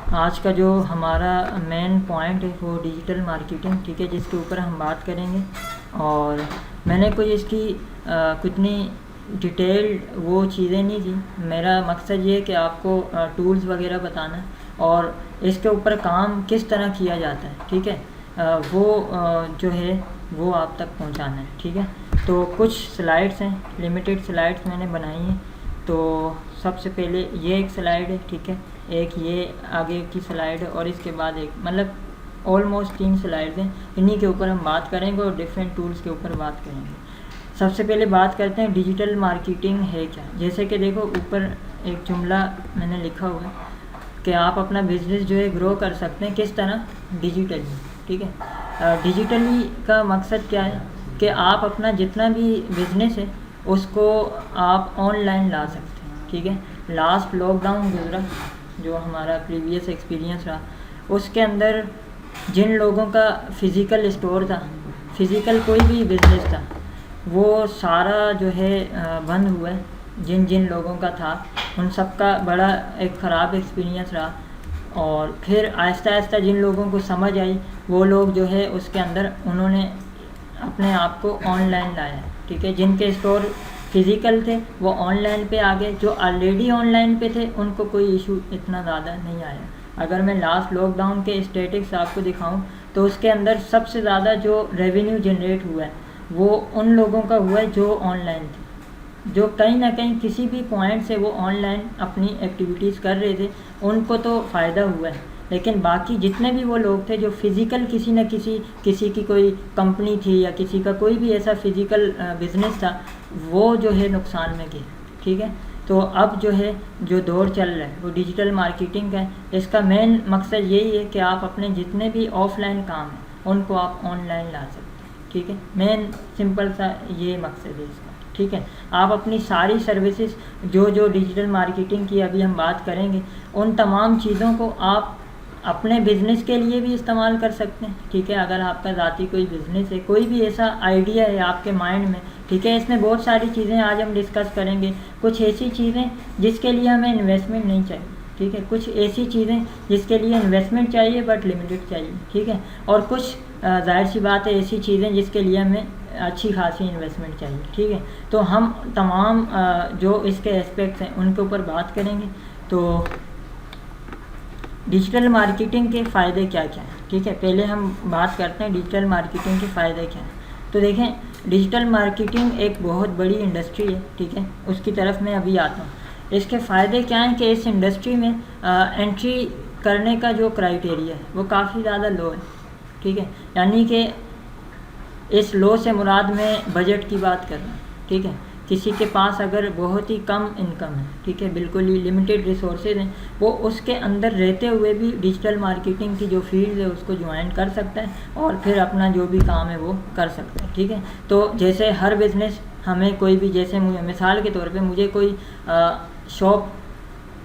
आज का जो हमारा मेन पॉइंट है वो डिजिटल मार्केटिंग, ठीक है, जिसके ऊपर हम बात करेंगे। और मैंने कोई इसकी कितनी डिटेल्ड वो चीज़ें नहीं दी। मेरा मकसद ये है कि आपको टूल्स वगैरह बताना है और इसके ऊपर काम किस तरह किया जाता है, ठीक है, वो जो है वो आप तक पहुंचाना है, ठीक है। तो कुछ स्लाइड्स हैं, लिमिटेड स्लाइड्स मैंने बनाई हैं। तो सबसे पहले ये एक स्लाइड है, ठीक है, एक ये आगे की स्लाइड है और इसके बाद एक, मतलब ऑलमोस्ट 3 स्लाइड्स हैं। इन्हीं के ऊपर हम बात करेंगे और डिफरेंट टूल्स के ऊपर बात करेंगे। सबसे पहले बात करते हैं डिजिटल मार्केटिंग है क्या। जैसे कि देखो ऊपर एक जुमला मैंने लिखा हुआ है कि आप अपना बिजनेस जो है ग्रो कर सकते हैं किस तरह, डिजिटली, ठीक है। डिजिटली का मकसद क्या है कि आप अपना जितना भी बिजनेस है उसको आप ऑनलाइन ला सकते हैं, ठीक है। लास्ट लॉकडाउन गुजरा जो हमारा प्रीवियस एक्सपीरियंस रहा, उसके अंदर जिन लोगों का फ़िज़िकल स्टोर था, फ़िज़िकल कोई भी बिज़नेस था, वो सारा जो है बंद हुआ है। जिन जिन लोगों का था उन सब का बड़ा एक ख़राब एक्सपीरियंस रहा। और फिर आहिस्ता आहिस्ता जिन लोगों को समझ आई वो लोग जो है उसके अंदर उन्होंने अपने आप को ऑनलाइन लाया, ठीक है। जिनके स्टोर फिज़िकल थे वो ऑनलाइन पे आ गए, जो ऑलरेडी ऑनलाइन पे थे उनको कोई इशू इतना ज़्यादा नहीं आया। अगर मैं लास्ट लॉकडाउन के स्टेटिक्स आपको दिखाऊं तो उसके अंदर सबसे ज़्यादा जो रेवेन्यू जनरेट हुआ है वो उन लोगों का हुआ है जो ऑनलाइन थे, जो कहीं ना कहीं किसी भी पॉइंट से वो ऑनलाइन अपनी एक्टिविटीज़ कर रहे थे, उनको तो फ़ायदा हुआ है। लेकिन बाकी जितने भी वो लोग थे जो फ़िज़िकल किसी न किसी की कोई कंपनी थी या किसी का कोई भी ऐसा फ़िज़िकल बिज़नेस था, वो जो है नुकसान में गए, ठीक है। तो अब जो है जो दौर चल रहा है वो डिजिटल मार्केटिंग का है। इसका मेन मकसद यही है कि आप अपने जितने भी ऑफलाइन काम हैं उनको आप ऑनलाइन ला सकते हैं, ठीक है। मेन सिंपल सा ये मकसद है इसका, ठीक है। आप अपनी सारी सर्विसेज जो डिजिटल मार्केटिंग की अभी हम बात करेंगे, उन तमाम चीज़ों को आप अपने बिज़नेस के लिए भी इस्तेमाल कर सकते हैं, ठीक है। अगर आपका ज़ाती कोई बिज़नेस है, कोई भी ऐसा आइडिया है आपके माइंड में, ठीक है, इसमें बहुत सारी चीज़ें आज हम डिस्कस करेंगे। कुछ ऐसी चीज़ें जिसके लिए हमें इन्वेस्टमेंट नहीं चाहिए, ठीक है। कुछ ऐसी चीज़ें जिसके लिए इन्वेस्टमेंट चाहिए बट लिमिटेड चाहिए, ठीक है। और कुछ जाहिर सी बात है ऐसी चीज़ें जिसके लिए हमें अच्छी खासी इन्वेस्टमेंट चाहिए, ठीक है। तो हम तमाम जो इसके एस्पेक्ट्स हैं उनके ऊपर बात करेंगे। तो डिजिटल मार्केटिंग के फ़ायदे क्या क्या हैं, ठीक है। पहले हम बात करते हैं डिजिटल मार्केटिंग के फ़ायदे क्या हैं। तो देखें, डिजिटल मार्केटिंग एक बहुत बड़ी इंडस्ट्री है, ठीक है। उसकी तरफ मैं अभी आता हूँ। इसके फ़ायदे क्या हैं कि इस इंडस्ट्री में एंट्री करने का जो क्राइटेरिया है वो काफ़ी ज़्यादा लो है, ठीक है। यानी कि इस लो से मुराद में बजट की बात कर रहा हूँ, ठीक है। किसी के पास अगर बहुत ही कम इनकम है, ठीक है, बिल्कुल ही लिमिटेड रिसोर्सेज हैं, वो उसके अंदर रहते हुए भी डिजिटल मार्केटिंग की जो फील्ड है उसको ज्वाइन कर सकता है और फिर अपना जो भी काम है वो कर सकता है, ठीक है। तो जैसे हर बिज़नेस हमें कोई भी, जैसे मिसाल के तौर पे मुझे कोई शॉप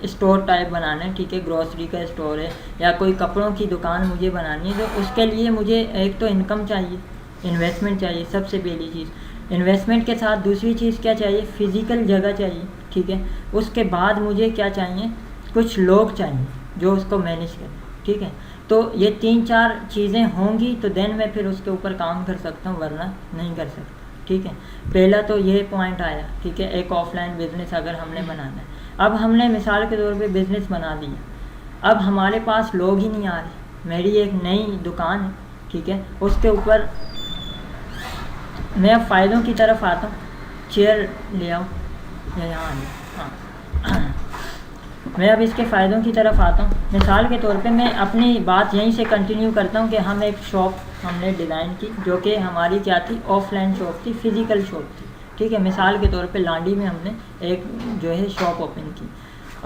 स्टोर टाइप बनाना है, ठीक है, ग्रॉसरी का स्टोर है या कोई कपड़ों की दुकान मुझे बनानी है, तो उसके लिए मुझे एक तो इनकम चाहिए, इन्वेस्टमेंट चाहिए, सबसे पहली चीज़। इन्वेस्टमेंट के साथ दूसरी चीज़ क्या चाहिए, फ़िज़िकल जगह चाहिए, ठीक है। उसके बाद मुझे क्या चाहिए, कुछ लोग चाहिए जो उसको मैनेज करें, ठीक है। तो ये 3-4 चीज़ें होंगी तो देन मैं फिर उसके ऊपर काम कर सकता हूँ, वरना नहीं कर सकता, ठीक है। पहला तो ये पॉइंट आया, ठीक है। एक ऑफलाइन बिज़नेस अगर हमने बनाना है, अब हमने मिसाल के तौर पे बिज़नेस बना दिया, अब हमारे पास लोग ही नहीं आ रहे। मेरी एक नई दुकान है, ठीक है, उसके ऊपर मैं अब फ़ायदों की तरफ आता हूँ। चेयर ले आओ या यहाँ आ जाओ, हाँ। मैं अब इसके फ़ायदों की तरफ आता हूँ। मिसाल के तौर पे मैं अपनी बात यहीं से कंटिन्यू करता हूँ कि हम एक शॉप हमने डिज़ाइन की जो कि हमारी क्या थी, ऑफलाइन शॉप थी, फ़िज़िकल शॉप थी, ठीक है। मिसाल के तौर पे लांडी में हमने एक जो है शॉप ओपन की।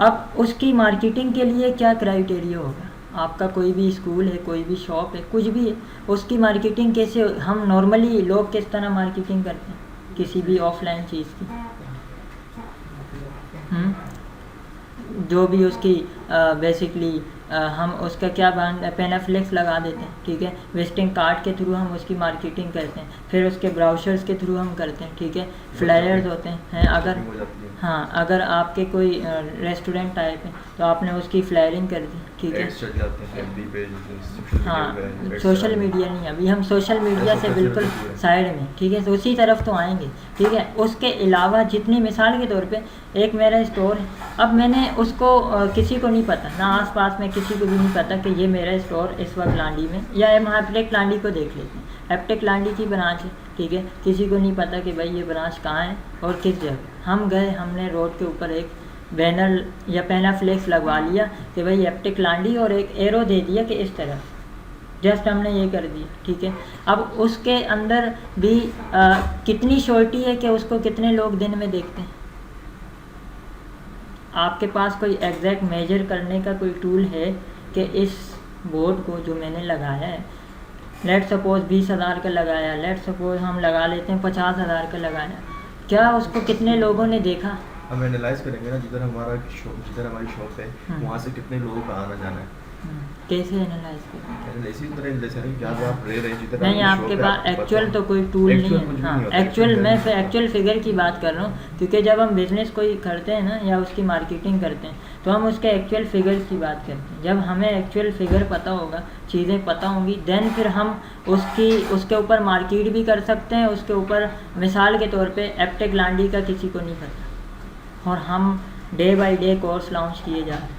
अब उसकी मार्केटिंग के लिए क्या क्राइटेरिया होगा, आपका कोई भी स्कूल है, कोई भी शॉप है, कुछ भी है, उसकी मार्केटिंग कैसे, हम नॉर्मली लोग किस तरह मार्केटिंग करते हैं किसी भी ऑफलाइन चीज़ की, जो भी उसकी बेसिकली हम उसका क्या पेनाफ्लेक्स लगा देते हैं, ठीक है। विजिटिंग कार्ड के थ्रू हम उसकी मार्केटिंग करते हैं, फिर उसके ब्राउचर्स के थ्रू हम करते हैं, ठीक है। फ्लायर्स होते हैं अगर, हाँ, अगर आपके कोई रेस्टोरेंट टाइप है तो आपने उसकी फ्लायरिंग कर दी, ठीक है। एड्स चल जाते हैं FB पे, सोशल मीडिया हाँ, पे सोशल मीडिया नहीं, अभी हम सोशल मीडिया से बिल्कुल साइड में, ठीक है, तो उसी तरफ तो आएंगे, ठीक है। उसके अलावा जितनी, मिसाल के तौर पे एक मेरा स्टोर है, अब मैंने उसको किसी को नहीं पता, ना आस पास में किसी को भी नहीं पता कि ये मेरा स्टोर इस वक्त लांडी में, या हम एप्टेक लांडी को देख लेते हैं, एप्टेक लांडी की ब्रांच है, ठीक है, किसी को नहीं पता कि भाई ये ब्रांच कहाँ है और किस जगह। हम गए, हमने रोड के ऊपर एक बैनर या पहला फ्लेक्स लगवा लिया कि भाई एप्टेक लांडी, और एक एरो दे दिया कि इस तरह, जस्ट हमने ये कर दिया, ठीक है। अब उसके अंदर भी कितनी श्योरिटी है कि उसको कितने लोग दिन में देखते हैं? आपके पास कोई एग्जैक्ट मेजर करने का कोई टूल है कि इस बोर्ड को जो मैंने लगाया है, लेट सपोज 20,000 का लगाया, लेट सपोज हम लगा लेते हैं 50,000 का लगाया, क्या उसको कितने लोगों ने देखा? हम एनालाइज करेंगे ना, जिधर हमारी शॉप है वहाँ से कितने लोगों का आना जाना है। कैसे एनालाइज करेंगे? इसी तरह क्या आप रह रहे हैं जिधर नहीं, आपके पास एक्चुअल तो कोई टूल नहीं है। हाँ, एक्चुअल, मैं एक्चुअल फिगर की बात कर रहा हूँ, क्योंकि जब हम बिज़नेस कोई करते हैं ना, या उसकी मार्केटिंग करते हैं, तो हम उसके एक्चुअल फिगर्स की बात करते हैं। जब हमें एक्चुअल फिगर पता होगा, चीज़ें पता होंगी, देन फिर हम उसके ऊपर मार्केट भी कर सकते हैं। उसके ऊपर मिसाल के तौर पे एप्टेक लांडी का किसी को नहीं पता, और हम day by day course launch किए जा रहे हैं,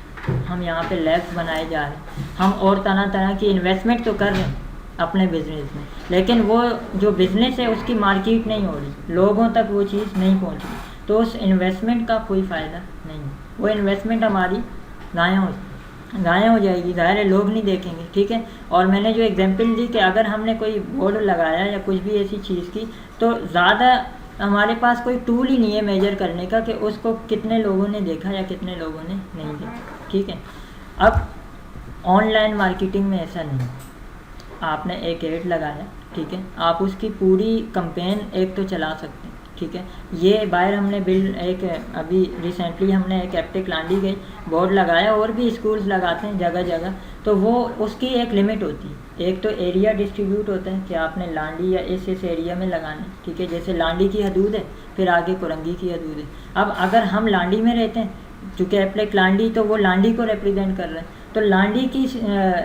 हम यहाँ पे लैब्स बनाए जा रहे हैं, हम और तरह तरह की इन्वेस्टमेंट तो कर रहे हैं अपने बिज़नेस में, लेकिन वो जो बिज़नेस है उसकी मार्केट नहीं हो रही, लोगों तक वो चीज़ नहीं पहुँच रही, तो उस इन्वेस्टमेंट का कोई फ़ायदा नहीं। वो इन्वेस्टमेंट हमारी गायब हो जाएगी, ज़ाहिर है लोग नहीं देखेंगे, ठीक है। और मैंने जो एग्जांपल दी कि अगर हमने कोई बोर्ड लगाया या कुछ भी ऐसी चीज़ की, तो ज़्यादा हमारे पास कोई टूल ही नहीं है मेजर करने का कि उसको कितने लोगों ने देखा या कितने लोगों ने नहीं देखा, ठीक है। अब ऑनलाइन मार्केटिंग में ऐसा नहीं, आपने एक ऐड लगाया, ठीक है, आप उसकी पूरी कंपेन एक तो चला सकते हैं, ठीक है। ये बाहर हमने अभी रिसेंटली हमने एक एप्टेक लांडी गई बोर्ड लगाया, और भी स्कूल्स लगाते हैं जगह जगह, तो वो उसकी एक लिमिट होती है। एक तो एरिया डिस्ट्रीब्यूट होता है कि आपने लांडी या इस एरिया में लगाना है, ठीक है, जैसे लांडी की हदूद है, फिर आगे कुरंगी की हदूद है। अब अगर हम लांडी में रहते हैं, चूँकि एप्टेक लांडी, तो वो लांडी को रिप्रेजेंट कर रहे हैं, तो लांडी की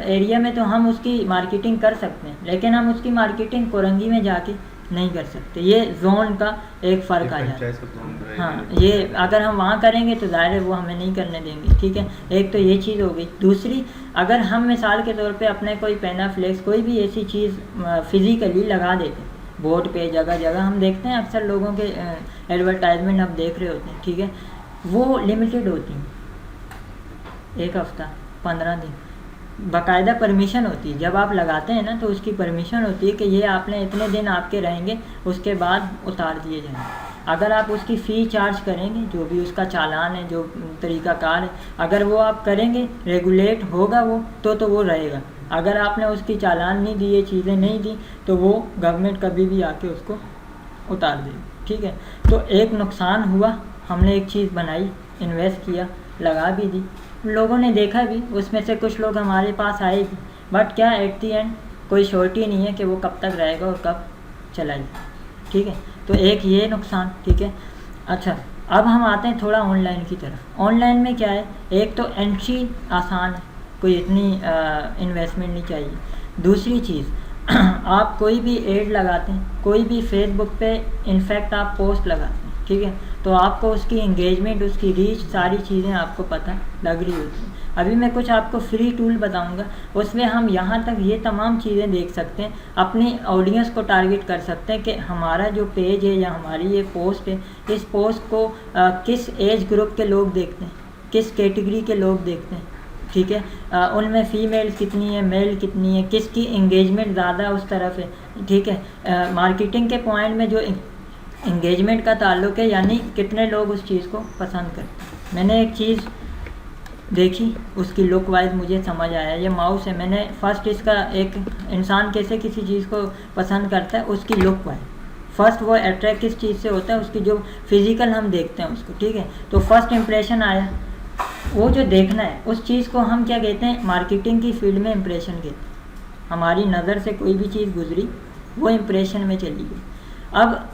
एरिया में तो हम उसकी मार्केटिंग कर सकते हैं, लेकिन हम उसकी मार्केटिंग कुरंगी में जाके नहीं कर सकते। ये जोन का एक फ़र्क आ जाता है। हाँ, ये अगर हम वहाँ करेंगे तो ज़ाहिर है वो हमें नहीं करने देंगे, ठीक है। एक तो ये चीज़ हो गई। दूसरी, अगर हम मिसाल के तौर पे अपने कोई पेना फ्लेक्स कोई भी ऐसी चीज़ फिज़िकली लगा देते बोर्ड पे, जगह जगह हम देखते हैं अक्सर लोगों के एडवर्टाइजमेंट हम देख रहे होते हैं, ठीक है, वो लिमिटेड होती हैं, 1 हफ़्ता 15 दिन, बाकायदा परमिशन होती है। जब आप लगाते हैं ना, तो उसकी परमिशन होती है कि ये आपने इतने दिन आपके रहेंगे, उसके बाद उतार दिए जाएंगे। अगर आप उसकी फ़ी चार्ज करेंगे, जो भी उसका चालान है, जो तरीक़ाकार है, अगर वो आप करेंगे, रेगुलेट होगा वो, तो वो रहेगा। अगर आपने उसकी चालान नहीं दिए, चीज़ें नहीं दी, तो वो गवर्नमेंट कभी भी आके उसको उतार देगी, ठीक है। तो एक नुकसान हुआ, हमने एक चीज़ बनाई, इन्वेस्ट किया, लगा भी दी, लोगों ने देखा भी, उसमें से कुछ लोग हमारे पास आए भी, बट क्या एट दी एंड कोई श्योरिटी नहीं है कि वो कब तक रहेगा और कब चला जाए, ठीक है। तो एक ये नुकसान, ठीक है। अच्छा, अब हम आते हैं थोड़ा ऑनलाइन की तरफ। ऑनलाइन में क्या है, एक तो एंट्री आसान है, कोई इतनी इन्वेस्टमेंट नहीं चाहिए। दूसरी चीज़ आप कोई भी एड लगाते हैं, कोई भी फेसबुक पे इनफैक्ट आप पोस्ट लगाते हैं, ठीक है, तो आपको उसकी इंगेजमेंट, उसकी रीच, सारी चीज़ें आपको पता लग रही होती हैं। अभी मैं कुछ आपको फ्री टूल बताऊंगा, उसमें हम यहाँ तक ये तमाम चीज़ें देख सकते हैं, अपनी ऑडियंस को टारगेट कर सकते हैं कि हमारा जो पेज है या हमारी ये पोस्ट है, इस पोस्ट को किस एज ग्रुप के लोग देखते हैं, किस कैटेगरी के लोग देखते हैं, ठीक है, उनमें फ़ीमेल्स कितनी है, मेल कितनी है, किसकी इंगेजमेंट ज़्यादा उस तरफ है, ठीक है। मार्केटिंग के पॉइंट में जो इंगेजमेंट का ताल्लुक़ है, यानी कितने लोग उस चीज़ को पसंद करते हैं। मैंने एक चीज़ देखी, उसकी लुक वाइज मुझे समझ आया, ये माउस है। मैंने फर्स्ट इसका, एक इंसान कैसे किसी चीज़ को पसंद करता है, उसकी लुक वाइज फर्स्ट वो अट्रैक्ट किस चीज़ से होता है, उसकी जो फिज़िकल हम देखते हैं उसको, ठीक है। तो फर्स्ट इम्प्रेशन आया, वो जो देखना है उस चीज़ को हम क्या कहते हैं, मार्केटिंग की फील्ड में इम्प्रेशन कहते हैं। हमारी नज़र से कोई भी चीज़ गुजरी, वो इम्प्रेशन में चली गई। अब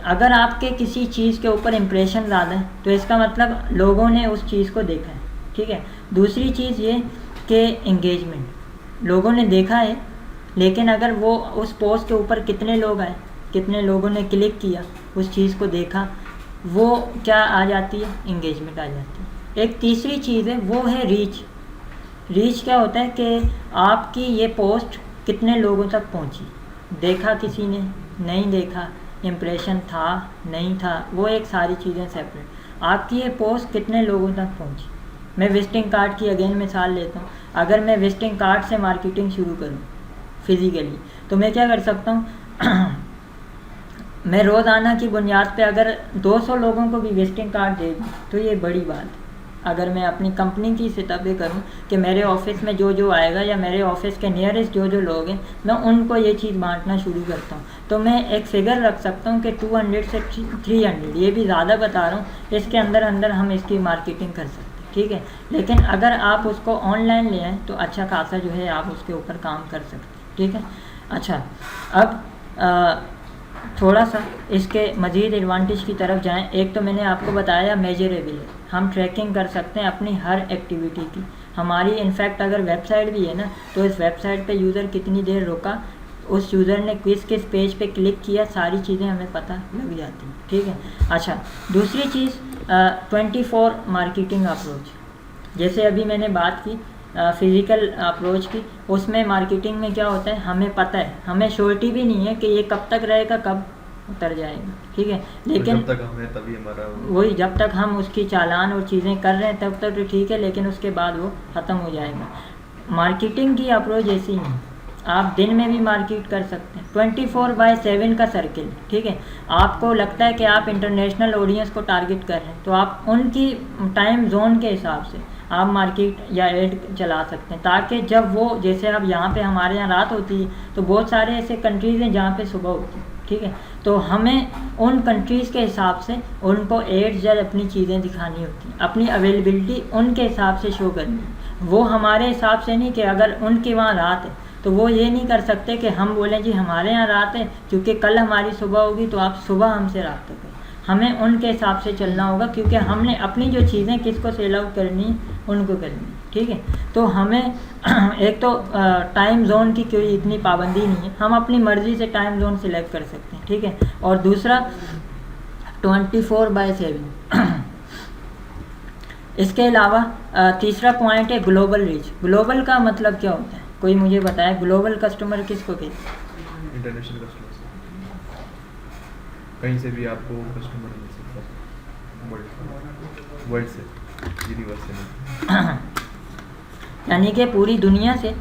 अगर आपके किसी चीज़ के ऊपर इम्प्रेशन ज़्यादा है, तो इसका मतलब लोगों ने उस चीज़ को देखा है, ठीक है। दूसरी चीज़ ये कि एंगेजमेंट, लोगों ने देखा है, लेकिन अगर वो उस पोस्ट के ऊपर कितने लोग आए, कितने लोगों ने क्लिक किया, उस चीज़ को देखा, वो क्या आ जाती है, एंगेजमेंट आ जाती है। एक तीसरी चीज़ है वो है रीच। रीच क्या होता है कि आपकी ये पोस्ट कितने लोगों तक पहुंची, देखा किसी ने, नहीं देखा, इम्प्रेशन था, नहीं था, वो एक सारी चीज़ें सेपरेट। आपकी ये पोस्ट कितने लोगों तक पहुंची। मैं विजिटिंग कार्ड की अगेन मिसाल लेता हूँ। अगर मैं विजिटिंग कार्ड से मार्केटिंग शुरू करूँ फिज़िकली, तो मैं क्या कर सकता हूँ मैं रोज़ाना की बुनियाद पे अगर 200 लोगों को भी विजिटिंग कार्ड दे दूँ तो ये बड़ी बात है। अगर मैं अपनी कंपनी की सतह पे करूँ कि मेरे ऑफिस में जो जो आएगा या मेरे ऑफिस के नियरेस्ट जो जो लोग हैं, मैं उनको ये चीज़ बांटना शुरू करता हूँ, तो मैं एक फ़िगर रख सकता हूँ कि 200 से 300, ये भी ज़्यादा बता रहा हूँ, इसके अंदर अंदर हम इसकी मार्केटिंग कर सकते हैं, ठीक है। लेकिन अगर आप उसको ऑनलाइन ले आएँ तो अच्छा खासा जो है आप उसके ऊपर काम कर सकते हैं, ठीक है। अच्छा, अब थोड़ा सा इसके मज़ीद एडवांटेज की तरफ जाएं। एक तो मैंने आपको बताया मेजरेबल है, हम ट्रैकिंग कर सकते हैं अपनी हर एक्टिविटी की। हमारी इनफैक्ट अगर वेबसाइट भी है ना, तो इस वेबसाइट पे यूज़र कितनी देर रुका, उस यूज़र ने किस किस पेज पे क्लिक किया, सारी चीज़ें हमें पता लग जाती हैं, ठीक है। अच्छा, दूसरी चीज़ 24 मार्केटिंग अप्रोच, जैसे अभी मैंने बात की फ़िज़िकल अप्रोच की, उसमें मार्केटिंग में क्या होता है, हमें पता है, हमें श्योरिटी भी नहीं है कि ये कब तक रहेगा, कब उतर जाएगा, ठीक है। लेकिन जब तक हमें तभी हमारा वही, जब तक हम उसकी चालान और चीज़ें कर रहे हैं तब तक तो ठीक है, लेकिन उसके बाद वो ख़त्म हो जाएगा। मार्केटिंग की अप्रोच ऐसी ही है, आप दिन में भी मार्केट कर सकते हैं, 24/7 का सर्किल, ठीक है। आपको लगता है कि आप इंटरनेशनल ऑडियंस को टारगेट कर रहे हैं, तो आप उनकी टाइम जोन के हिसाब से आप मार्केट या एड चला सकते हैं, ताकि जब वो, जैसे अब यहाँ पे हमारे यहाँ रात होती है, तो बहुत सारे ऐसे कंट्रीज़ हैं जहाँ पे सुबह होती है, ठीक है। तो हमें उन कंट्रीज़ के हिसाब से उनको एड्स या अपनी चीज़ें दिखानी होती हैं, अपनी अवेलेबिलिटी उनके हिसाब से शो करनी है। वो हमारे हिसाब से नहीं कि अगर उनके वहाँ रात है तो वो ये नहीं कर सकते कि हम बोलें जी हमारे यहाँ रात है, क्योंकि कल हमारी सुबह होगी तो आप सुबह हमसे रात तक है। हमें उनके हिसाब से चलना होगा, क्योंकि हमने अपनी जो चीज़ें किसको सेल आउट करनी है, उनको करनी है, ठीक है। तो हमें एक तो टाइम जोन की कोई इतनी पाबंदी नहीं है, हम अपनी मर्ज़ी से टाइम जोन सिलेक्ट कर सकते हैं, ठीक है। और दूसरा 24/7 इसके अलावा तीसरा पॉइंट है ग्लोबल रीच। ग्लोबल का मतलब क्या होता है, कोई मुझे बताया, ग्लोबल कस्टमर किसको कहते हैं? इंटरनेशनल कस्टमर, कहीं से भी आपको कस्टमर मिल सकता है, वर्ल्ड से, यूनिवर्स से, यानी कि पूरी दुनिया से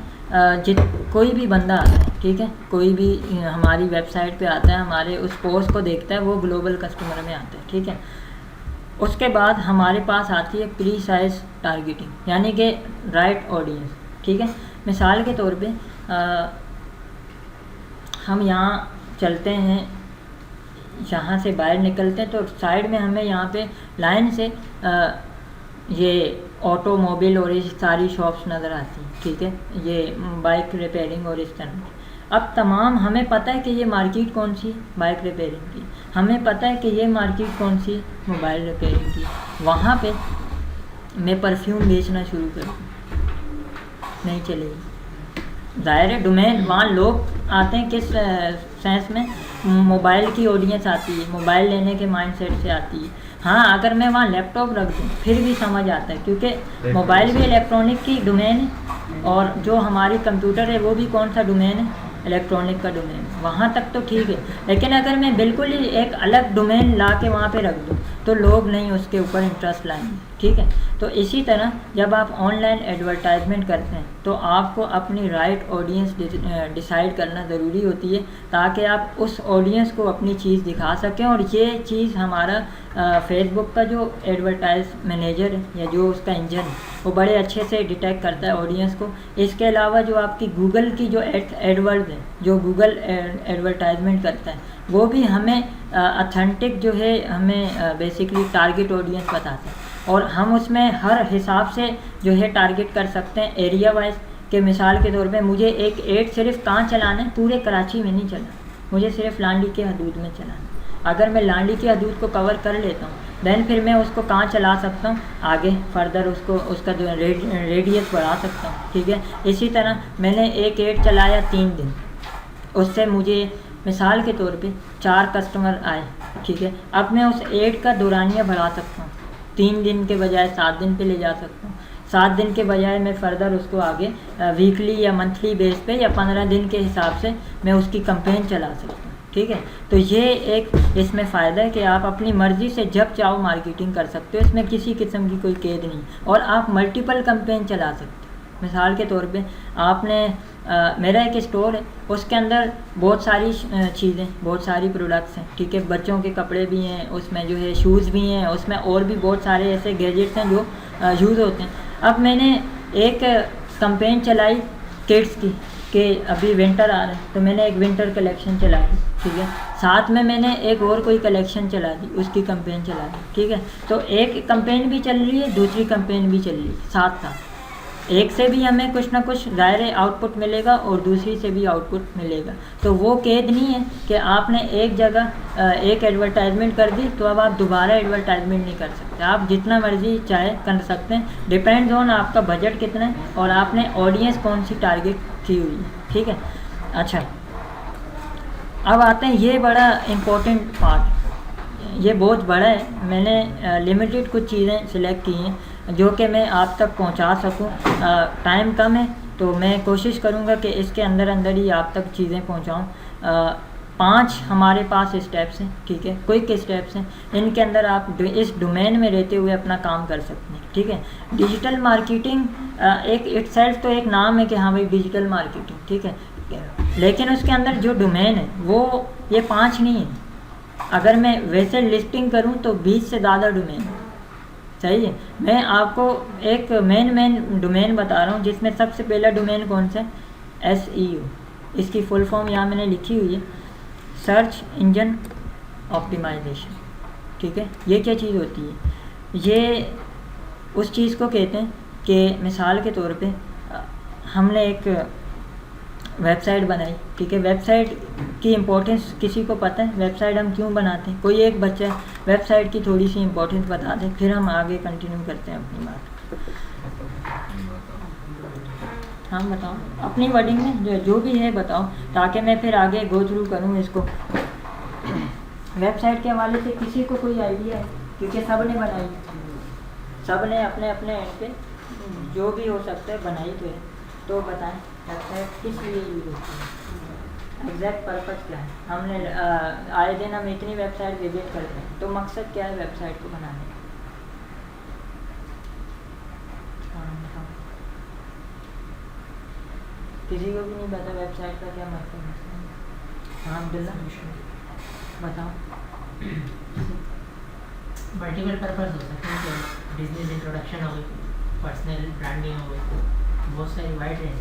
कोई भी बंदा आता है, ठीक है, कोई भी हमारी वेबसाइट पे आता है, हमारे उस पोस्ट को देखता है, वो ग्लोबल कस्टमर में आता है, ठीक है। उसके बाद हमारे पास आती है प्रीसाइज टारगेटिंग, यानी कि राइट ऑडियंस, ठीक है। मिसाल के तौर पे हम यहाँ चलते हैं, यहाँ से बाहर निकलते हैं, तो साइड में हमें यहाँ पे लाइन से ये ऑटोमोबाइल और इस सारी शॉप्स नज़र आती हैं, ठीक है, ये बाइक रिपेयरिंग और इस तरह। अब तमाम हमें पता है कि ये मार्केट कौन सी बाइक रिपेयरिंग की, हमें पता है कि ये मार्केट कौन सी मोबाइल रिपेयरिंग की। वहाँ पे मैं परफ्यूम बेचना शुरू कर दूँ, नहीं चलेगी। ज़ाहिर है डोमेन, वहाँ लोग आते हैं किस सेंस में, मोबाइल की ऑडियंस आती है, मोबाइल लेने के माइंडसेट से आती है। हाँ, अगर मैं वहाँ लैपटॉप रख दूँ फिर भी समझ आता है, क्योंकि मोबाइल भी इलेक्ट्रॉनिक की डोमेन है, और जो हमारी कंप्यूटर है वो भी कौन सा डोमेन है, इलेक्ट्रॉनिक का डोमेन। वहाँ तक तो ठीक है, लेकिन अगर मैं बिल्कुल ही एक अलग डोमेन ला के वहाँ पे रख दूँ तो लोग नहीं उसके ऊपर इंटरेस्ट लाएंगे, ठीक है। तो इसी तरह जब आप ऑनलाइन एडवर्टाइजमेंट करते हैं तो आपको अपनी राइट ऑडियंस डिसाइड करना ज़रूरी होती है, ताकि आप उस ऑडियंस को अपनी चीज़ दिखा सकें। और ये चीज़ हमारा फेसबुक का जो एडवर्टाइज मैनेजर है या जो उसका इंजन है वो बड़े अच्छे से डिटेक्ट करता है ऑडियंस को। इसके अलावा जो आपकी गूगल की जो एडवर्ड्स है, जो गूगल एडवर्टाइजमेंट करता है, वो भी हमें ऑथेंटिक जो है हमें बेसिकली टारगेट ऑडियंस बताता है, और हम उसमें हर हिसाब से जो है टारगेट कर सकते हैं एरिया वाइज। के मिसाल के तौर पे मुझे एक एड सिर्फ कहाँ चलाना है, पूरे कराची में नहीं चलाना, मुझे सिर्फ लांडी के हदूद में चलाना। अगर मैं लांडी की हदूद को कवर कर लेता हूँ देन फिर मैं उसको कहाँ चला सकता हूँ, आगे फर्दर उसको उसका जो रेडियस बढ़ा सकता हूँ, ठीक है। इसी तरह मैंने एक एड चलाया 3 दिन, उससे मुझे मिसाल के तौर पे 4 कस्टमर आए, ठीक है। अब मैं उस एड का दौरानिया बढ़ा सकता हूँ, 3 दिन के बजाय 7 दिन पे ले जा सकता हूँ, 7 दिन के बजाय मैं फ़र्दर उसको आगे वीकली या मंथली बेस पे या 15 दिन के हिसाब से मैं उसकी कंपेन चला सकता हूँ, ठीक है। तो ये एक इसमें फ़ायदा है कि आप अपनी मर्ज़ी से जब चाहो मार्केटिंग कर सकते हो, इसमें किसी किस्म की कोई कैद नहीं, और आप मल्टीपल कंपेन चला सकते हो। मिसाल के तौर पे आपने मेरा एक स्टोर है, उसके अंदर बहुत सारी चीज़ें, बहुत सारी प्रोडक्ट्स हैं, ठीक है। बच्चों के कपड़े भी हैं उसमें, जो है शूज़ भी हैं उसमें, और भी बहुत सारे ऐसे गैजेट्स हैं जो यूज़ होते हैं। अब मैंने एक कंपेन चलाई किड्स की कि अभी विंटर आ रहा है, तो मैंने एक विंटर कलेक्शन चला दी, ठीक है। साथ में मैंने एक और कोई कलेक्शन चला दी, उसकी कंपेन चला दी, ठीक है। तो एक कंपेन भी चल रही है, दूसरी कंपेन भी चल रही है, साथ साथ एक से भी हमें कुछ ना कुछ ज़ाहिर आउटपुट मिलेगा और दूसरी से भी आउटपुट मिलेगा। तो वो कैद नहीं है कि आपने एक जगह एक एडवर्टाइजमेंट कर दी तो अब आप दोबारा एडवर्टाइजमेंट नहीं कर सकते, आप जितना मर्ज़ी चाहे कर सकते हैं, डिपेंड्स ऑन आपका बजट कितना है और आपने ऑडियंस कौन सी टारगेट की हुई है, ठीक है। अच्छा, अब आते हैं, ये बड़ा इम्पोर्टेंट पार्ट, ये बहुत बड़ा है। मैंने लिमिटेड कुछ चीज़ें सिलेक्ट की हैं जो कि मैं आप तक पहुंचा सकूं। टाइम कम है तो मैं कोशिश करूंगा कि इसके अंदर अंदर ही आप तक चीज़ें पहुंचाऊं। 5 हमारे पास स्टेप्स हैं, ठीक है, क्विक स्टेप्स हैं, इनके अंदर आप इस डोमेन में रहते हुए अपना काम कर सकते हैं, ठीक है। डिजिटल मार्केटिंग एक इटसेल्फ तो एक नाम है कि हाँ भाई डिजिटल मार्केटिंग, ठीक है, लेकिन उसके अंदर जो डोमेन है वो ये 5 नहीं है। अगर मैं वैसे लिस्टिंग करूं तो 20 से ज़्यादा डोमेन है, सही है। मैं आपको एक मेन डोमेन बता रहा हूँ जिसमें सबसे पहला डोमेन कौन सा है, SEO। इसकी फुल फॉर्म यहाँ मैंने लिखी हुई है, सर्च इंजन ऑप्टिमाइजेशन, ठीक है। ये क्या चीज़ होती है, ये उस चीज़ को कहते हैं कि मिसाल के तौर पे हमने एक वेबसाइट बनाई, ठीक है। वेबसाइट की इम्पोर्टेंस किसी को पता है, वेबसाइट हम क्यों बनाते हैं, कोई एक बच्चा वेबसाइट की थोड़ी सी इम्पोर्टेंस बता दें, फिर हम आगे कंटिन्यू करते हैं अपनी बात। हाँ बताओ, अपनी वर्डिंग में जो भी है बताओ, ताकि मैं फिर आगे गो थ्रू करूँ इसको। वेबसाइट के हवाले से किसी को कोई आइडिया है, क्योंकि सब ने बनाई, सब ने अपने अपने एंड पे जो भी हो सकता है बनाई तो है, तो बताएं वेबसाइट किस लिए यूज़ होती है, एग्जैक्ट पर्पस क्या है। हमने आए दिन हम इतनी वेबसाइट विजिट करते हैं, तो मकसद क्या है वेबसाइट को बनाने का। किसी को भी नहीं पता वेबसाइट का क्या मतलब है। हाँ अब्दुल्ला बताओ। मल्टीपल पर्पस हो सकते हैं, बिजनेस इंट्रोडक्शन हो गई, पर्सनल ब्रांडिंग हो गई, बहुत सारी वाइड रेंज।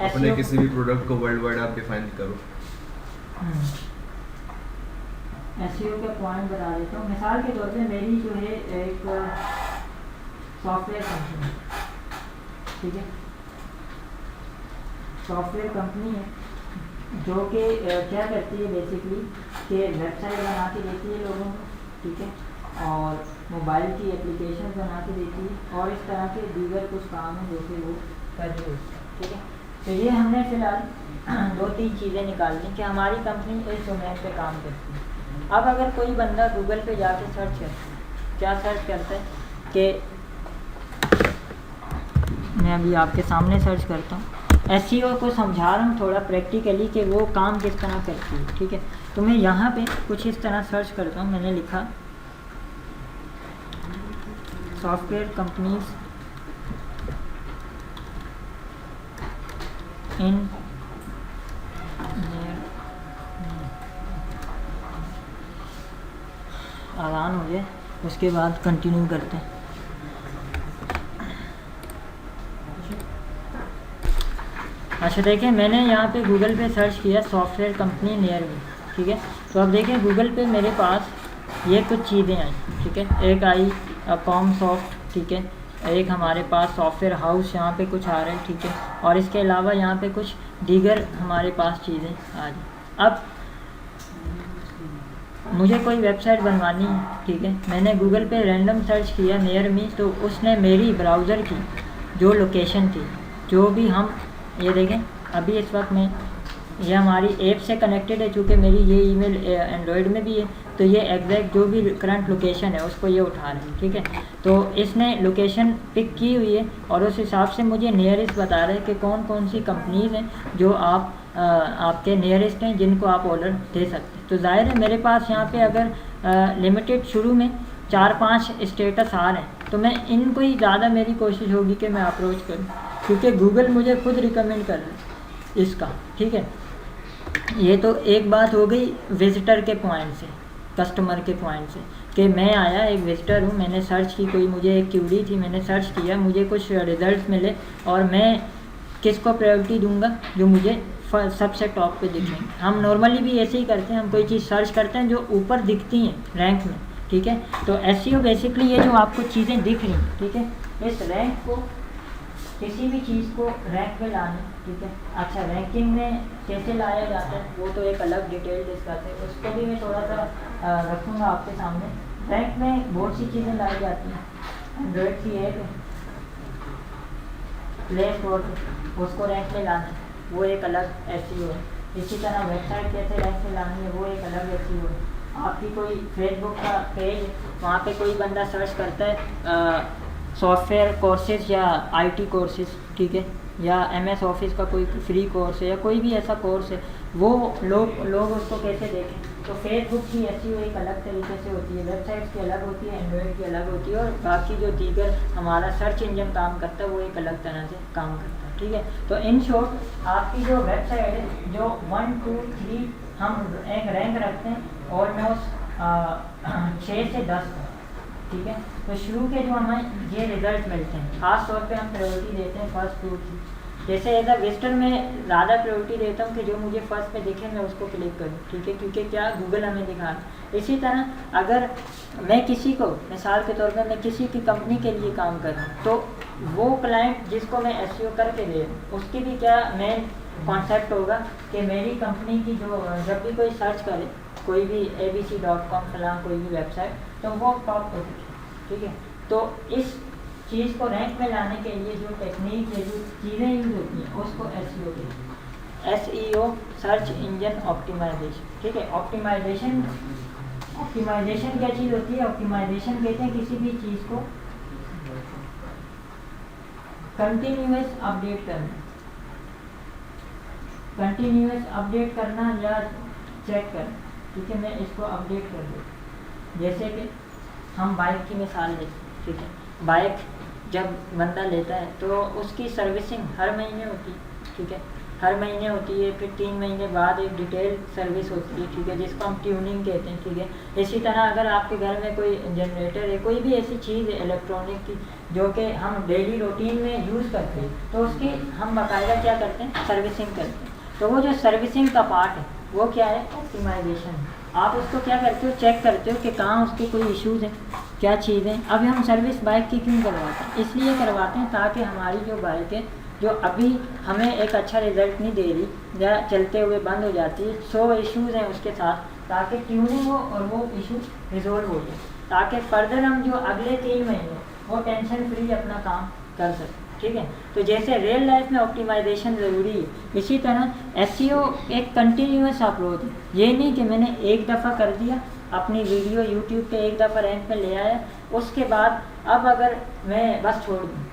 अपने किसी भी प्रोडक्ट को वर्ल्ड वाइड आप डिफाइन करो। SEO के पॉइंट बता देता हूँ। मिसाल के तौर पे मेरी जो है एक सॉफ्टवेयर कंपनी, ठीक है, सॉफ्टवेयर कंपनी है जो कि क्या करती है बेसिकली कि वेबसाइट बना के देती है लोगों को, ठीक है, और मोबाइल की एप्लीकेशन बना के देती है, और इस तरह के दीगर कुछ काम हैं जो कि वो कर रही है, ठीक है। तो ये हमने फ़िलहाल 2-3 चीज़ें निकाल ली कि हमारी कंपनी इस डोमेन पे काम करती है। अब अगर कोई बंदा गूगल पे जाके सर्च करता है, क्या सर्च करता है कि मैं अभी आपके सामने सर्च करता हूँ, SEO को समझा रहा हूँ थोड़ा प्रैक्टिकली कि वो काम किस तरह करती है, ठीक है। तो मैं यहाँ पे कुछ इस तरह सर्च करता हूँ, मैंने लिखा सॉफ्टवेयर कंपनीज इन आसान हो जाए, उसके बाद कंटिन्यू करते हैं। अच्छा देखिए, मैंने यहाँ पे गूगल पे सर्च किया सॉफ्टवेयर कंपनी नियर मी, ठीक है। तो अब देखें गूगल पे मेरे पास ये कुछ चीज़ें आई, ठीक है। एक आई कॉमसॉफ्ट, ठीक है, एक हमारे पास सॉफ्टवेयर हाउस यहाँ पे कुछ आ रहा है, ठीक है, और इसके अलावा यहाँ पे कुछ दीगर हमारे पास चीज़ें आ रही, अब मुझे कोई वेबसाइट बनवानी है, ठीक है, मैंने गूगल पे रैंडम सर्च किया नियर मी, तो उसने मेरी ब्राउज़र की जो लोकेशन थी, जो भी हम ये देखें अभी इस वक्त में ये हमारी ऐप से कनेक्टेड है, चूँकि मेरी ये ईमेल एंड्रॉयड में भी है, तो ये एग्जैक्ट जो भी करंट लोकेशन है उसको ये उठा रहे हैं, ठीक है। तो इसने लोकेशन पिक की हुई है और उस हिसाब से मुझे नियरेस्ट बता रहे हैं कि कौन कौन सी कंपनीज़ हैं जो आपके नियरेस्ट हैं, जिनको आप ऑर्डर दे सकते हैं। तो जाहिर है मेरे पास यहाँ पे अगर लिमिटेड शुरू में 4-5 स्टेटस आ रहे हैं, तो मैं इनको ही ज़्यादा मेरी कोशिश होगी कि मैं अप्रोच करूँ, क्योंकि गूगल मुझे खुद रिकमेंड कर रहा है इसका, ठीक है। ये तो एक बात हो गई विज़िटर के पॉइंट से, कस्टमर के पॉइंट से, कि मैं आया एक विज़िटर हूँ, मैंने सर्च की, कोई मुझे एक क्यूरी थी, मैंने सर्च किया, मुझे कुछ रिज़ल्ट मिले, और मैं किसको प्रायोरिटी दूंगा, जो मुझे सबसे टॉप पे दिखेंगे। हम नॉर्मली भी ऐसे ही करते हैं, हम कोई चीज़ सर्च करते हैं जो ऊपर दिखती हैं रैंक में, ठीक है। तो एसईओ बेसिकली ये जो आपको चीज़ें दिख रही हैं, ठीक है, इस रैंक को, किसी भी चीज़ को रैंक में लाने, ठीक है। अच्छा, रैंकिंग में कैसे लाया जाता है वो तो एक अलग डिटेल डिस्कस है, उसको भी मैं थोड़ा सा रखूँगा आपके सामने। रैंक में बहुत सी चीज़ें लाई जाती हैं, एंड्रॉयड की ऐप है, प्ले स्टोर पर उसको रैंक में लाना है, वो एक अलग एसईओ है। इसी तरह वेबसाइट कैसे रैंक में लानी है वो एक अलग एसईओ है। आपकी कोई फेसबुक का पेज, वहाँ पे कोई बंदा सर्च करता है सॉफ्टवेयर कोर्सेज या आईटी कोर्सेज, ठीक है, या एमएस ऑफिस का कोई फ्री कोर्स है या कोई भी ऐसा कोर्स है, वो लोग उसको कैसे देखें। तो फेसबुक की एसईओ एक अलग तरीके से होती है, वेबसाइट्स की अलग होती है, एंड्रॉयड की अलग होती है, और बाकी जो दीगर हमारा सर्च इंजन काम करता है वो एक अलग तरह से काम करता है, ठीक है। तो इन शॉर्ट आपकी जो वेबसाइट है, जो 1, 2, 3 हम एक रैंक रखते हैं ऑलमोस्ट 6 से 10, ठीक है। तो शुरू के जो हमें ये रिजल्ट मिलते हैं, ख़ास तौर पे हम प्रायोरिटी देते हैं फर्स्ट 2 की। जैसे एज अ विजिटर में ज़्यादा प्रायोरिटी देता हूँ कि जो मुझे फर्स्ट पे दिखे मैं उसको क्लिक करूँ, ठीक है, क्योंकि क्या गूगल हमें दिखा रहा है। इसी तरह अगर मैं किसी को, मिसाल के तौर पर मैं किसी की कंपनी के लिए काम कर रहा हूँ, तो वो क्लाइंट जिसको मैं एसईओ करके दे रहा हूँ, उसकी भी क्या मेन कॉन्सेप्ट होगा कि मेरी कंपनी की जो जब भी कोई सर्च करे, कोई भी abc.com फलां कोई भी वेबसाइट, तो वो टॉप पे दिखे, ठीक है। तो इस चीज़ को रैंक में लाने के लिए जो टेक्निक है, जो चीज़ें यूज़ होती हैं, उसको एसईओ कहते हैं। एसईओ सर्च इंजन ऑप्टिमाइजेशन, ठीक है। ऑप्टिमाइजेशन क्या चीज़ होती है? ऑप्टिमाइजेशन कहते हैं किसी भी चीज़ को कंटिन्यूअस अपडेट करना या चेक करना, ठीक है। मैं इसको अपडेट कर दूँ, जैसे कि हम बाइक की मिसाल लेते हैं, ठीक है। बाइक जब बंदा लेता है तो उसकी सर्विसिंग हर महीने होती है, ठीक है, हर महीने होती है। फिर 3 महीने बाद एक डिटेल सर्विस होती है, ठीक है, जिसको हम ट्यूनिंग कहते हैं, ठीक है। इसी तरह अगर आपके घर में कोई जनरेटर है, कोई भी ऐसी चीज़ है इलेक्ट्रॉनिक की जो कि हम डेली रूटीन में यूज़ करते हैं, तो उसकी हम बाकायदा क्या करते हैं, सर्विसिंग करते हैं। तो वो जो सर्विसिंग का पार्ट है वो क्या है, ऑप्टिमाइजेशन है। आप उसको क्या करते हो, चेक करते हो कि कहाँ उसके कोई इश्यूज़ हैं, क्या चीज़ें। अभी हम सर्विस बाइक की क्यों करवाते हैं, इसलिए करवाते हैं ताकि हमारी जो बाइक है, जो अभी हमें एक अच्छा रिज़ल्ट नहीं दे रही या चलते हुए बंद हो जाती है, 100 इश्यूज़ हैं उसके साथ, ताकि ट्यूनिंग हो और वो इशू रिजोल्व हो जाए, ताकि फर्दर हम जो अगले 3 महीने वो टेंशन फ्री अपना काम कर सकें, ठीक है। तो जैसे रियल लाइफ में ऑप्टिमाइजेशन ज़रूरी है, इसी तरह एसईओ एक कंटिन्यूअस अप्रोच है। ये नहीं कि मैंने एक दफ़ा कर दिया अपनी वीडियो यूट्यूब पे, एक दफ़ा रैंक पे ले आया, उसके बाद अब अगर मैं बस छोड़ दूँ,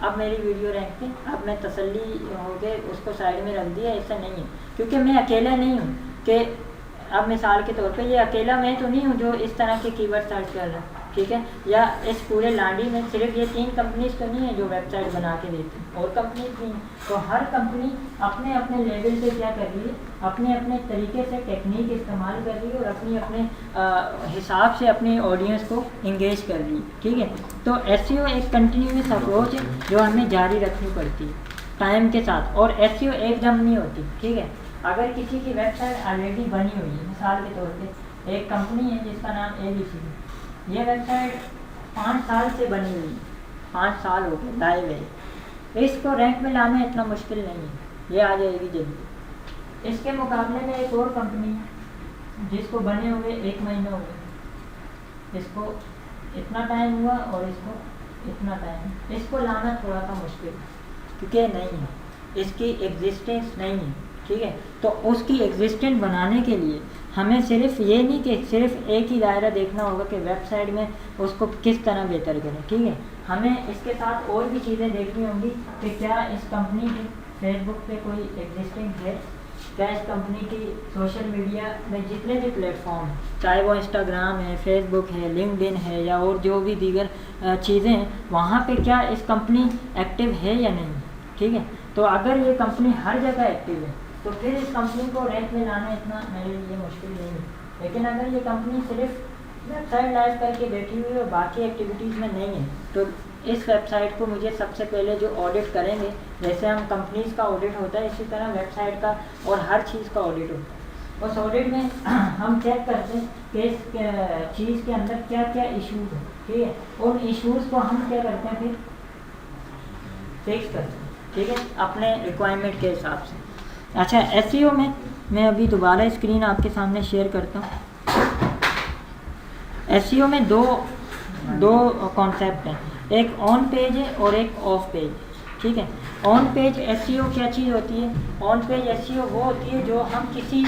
अब मेरी वीडियो रैंक पे, अब मैं तसल्ली हो गए उसको साइड में रख दिया, ऐसा नहीं है। क्योंकि मैं अकेला नहीं हूँ कि अब मिसाल के तौर पे ये अकेला मैं तो नहीं हूँ जो इस तरह के कीवर्ड सर्च कर रहा है, ठीक है, या इस पूरे लांडी में सिर्फ ये 3 कंपनीज तो नहीं है जो वेबसाइट बना के देती हैं, और कंपनीज भी हैं। तो हर कंपनी अपने अपने लेवल पे क्या कर रही है, अपने अपने तरीके से टेक्निक इस्तेमाल कर रही है और अपने अपने हिसाब से अपने ऑडियंस को इंगेज कर रही है, ठीक है। तो एसईओ एक कंटिन्यूअस अप्रोच है जो हमें जारी रखनी पड़ती है टाइम के साथ, और एसईओ एकदम नहीं होती, ठीक है। अगर किसी की वेबसाइट ऑलरेडी बनी हुई है, मिसाल के तौर पे एक कंपनी है जिसका नाम ABC है, ये वेबसाइट 5 साल से बनी हुई है, 5 साल हो गए लाइव है, इसको रैंक में लाना इतना मुश्किल नहीं है, ये आ जाएगी जल्दी, इसके मुकाबले में एक और कंपनी है जिसको बने हुए 1 महीना हो गया, इसको इतना टाइम हुआ और इसको इतना टाइम, इसको लाना थोड़ा सा मुश्किल क्योंकि नहीं है, इसकी एग्जिस्टेंस नहीं है, ठीक है। तो उसकी एग्जिस्टेंस बनाने के लिए हमें सिर्फ ये नहीं कि सिर्फ एक ही दायरा देखना होगा कि वेबसाइट में उसको किस तरह बेहतर करें, ठीक है। हमें इसके साथ और भी चीज़ें देखनी होंगी कि क्या इस कंपनी की फेसबुक पे कोई एग्जिस्टिंग है, क्या इस कंपनी की सोशल मीडिया में जितने भी प्लेटफॉर्म हैं, चाहे वो इंस्टाग्राम है, फेसबुक है, लिंक्डइन है या और जो भी दीगर चीज़ें हैं, वहाँ पे क्या इस कंपनी एक्टिव है या नहीं, ठीक है। तो अगर ये कंपनी हर जगह एक्टिव है तो फिर इस कंपनी को रैंक में लाना इतना मेरे लिए मुश्किल नहीं है। लेकिन अगर ये कंपनी सिर्फ वेबसाइट लाइव करके बैठी हुई है और बाकी एक्टिविटीज़ में नहीं है, तो इस वेबसाइट को मुझे सबसे पहले जो ऑडिट करेंगे, जैसे हम कंपनीज़ का ऑडिट होता है इसी तरह वेबसाइट का और हर चीज़ का ऑडिट होता है। उस ऑडिट में हम चेक करते हैं कि इस चीज़ के अंदर क्या क्या इश्यूज़ हैं, ठीक है। उन इश्यूज़ को हम क्या करते हैं फिर फिक्स करते हैं, ठीक है, अपने रिक्वायरमेंट के हिसाब से। अच्छा, एसईओ में मैं अभी दोबारा स्क्रीन आपके सामने शेयर करता हूँ। एसईओ में दो कॉन्सेप्ट हैं, एक ऑन पेज है और एक ऑफ पेज, ठीक है। ऑन पेज एसईओ क्या चीज़ होती है? ऑन पेज एसईओ वो होती है जो हम किसी,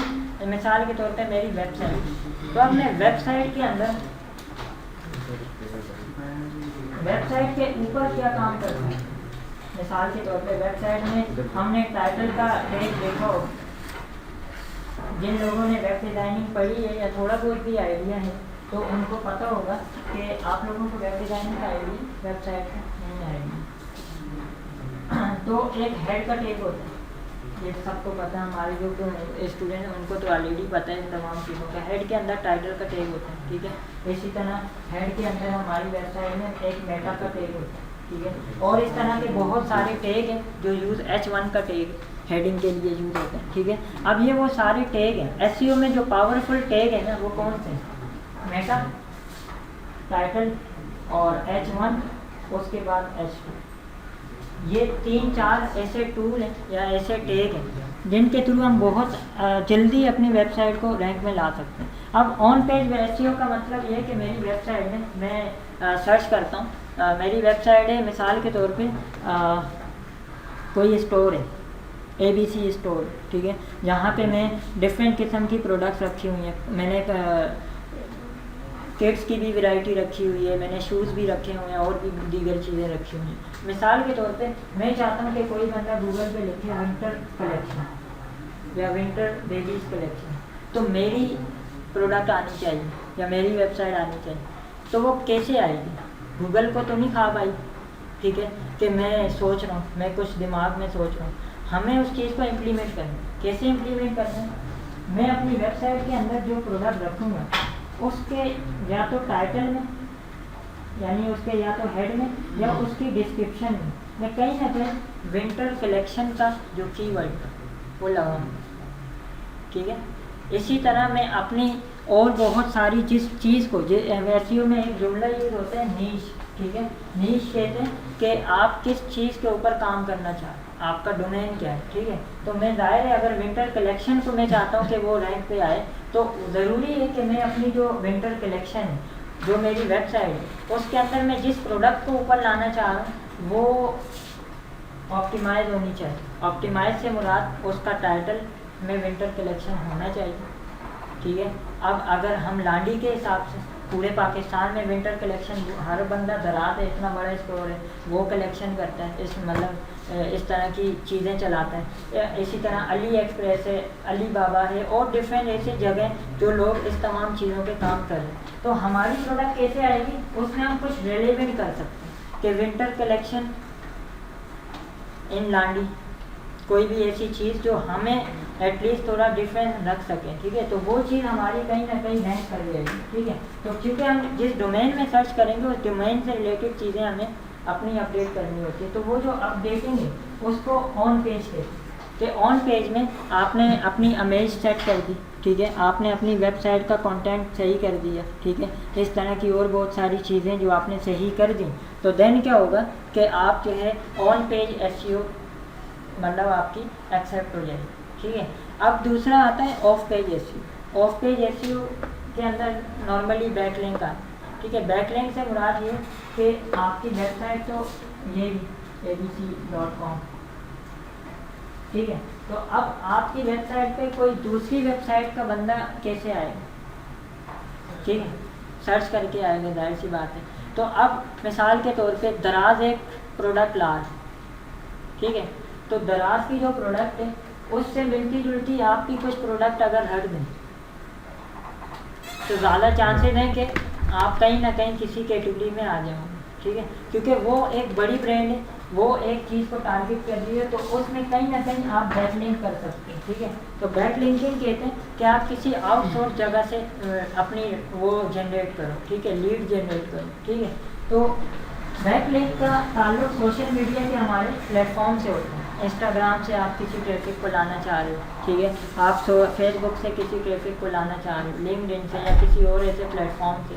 मिसाल के तौर पे मेरी वेबसाइट, तो अपने वेबसाइट के अंदर वेबसाइट के ऊपर क्या काम करते हैं। मिसाल के तौर पे वेबसाइट में हमने टाइटल का टैग देखा हो, जिन लोगों ने वेब डिज़ाइनिंग पढ़ी है या थोड़ा बहुत भी आइडिया है तो उनको पता होगा कि आप लोगों को वेब डिज़ाइनिंग का आइडिया वेबसाइट का नहीं आइडिया। तो एक हेड का टैग होता है, ये सबको पता है, हमारे जो स्टूडेंट हैं उनको तो ऑलरेडी पता है इन तमाम चीज़ों का। हेड के अंदर टाइटल का टैग होता है, ठीक है। इसी तरह हेड के अंदर हमारी वेबसाइट में एक मेटा का टैग होता है, ठीक है। और इस तरह के बहुत सारे टैग हैं जो यूज़ H1 का टैग हेडिंग के लिए यूज़ होते हैं, ठीक है। अब ये वो सारे टैग हैं। एसईओ में जो पावरफुल टैग है ना वो कौन से हैं? मेटा, टाइटल और H1, उसके बाद H2। ये 3-4 ऐसे टूल हैं या ऐसे टैग हैं जिनके थ्रू हम बहुत जल्दी अपनी वेबसाइट को रैंक में ला सकते हैं। अब ऑन पेज एसईओ का मतलब ये है कि मेरी वेबसाइट में मैं सर्च करता हूँ, मेरी वेबसाइट है मिसाल के तौर पे कोई स्टोर है, ABC स्टोर, ठीक है, जहाँ पे मैं डिफरेंट किस्म की प्रोडक्ट्स रखी हुई हैं। मैंने किड्स की भी वैरायटी रखी हुई है, मैंने शूज़ भी रखे हुए हैं और भी दीगर चीज़ें रखी हुई हैं। मिसाल के तौर पे मैं चाहता हूँ कि कोई बंदा गूगल पे लिखे विंटर कलेक्शन या विंटर बेबीज़ कलेक्शन, तो मेरी प्रोडक्ट आनी चाहिए या मेरी वेबसाइट आनी चाहिए। तो वो कैसे आएगी? गूगल को तो नहीं खा पाई, ठीक है, कि मैं सोच रहा हूँ, मैं कुछ दिमाग में सोच रहा हूँ, हमें उस चीज़ को इम्प्लीमेंट करना है। कैसे इम्प्लीमेंट करना है? मैं अपनी वेबसाइट के अंदर जो प्रोडक्ट रखूँगा उसके या तो टाइटल में, यानी उसके या तो हेड में या उसकी डिस्क्रिप्शन में मैं कहीं ना कहीं विंटर कलेक्शन का जो कीवर्ड वो लगाऊंगा, ठीक है। इसी तरह मैं अपनी और बहुत सारी जिस चीज़ को एसईओ में एक जुमला यूज़ होता है नीश, ठीक है। नीश कहते हैं कि आप किस चीज़ के ऊपर काम करना चाहते हैं, आपका डोमेन क्या है, ठीक है। तो मैं ज़ाहिर है अगर विंटर कलेक्शन को मैं चाहता हूँ कि वो रैंक पे आए तो ज़रूरी है कि मैं अपनी जो विंटर कलेक्शन है, जो मेरी वेबसाइट है, उसके अंदर मैं जिस प्रोडक्ट को ऊपर लाना चाह रहा हूँ वो ऑप्टिमाइज़ होनी चाहिए। ऑप्टिमाइज़ से मुराद उसका टाइटल में विंटर कलेक्शन होना चाहिए, ठीक है। अब अगर हम लांडी के हिसाब से पूरे पाकिस्तान में विंटर कलेक्शन हर बंदा दरात है, इतना बड़ा स्टोर है, वो कलेक्शन करता है, इस मतलब इस तरह की चीज़ें चलाता है। इसी तरह अली एक्सप्रेस है, अली बाबा है और डिफरेंट ऐसी जगह जो लोग इस तमाम चीज़ों पे काम कर रहे हैं। तो हमारी प्रोडक्ट कैसे आएगी उसमें हम कुछ रेलेवेंट कर सकते हैं कि विंटर कलेक्शन इन लांडी, कोई भी ऐसी चीज़ जो हमें एटलीस्ट थोड़ा डिफरेंस रख सकें, ठीक है। तो वो चीज़ हमारी कहीं ना कहीं रैंक कर जाएगी, ठीक है। तो क्योंकि हम जिस डोमेन में सर्च करेंगे उस डोमेन से रिलेटेड चीज़ें हमें अपनी अपडेट करनी होती है। तो वो जो अपडेटिंग है उसको ऑन पेज कहते हैं। कि ऑन पेज में आपने अपनी इमेज सेट कर दी, ठीक है, आपने अपनी वेबसाइट का कंटेंट सही कर दिया, ठीक है, इस तरह की और बहुत सारी चीज़ें जो आपने सही कर दी, तो देन क्या होगा कि आप जो है ऑन पेज एसईओ मतलब आपकी एक्सेप्ट हो जाएगी, ठीक है। अब दूसरा आता है of page SEO. Of page SEO के अंदर नॉर्मली बैकलिंक आता है, ठीक है। बैकलिंक से मुराद ये कि आपकी वेबसाइट तो ये abc.com, ठीक है। तो अब आपकी वेबसाइट पे कोई दूसरी वेबसाइट का बंदा कैसे आएगा, ठीक है, सर्च करके आएगा, जाहिर सी बात है। तो अब मिसाल के तौर पे दराज एक प्रोडक्ट ला रहा है, ठीक है। तो दराज की जो प्रोडक्ट है उससे मिलती जुलती आपकी कुछ प्रोडक्ट अगर हट दें तो ज़्यादा चांसेस हैं कि आप कहीं ना कहीं किसी कैटेगरी में आ जाओगे, ठीक है। क्योंकि वो एक बड़ी ब्रांड है, वो एक चीज़ को टारगेट कर रही है, तो उसमें कहीं ना कहीं आप बैकलिंक कर सकते हैं, ठीक है। तो बैकलिंकिंग कहते हैं कि आप किसी आउटसोर्स जगह से अपनी वो जनरेट करो, ठीक है, लीड जनरेट करो, ठीक है। तो बैकलिंक का ताल्लुक सोशल मीडिया के हमारे प्लेटफॉर्म से होता है। इंस्टाग्राम से आप किसी ट्रैफिक को लाना चाह रहे हो, ठीक है, आप फेसबुक से किसी ट्रैफिक को लाना चाह रहे हो, लिंक्डइन से या किसी और ऐसे प्लेटफॉर्म से।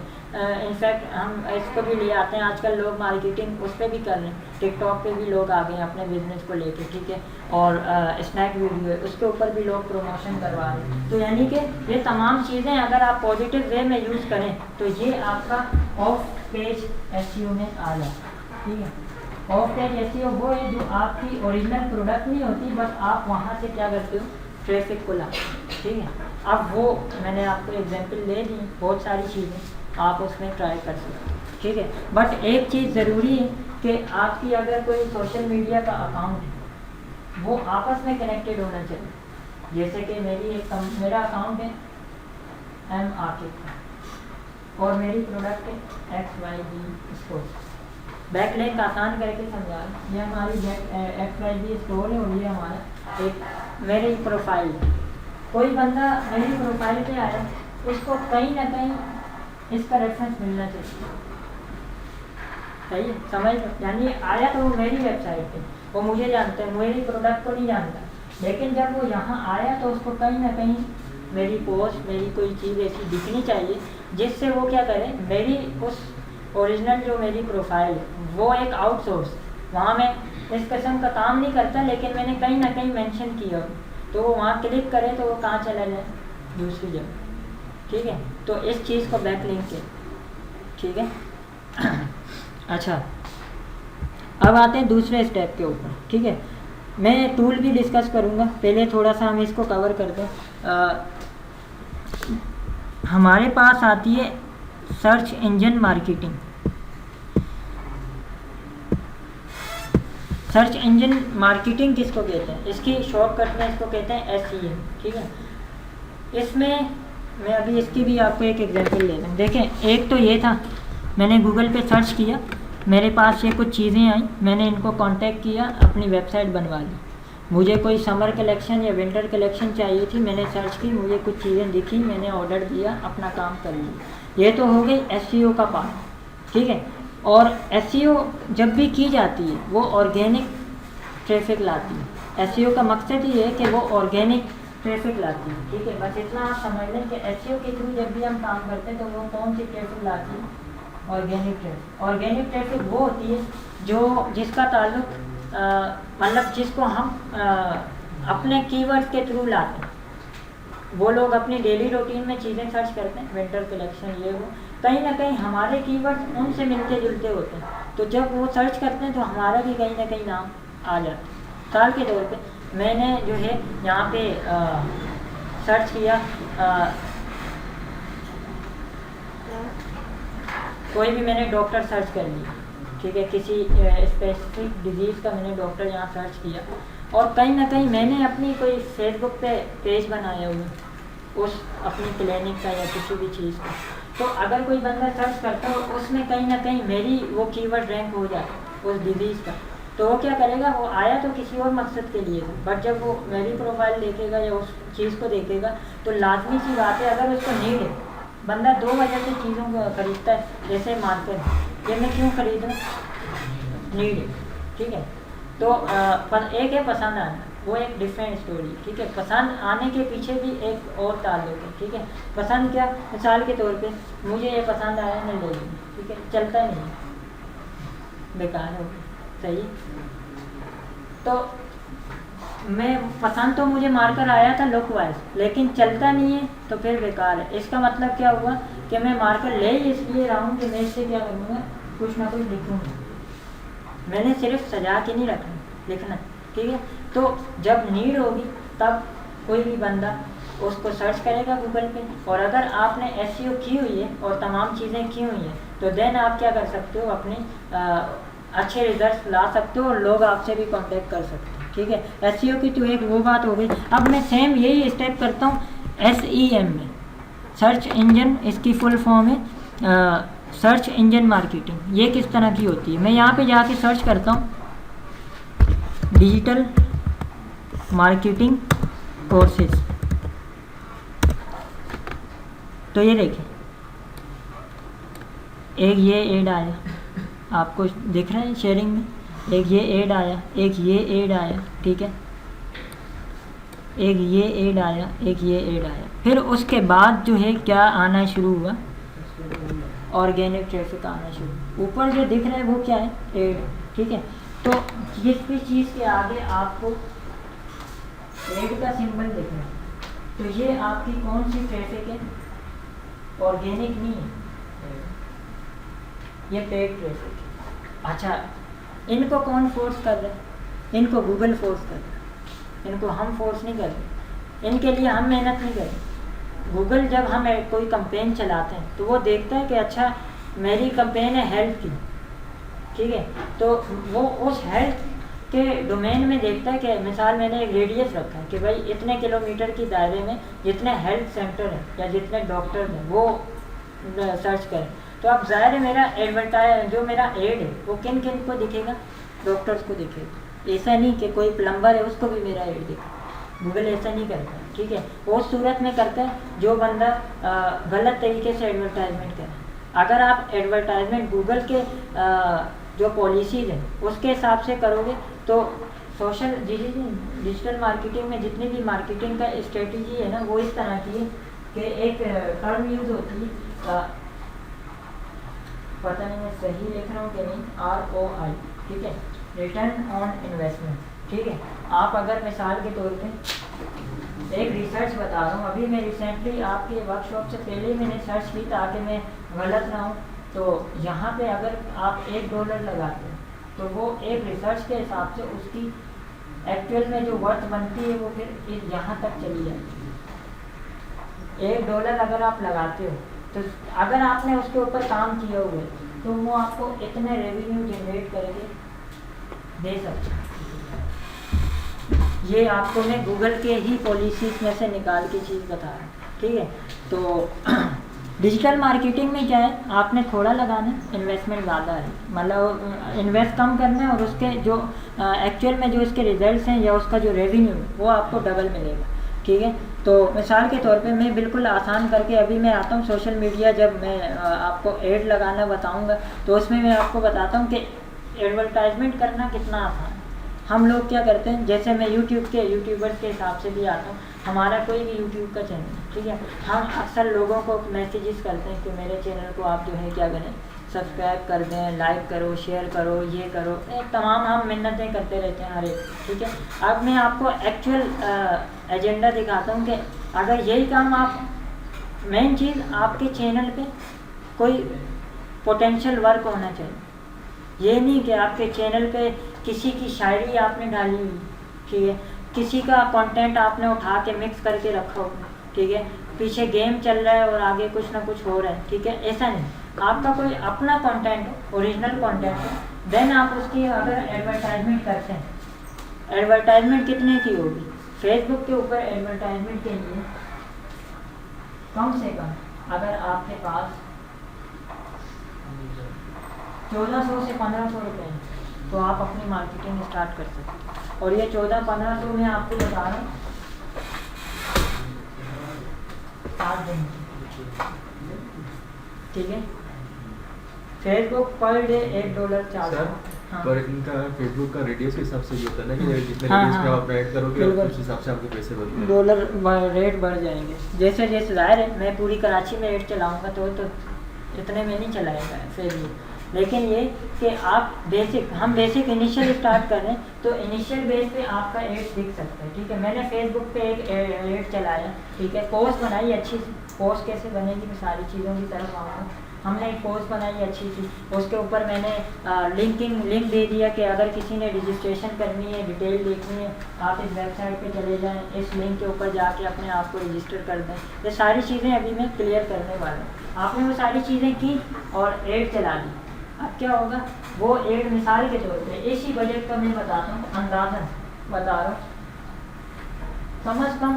इनफैक्ट हम इसको भी ले आते हैं, आजकल लोग मार्केटिंग उस पर भी कर रहे हैं, टिकटॉक पे भी लोग आ गए हैं अपने बिजनेस को लेके, ठीक है। और स्नैक वीडियो है उसके ऊपर भी लोग प्रमोशन करवा रहे हैं। तो यानी कि ये तमाम चीज़ें अगर आप पॉजिटिव वे में यूज़ करें तो ये आपका ऑफ पेज एसईओ में आ जाए, ठीक है। ऑफ पेज एसईओ वो है जो आपकी ओरिजिनल प्रोडक्ट नहीं होती, बस आप वहाँ से क्या करते हो, ट्रैफिक को लाते हो, ठीक है। अब वो मैंने आपको एग्जांपल ले दी, बहुत सारी चीज़ें आप उसमें ट्राई कर सकते हो, ठीक है। बट एक चीज़ ज़रूरी है कि आपकी अगर कोई सोशल मीडिया का अकाउंट है वो आपस में कनेक्टेड होना चाहिए। जैसे कि मेरा अकाउंट है एम आकिब और मेरी प्रोडक्ट है XYZ स्टोर। बैकलिंक आसान करके समझा, ये हमारी XYZ स्टोर है और ये हमारा एक मेरी प्रोफाइल। कोई बंदा मेरी प्रोफाइल पे आया, उसको कहीं ना कहीं इसका रेफरेंस मिलना चाहिए, सही है, समझ लो। यानी आया तो वो मेरी वेबसाइट पे, वो मुझे जानता है, मेरी प्रोडक्ट को नहीं जानता, लेकिन जब वो यहाँ आया तो उसको कहीं ना कहीं मेरी पोस्ट, मेरी कोई चीज़ ऐसी दिखनी चाहिए जिससे वो क्या करे, मेरी उस ओरिजिनल जो मेरी प्रोफाइल है वो एक आउटसोर्स, वहाँ मैं इस किस्म का काम नहीं करता, लेकिन मैंने कहीं ना कहीं मेंशन किया हो, तो वो वहाँ क्लिक करे तो वो कहाँ चला जाए, दूसरी जगह, ठीक है। तो इस चीज़ को बैकलिंक के, ठीक है। अच्छा, अब आते हैं दूसरे स्टेप के ऊपर, ठीक है। मैं टूल भी डिस्कस करूँगा, पहले थोड़ा सा हम इसको कवर करते हैं। हमारे पास आती है search engine marketing. Search engine marketing किसको कहते हैं, इसकी शॉर्टकट में इसको कहते हैं SEM, ठीक है। इसमें मैं अभी इसकी भी आपको एक एग्जांपल ले दूँ। देखें, एक तो ये था, मैंने गूगल पे सर्च किया, मेरे पास ये कुछ चीज़ें आई, मैंने इनको कांटेक्ट किया, अपनी वेबसाइट बनवा ली। मुझे कोई समर कलेक्शन या विंटर कलेक्शन चाहिए थी, मैंने सर्च की, मुझे कुछ चीज़ें दिखी, मैंने ऑर्डर दिया, अपना काम कर लिया। ये तो हो गई SEO का पार्ट, ठीक है। और SEO जब भी की जाती है वो ऑर्गेनिक ट्रैफिक लाती है। SEO का मकसद ये है कि वो ऑर्गेनिक ट्रैफिक लाती है, ठीक है। बस इतना आप समझ लें कि SEO के थ्रू जब भी हम काम करते हैं तो वो कौन सी ट्रैफिक लाती है, ऑर्गेनिक ट्रैफिक। ऑर्गेनिक ट्रैफिक वो होती है जो जिसका ताल्लुक मतलब जिसको हम अपने कीवर्ड्स के थ्रू लाते हैं। वो लोग अपनी डेली रूटीन में चीज़ें सर्च करते हैं, विंटर कलेक्शन ये वो, कहीं ना कहीं हमारे कीवर्ड्स उनसे मिलते जुलते होते हैं, तो जब वो सर्च करते हैं तो हमारा भी कहीं ना कहीं नाम आ जाता है। मिसाल के तौर पे मैंने जो है यहाँ पे सर्च किया, कोई भी मैंने डॉक्टर सर्च कर लिया, ठीक है, किसी स्पेसिफिक डिजीज़ का मैंने डॉक्टर यहाँ सर्च किया, और कहीं ना कहीं मैंने अपनी कोई फेसबुक पे पेज बनाया हुआ उस अपनी क्लिनिक का या किसी भी चीज़ का, तो अगर कोई बंदा सर्च करता हो उसमें कहीं ना कहीं मेरी वो कीवर्ड रैंक हो जाए उस डिजीज़ का, तो वो क्या करेगा, वो आया तो किसी और मकसद के लिए, बट जब वो मेरी प्रोफाइल देखेगा या उस चीज़ को देखेगा तो लाजमी सी बात है, अगर उसको नीड है, बंदा दो वजह से चीज़ों को खरीदता है, जैसे मार्केट, ये मैं क्यों खरीदूँ, नीड है, ठीक है। तो एक है पसंद आना, वो एक डिफरेंट स्टोरी, ठीक है। पसंद आने के पीछे भी एक और ताल्लुक है, ठीक है। पसंद क्या, मिसाल के तौर पे मुझे ये पसंद आया, मैं ले लूँ, ठीक है, चलता नहीं, बेकार हो गया, सही। तो मैं पसंद तो मुझे मार्कर आया था लुक वाइज, लेकिन चलता नहीं है तो फिर बेकार है। इसका मतलब क्या हुआ कि मैं मार्कर ले ही इसलिए रहा हूँ कि मैं इससे क्या करूँगा, कुछ ना कुछ लिखूँगा। मैंने सिर्फ सजा के नहीं रखना लिखना, ठीक है। तो जब नीड होगी तब कोई भी बंदा उसको सर्च करेगा गूगल पे, और अगर आपने SEO की हुई है और तमाम चीज़ें की हुई हैं तो देन आप क्या कर सकते हो, अपने अच्छे रिजल्ट ला सकते हो और लोग आपसे भी कांटेक्ट कर सकते हैं, ठीक है। SEO की तो एक वो बात हो गई। अब मैं सेम यही स्टेप करता हूँ SEM में, सर्च इंजन, इसकी फुल फॉर्म है सर्च इंजन मार्केटिंग। ये किस तरह की होती है, मैं यहाँ पे जाके सर्च करता हूँ डिजिटल मार्केटिंग कोर्सेज, तो ये देखें एक ये ऐड आया, आपको दिख रहा है शेयरिंग में, एक ये ऐड आया, एक ये ऐड आया, ठीक है, एक ये ऐड आया, एक ये ऐड आया। फिर उसके बाद जो है क्या आना शुरू हुआ, ऑर्गेनिक ट्रैफिक आना शुरू। ऊपर जो दिख रहा है वो क्या है, ऐड, ठीक है। तो जिस भी चीज़ के आगे आपको ऐड का सिंबल दिख रहा है तो ये आपकी कौन सी ट्रैफिक है, ऑर्गेनिक नहीं है, ये पेड ट्रैफिक है। अच्छा, इनको कौन फोर्स कर रहा है, इनको गूगल फोर्स कर रहा है, इनको हम फोर्स नहीं कर रहे, इनके लिए हम मेहनत नहीं कर रहे। गूगल जब हम कोई कंपेन चलाते हैं तो वो देखता है कि अच्छा मेरी कंपेन है हेल्थ की, ठीक है, तो वो उस हेल्थ के डोमेन में देखता है कि मिसाल मैंने एक रेडियस रखा है कि भाई इतने किलोमीटर की दायरे में जितने हेल्थ सेंटर हैं या जितने डॉक्टर हैं वो सर्च करें। तो अब ज़ाहिर है मेरा एडवर्टाइज जो मेरा एड है वो किन किन को दिखेगा, डॉक्टर्स को दिखेगा। ऐसा नहीं कि कोई प्लम्बर है उसको भी मेरा एड दिखे, गूगल ऐसा नहीं करता है, ठीक है। वो सूरत में करता है जो बंदा गलत तरीके से एडवर्टाइजमेंट करे। अगर आप एडवर्टाइजमेंट गूगल के जो पॉलिसीज़ हैं उसके हिसाब से करोगे तो सोशल डिजिटल मार्केटिंग में जितनी भी मार्केटिंग का स्ट्रेटजी है ना वो इस तरह की है कि एक टर्म यूज़ होती है, पता नहीं मैं सही लिख रहा हूँ कि नहीं, ROI, ठीक है, रिटर्न ऑन इन्वेस्टमेंट, ठीक है। आप अगर मिसाल के तौर पे एक रिसर्च बता रहा हूँ, अभी मैं रिसेंटली आपके वर्कशॉप से पहले ही मैंने सर्च की ताकि मैं गलत ना हूँ, तो यहाँ पे अगर आप $1 लगाते हैं तो वो एक रिसर्च के हिसाब से उसकी एक्चुअल में जो वर्थ बनती है वो फिर यहाँ तक चली जाती है। $1 अगर आप लगाते हो तो अगर आपने उसके ऊपर काम किया हुआ है तो वो आपको इतने रेवेन्यू जनरेट करके दे सकते हैं। ये आपको मैं गूगल के ही पॉलिसीज़ में से निकाल के चीज़ बता रहा हूँ, ठीक है। तो डिजिटल मार्केटिंग में क्या है, आपने थोड़ा लगाना है, इन्वेस्टमेंट ज़्यादा है, मतलब इन्वेस्ट कम करना है और उसके जो एक्चुअल में जो इसके रिजल्ट्स हैं या उसका जो रेवेन्यू है वो आपको डबल मिलेगा, ठीक है। तो मिसाल के तौर पे मैं बिल्कुल आसान करके अभी मैं आता हूँ सोशल मीडिया, जब मैं आपको ऐड लगाना बताऊँगा तो उसमें मैं आपको बताता हूँ कि एडवर्टाइजमेंट करना कितना आसान है। हम लोग क्या करते हैं, जैसे मैं यूट्यूबर्स के हिसाब से भी आता हूँ, हमारा कोई भी यूट्यूब का चैनल है, ठीक है, हम अक्सर लोगों को मैसेजेस करते हैं कि मेरे चैनल को आप जो है क्या करें, सब्सक्राइब कर दें, लाइक करो, शेयर करो, ये करो, तमाम हम मिन्नतें करते रहते हैं हर एक, ठीक है। अब मैं आपको एक्चुअल एजेंडा दिखाता हूँ कि अगर यही काम आप, मेन चीज़ आपके चैनल पे कोई पोटेंशियल वर्क होना चाहिए। ये नहीं कि आपके चैनल पे किसी की शायरी आपने डाली हुई, ठीक है, किसी का कंटेंट आपने उठा के मिक्स करके रखा हो, ठीक है, पीछे गेम चल रहा है और आगे कुछ ना कुछ हो रहा है, ठीक है, ऐसा नहीं। आपका कोई अपना कंटेंट हो, ओरिजिनल कंटेंट हो, देन आप उसकी अगर एडवर्टाइजमेंट करते हैं। एडवर्टाइजमेंट कितने की होगी, फेसबुक के ऊपर एडवर्टाइजमेंट के लिए कम से कम अगर आपके पास 1400 से 1500 रुपये तो आप अपनी मार्केटिंग स्टार्ट कर सकते हैं। और ये 1400-1500 में आपको बता रहा हूँ 7 दिन, ठीक है। Facebook per day $1 charge. हाँ। पर इनका फेसबुक का रेडियस के हिसाब से भी होता है ना कि जितने हाँ, रेडियस पे हाँ, आप ऐड करोगे उस हिसाब से आपके पैसे बढ़ते हैं, डॉलर रेट बढ़ जाएंगे। जैसे जैसे ज़ाहिर है मैं पूरी कराची में ऐड चलाऊँगा तो इतने में नहीं चलाएगा फेसबुक, लेकिन ये कि आप हम बेसिक इनिशियल स्टार्ट कर रहे हैं, तो इनिशियल बेस पे आपका एड दिख सकता है। ठीक है, मैंने फेसबुक पे एक एड चलाया, ठीक है, पोस्ट बनाई अच्छी सी। पोस्ट कैसे बनेगी, मैं सारी चीज़ों की तरफ आऊँगा। हमने एक पोस्ट बनाई अच्छी सी, उसके ऊपर मैंने लिंक दे दिया कि अगर किसी ने रजिस्ट्रेशन करनी है, डिटेल देखनी है, आप इस वेबसाइट पे चले जाएं, इस लिंक के ऊपर जाके अपने आप को रजिस्टर कर दें। ये सारी चीज़ें अभी मैं क्लियर करने वाला हूँ। आपने वो सारी चीज़ें की और एड चला दी। अब क्या होगा, वो एड मिसाल के तौर पे इसी बजट का मैं बताता हूँ, अंदाज़न बता रहा हूँ, कम से कम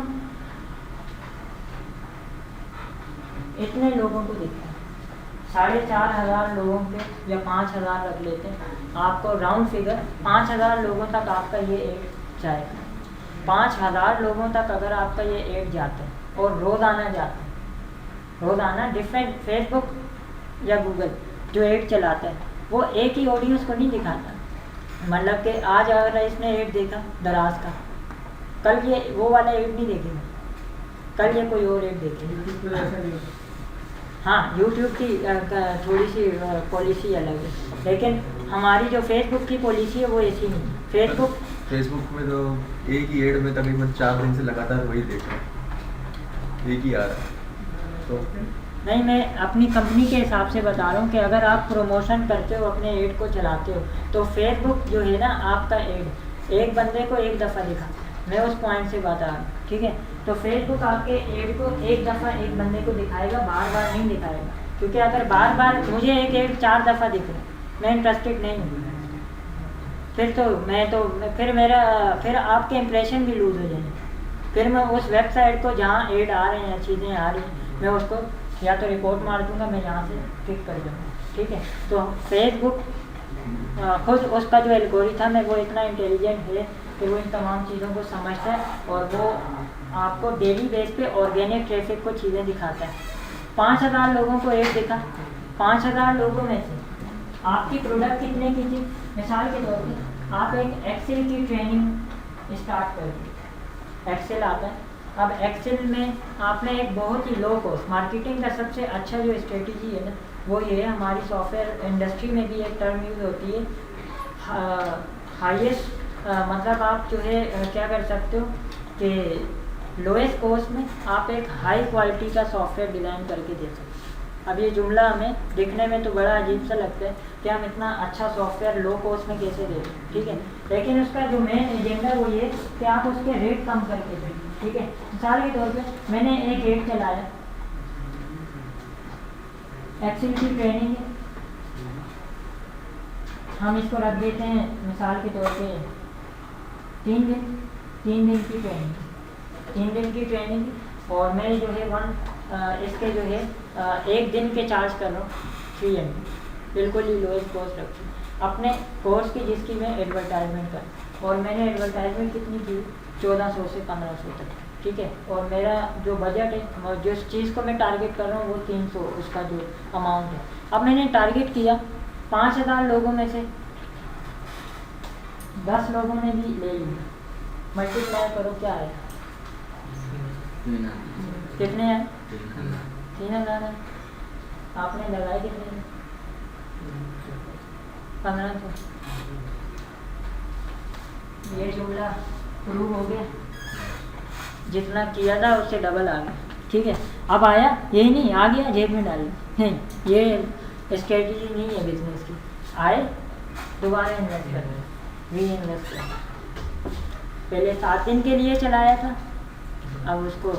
इतने लोगों को दिखता है, 4,500 लोगों पे या 5,000 रख लेते हैं, आपको राउंड फिगर 5,000 लोगों तक आपका ये एड जाएगा। 5,000 लोगों तक अगर आपका ये एड जाता है और रोज़ाना जाता है, रोज़ाना डिफरेंट फेसबुक या गूगल जो एड चलाता है वो एक ही ऑडियंस को नहीं दिखाता। मतलब कि आज अगर इसने एड देखा दराज का, कल ये वो वाला एड नहीं देखेगा, कल ये कोई और एड देखेगा। हाँ, यूट्यूब की थोड़ी सी पॉलिसी अलग है, लेकिन हमारी जो फेसबुक की पॉलिसी है वो ऐसी नहीं है। फेसबुक में तो एक ही एड में तकरीबन 4 दिन से लगातार वही देख रहा हूँ, एक ही आ रहा है। तो नहीं, मैं अपनी कंपनी के हिसाब से बता रहा हूँ कि अगर आप प्रमोशन करते हो, अपने एड को चलाते हो, तो फेसबुक जो है ना, आपका एड एक बंदे को एक दफ़ा दिखाता है। मैं उस पॉइंट से बता रहा हूँ, ठीक है। तो फेसबुक आपके एड को एक दफ़ा एक बंदे को दिखाएगा, बार बार नहीं दिखाएगा, क्योंकि अगर बार बार मुझे एक एड 4 दफ़ा दिख रहा है, मैं इंटरेस्टेड नहीं हूँ, फिर आपके इंप्रेशन भी लूज़ हो जाएंगे। फिर मैं उस वेबसाइट को जहाँ एड आ रहे हैं, चीज़ें आ रही हैं, मैं उसको या तो रिपोर्ट मार दूँगा, मैं यहाँ से क्लिक कर दूँगा, ठीक है। तो फेसबुक खुद उसका जो एल्गोरिथम है वो इतना इंटेलिजेंट है कि वो इन तमाम चीज़ों को समझता है और वो आपको डेली बेस पे ऑर्गेनिक ट्रैफिक को चीज़ें दिखाता है। 5,000 लोगों को एड दिखा, 5,000 लोगों में से आपकी प्रोडक्ट कितने की थी। मिसाल के तौर पे आप एक एक्सेल की ट्रेनिंग स्टार्ट कर दी, एक्सेल आता है। अब एक्सेल में आपने एक बहुत ही लो कॉस्ट, मार्केटिंग का सबसे अच्छा जो स्ट्रेटजी है ना, वो ये है, हमारी सॉफ्टवेयर इंडस्ट्री में भी एक टर्म यूज़ होती है, हाईएस्ट, मतलब आप जो है क्या कर सकते हो कि लोएस्ट कॉस्ट में आप एक हाई क्वालिटी का सॉफ्टवेयर डिज़ाइन करके दे सकते हो। अब ये जुमला हमें दिखने में तो बड़ा अजीब सा लगता है कि हम इतना अच्छा सॉफ्टवेयर लो कॉस्ट में कैसे दें, ठीक है, लेकिन उसका जो मेन एजेंडा वो ये कि आप उसके रेट कम करके दें, ठीक है। मिसाल के तौर पे मैंने एक एड चलाया, एक्सेल की ट्रेनिंग है, हम इसको रख देते हैं मिसाल के तौर पे 3 दिन की ट्रेनिंग, 3 दिन की ट्रेनिंग, और मैं जो है इसके जो है 1 दिन के चार्ज कर रहा हूँ 300, बिल्कुल ही लोएस्ट कॉस्ट रखी अपने कोर्स की, जिसकी मैं एडवर्टाइजमेंट कर, और मैंने एडवर्टाइजमेंट कितनी की 1400 से 1500 तक, ठीक है। और मेरा जो बजट है, जिस चीज़ को मैं टारगेट कर रहा हूँ वो 300 उसका जो अमाउंट है। अब मैंने टारगेट किया 5,000 लोगों में से 10 लोगों ने भी ले लिया, मल्टीप्लाई करो क्या है, कितने हैं, 3,000 है। आपने लगाए कितने, 1500। ये जुमला प्रूव हो गया, जितना किया था उससे डबल आ गया, ठीक है। अब आया, यही नहीं आ गया जेब में डाल नहीं, ये स्ट्रेटजी नहीं है बिजनेस की। आए दोबारा इन्वेस्ट कर, री इन्वेस्ट कर, पहले 7 दिन के लिए चलाया था, अब उसको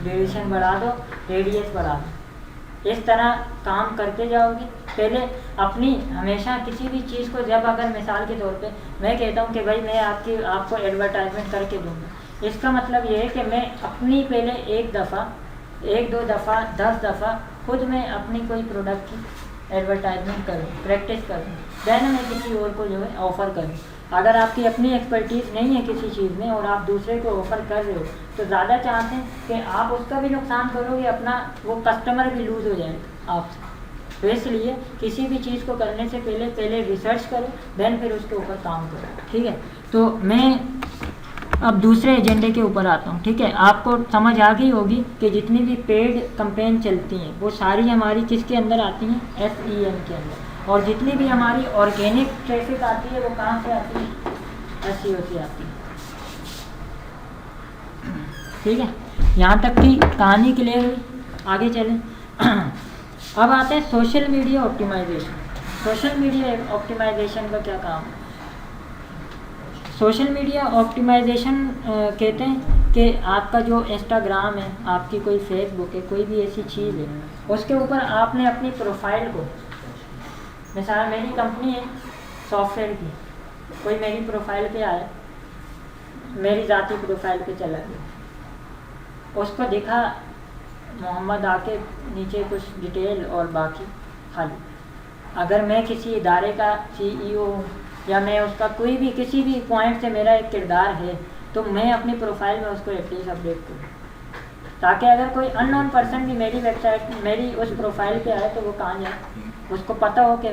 ड्यूरेशन बढ़ा दो, रेडियस बढ़ा दो, इस तरह काम करते जाओगे। पहले अपनी हमेशा किसी भी चीज़ को, जब अगर मिसाल के तौर पे मैं कहता हूँ कि भाई मैं आपको एडवर्टाइजमेंट करके दूँगा, इसका मतलब ये है कि मैं अपनी पहले 1 दफ़ा 1-2 दफ़ा 10 दफ़ा खुद मैं अपनी कोई प्रोडक्ट की एडवर्टाइजमेंट करूँ, प्रैक्टिस करूँ, देन मैं किसी और को जो है ऑफ़र करूँ। अगर आपकी अपनी एक्सपर्टीज़ नहीं है किसी चीज़ में और आप दूसरे को ऑफ़र कर रहे हो, तो ज़्यादा चांस है कि आप उसका भी नुकसान करोगे, अपना वो कस्टमर भी लूज़ हो जाएगा आपसे। तो इसलिए किसी भी चीज़ को करने से पहले रिसर्च करो, देन फिर उसके ऊपर काम करो, ठीक है। तो मैं अब दूसरे एजेंडे के ऊपर आता हूँ, ठीक है। आपको समझ आ गई होगी कि जितनी भी पेड कैंपेन चलती हैं वो सारी हमारी किसके अंदर आती हैं, SEM के अंदर। और जितनी भी हमारी ऑर्गेनिक ट्रैफिक आती है वो कहाँ से आती है, SEO से आती है। ठीक है, यहाँ तक की कहानी क्लियर हुई। आगे चलें। अब आते हैं social media optimisation. Social media optimisation का क्या काम है? सोशल मीडिया ऑप्टिमाइजेशन कहते हैं कि आपका जो इंस्टाग्राम है, आपकी कोई फेसबुक है, कोई भी ऐसी चीज़ है, उसके ऊपर आपने अपनी प्रोफाइल को, मिसाल मेरी कंपनी है सॉफ्टवेयर की, कोई मेरी प्रोफाइल पे आया, मेरी ज़ाती प्रोफाइल पे चला गया, उसको दिखा मोहम्मद आके नीचे कुछ डिटेल और बाकी खाली। अगर मैं किसी इदारे का CEO हूँ या मैं उसका कोई भी किसी भी पॉइंट से मेरा एक किरदार है, तो मैं अपनी प्रोफाइल में उसको एटलीस्ट अपडेट करूँ, ताकि अगर कोई अननोन पर्सन भी मेरी वेबसाइट, मेरी उस प्रोफाइल पे आए तो वो कहाँ जाए, उसको पता हो कि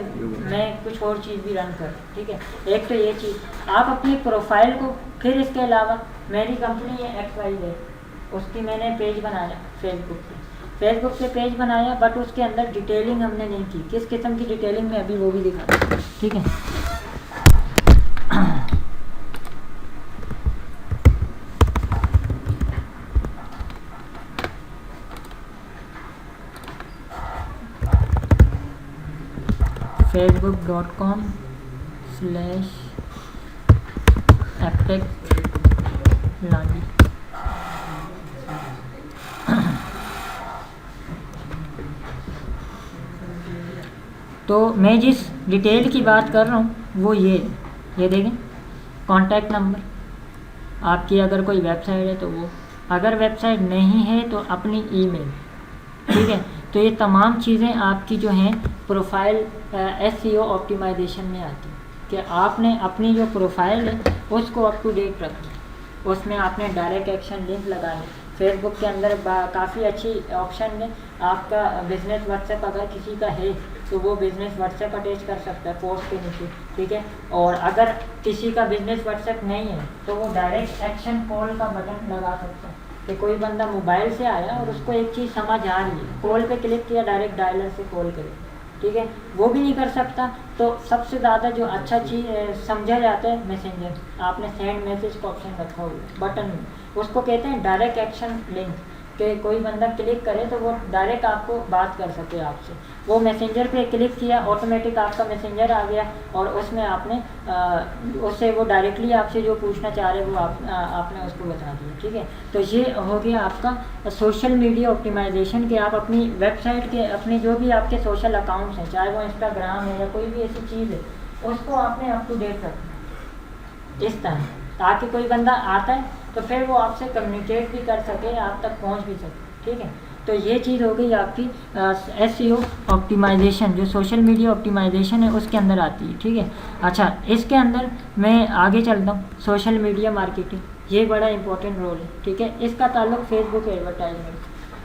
मैं कुछ और चीज़ भी रन कर। ठीक है, एक तो ये चीज़ आप अपनी प्रोफाइल को, फिर इसके अलावा मेरी कंपनी है XYZ, उसकी मैंने पेज बनाया फेसबुक पे पेज बनाया, बट उसके अंदर डिटेलिंग हमने नहीं की। किस किस्म की डिटेलिंग में, अभी वो भी दिखा। ठीक है, facebook.com/aptech-landi। तो मैं जिस डिटेल की बात कर रहा हूँ वो ये देखें, कॉन्टैक्ट नंबर, आपकी अगर कोई वेबसाइट है तो वो, अगर वेबसाइट नहीं है तो अपनी ईमेल। ठीक है, तो ये तमाम चीज़ें आपकी जो हैं प्रोफाइल SEO ऑप्टिमाइजेशन में आती है कि आपने अपनी जो प्रोफाइल है उसको अप टू डेट रखें, उसमें आपने डायरेक्ट एक्शन लिंक लगाए। फेसबुक के अंदर काफ़ी अच्छी ऑप्शन है, आपका बिज़नेस व्हाट्सएप अगर किसी का है तो वो बिज़नेस व्हाट्सएप अटैच कर सकता है पोस्ट के नीचे। ठीक है, और अगर किसी का बिज़नेस व्हाट्सएप नहीं है तो वो डायरेक्ट एक्शन कॉल का बटन लगा सकता है कि कोई बंदा मोबाइल से आया और उसको एक चीज़ समझ आ रही है, कॉल पे क्लिक किया, डायरेक्ट डायलर से कॉल करे। ठीक है, वो भी नहीं कर सकता तो सबसे ज़्यादा जो अच्छा चीज़ समझा जाता है मैसेंजर, आपने सेंड मैसेज का ऑप्शन रखा हुआ है बटन में, उसको कहते हैं डायरेक्ट एक्शन लिंक, कि कोई बंदा क्लिक करे तो वो डायरेक्ट आपको बात कर सके आपसे। वो मैसेंजर पे क्लिक किया, ऑटोमेटिक आपका मैसेंजर आ गया और उसमें आपने उससे वो डायरेक्टली आपसे जो पूछना चाह रहे वो आपने उसको बता दिया। ठीक है, तो ये हो गया आपका सोशल मीडिया ऑप्टिमाइजेशन, कि आप अपनी वेबसाइट के, अपने जो भी आपके सोशल अकाउंट्स हैं, चाहे वो इंस्टाग्राम है या कोई भी ऐसी चीज़ है, उसको आपने अप टू डेट रखना इस तरह, ताकि कोई बंदा आता है तो फिर वो आपसे कम्युनिकेट भी कर सके, आप तक पहुंच भी सके। ठीक है, तो ये चीज़ हो गई आपकी SEO ऑप्टिमाइजेशन, जो सोशल मीडिया ऑप्टिमाइजेशन है उसके अंदर आती है। ठीक है, अच्छा इसके अंदर मैं आगे चलता हूँ, सोशल मीडिया मार्केटिंग, ये बड़ा इंपॉर्टेंट रोल है। ठीक है, इसका ताल्लुक फेसबुक एडवर्टाइजमेंट,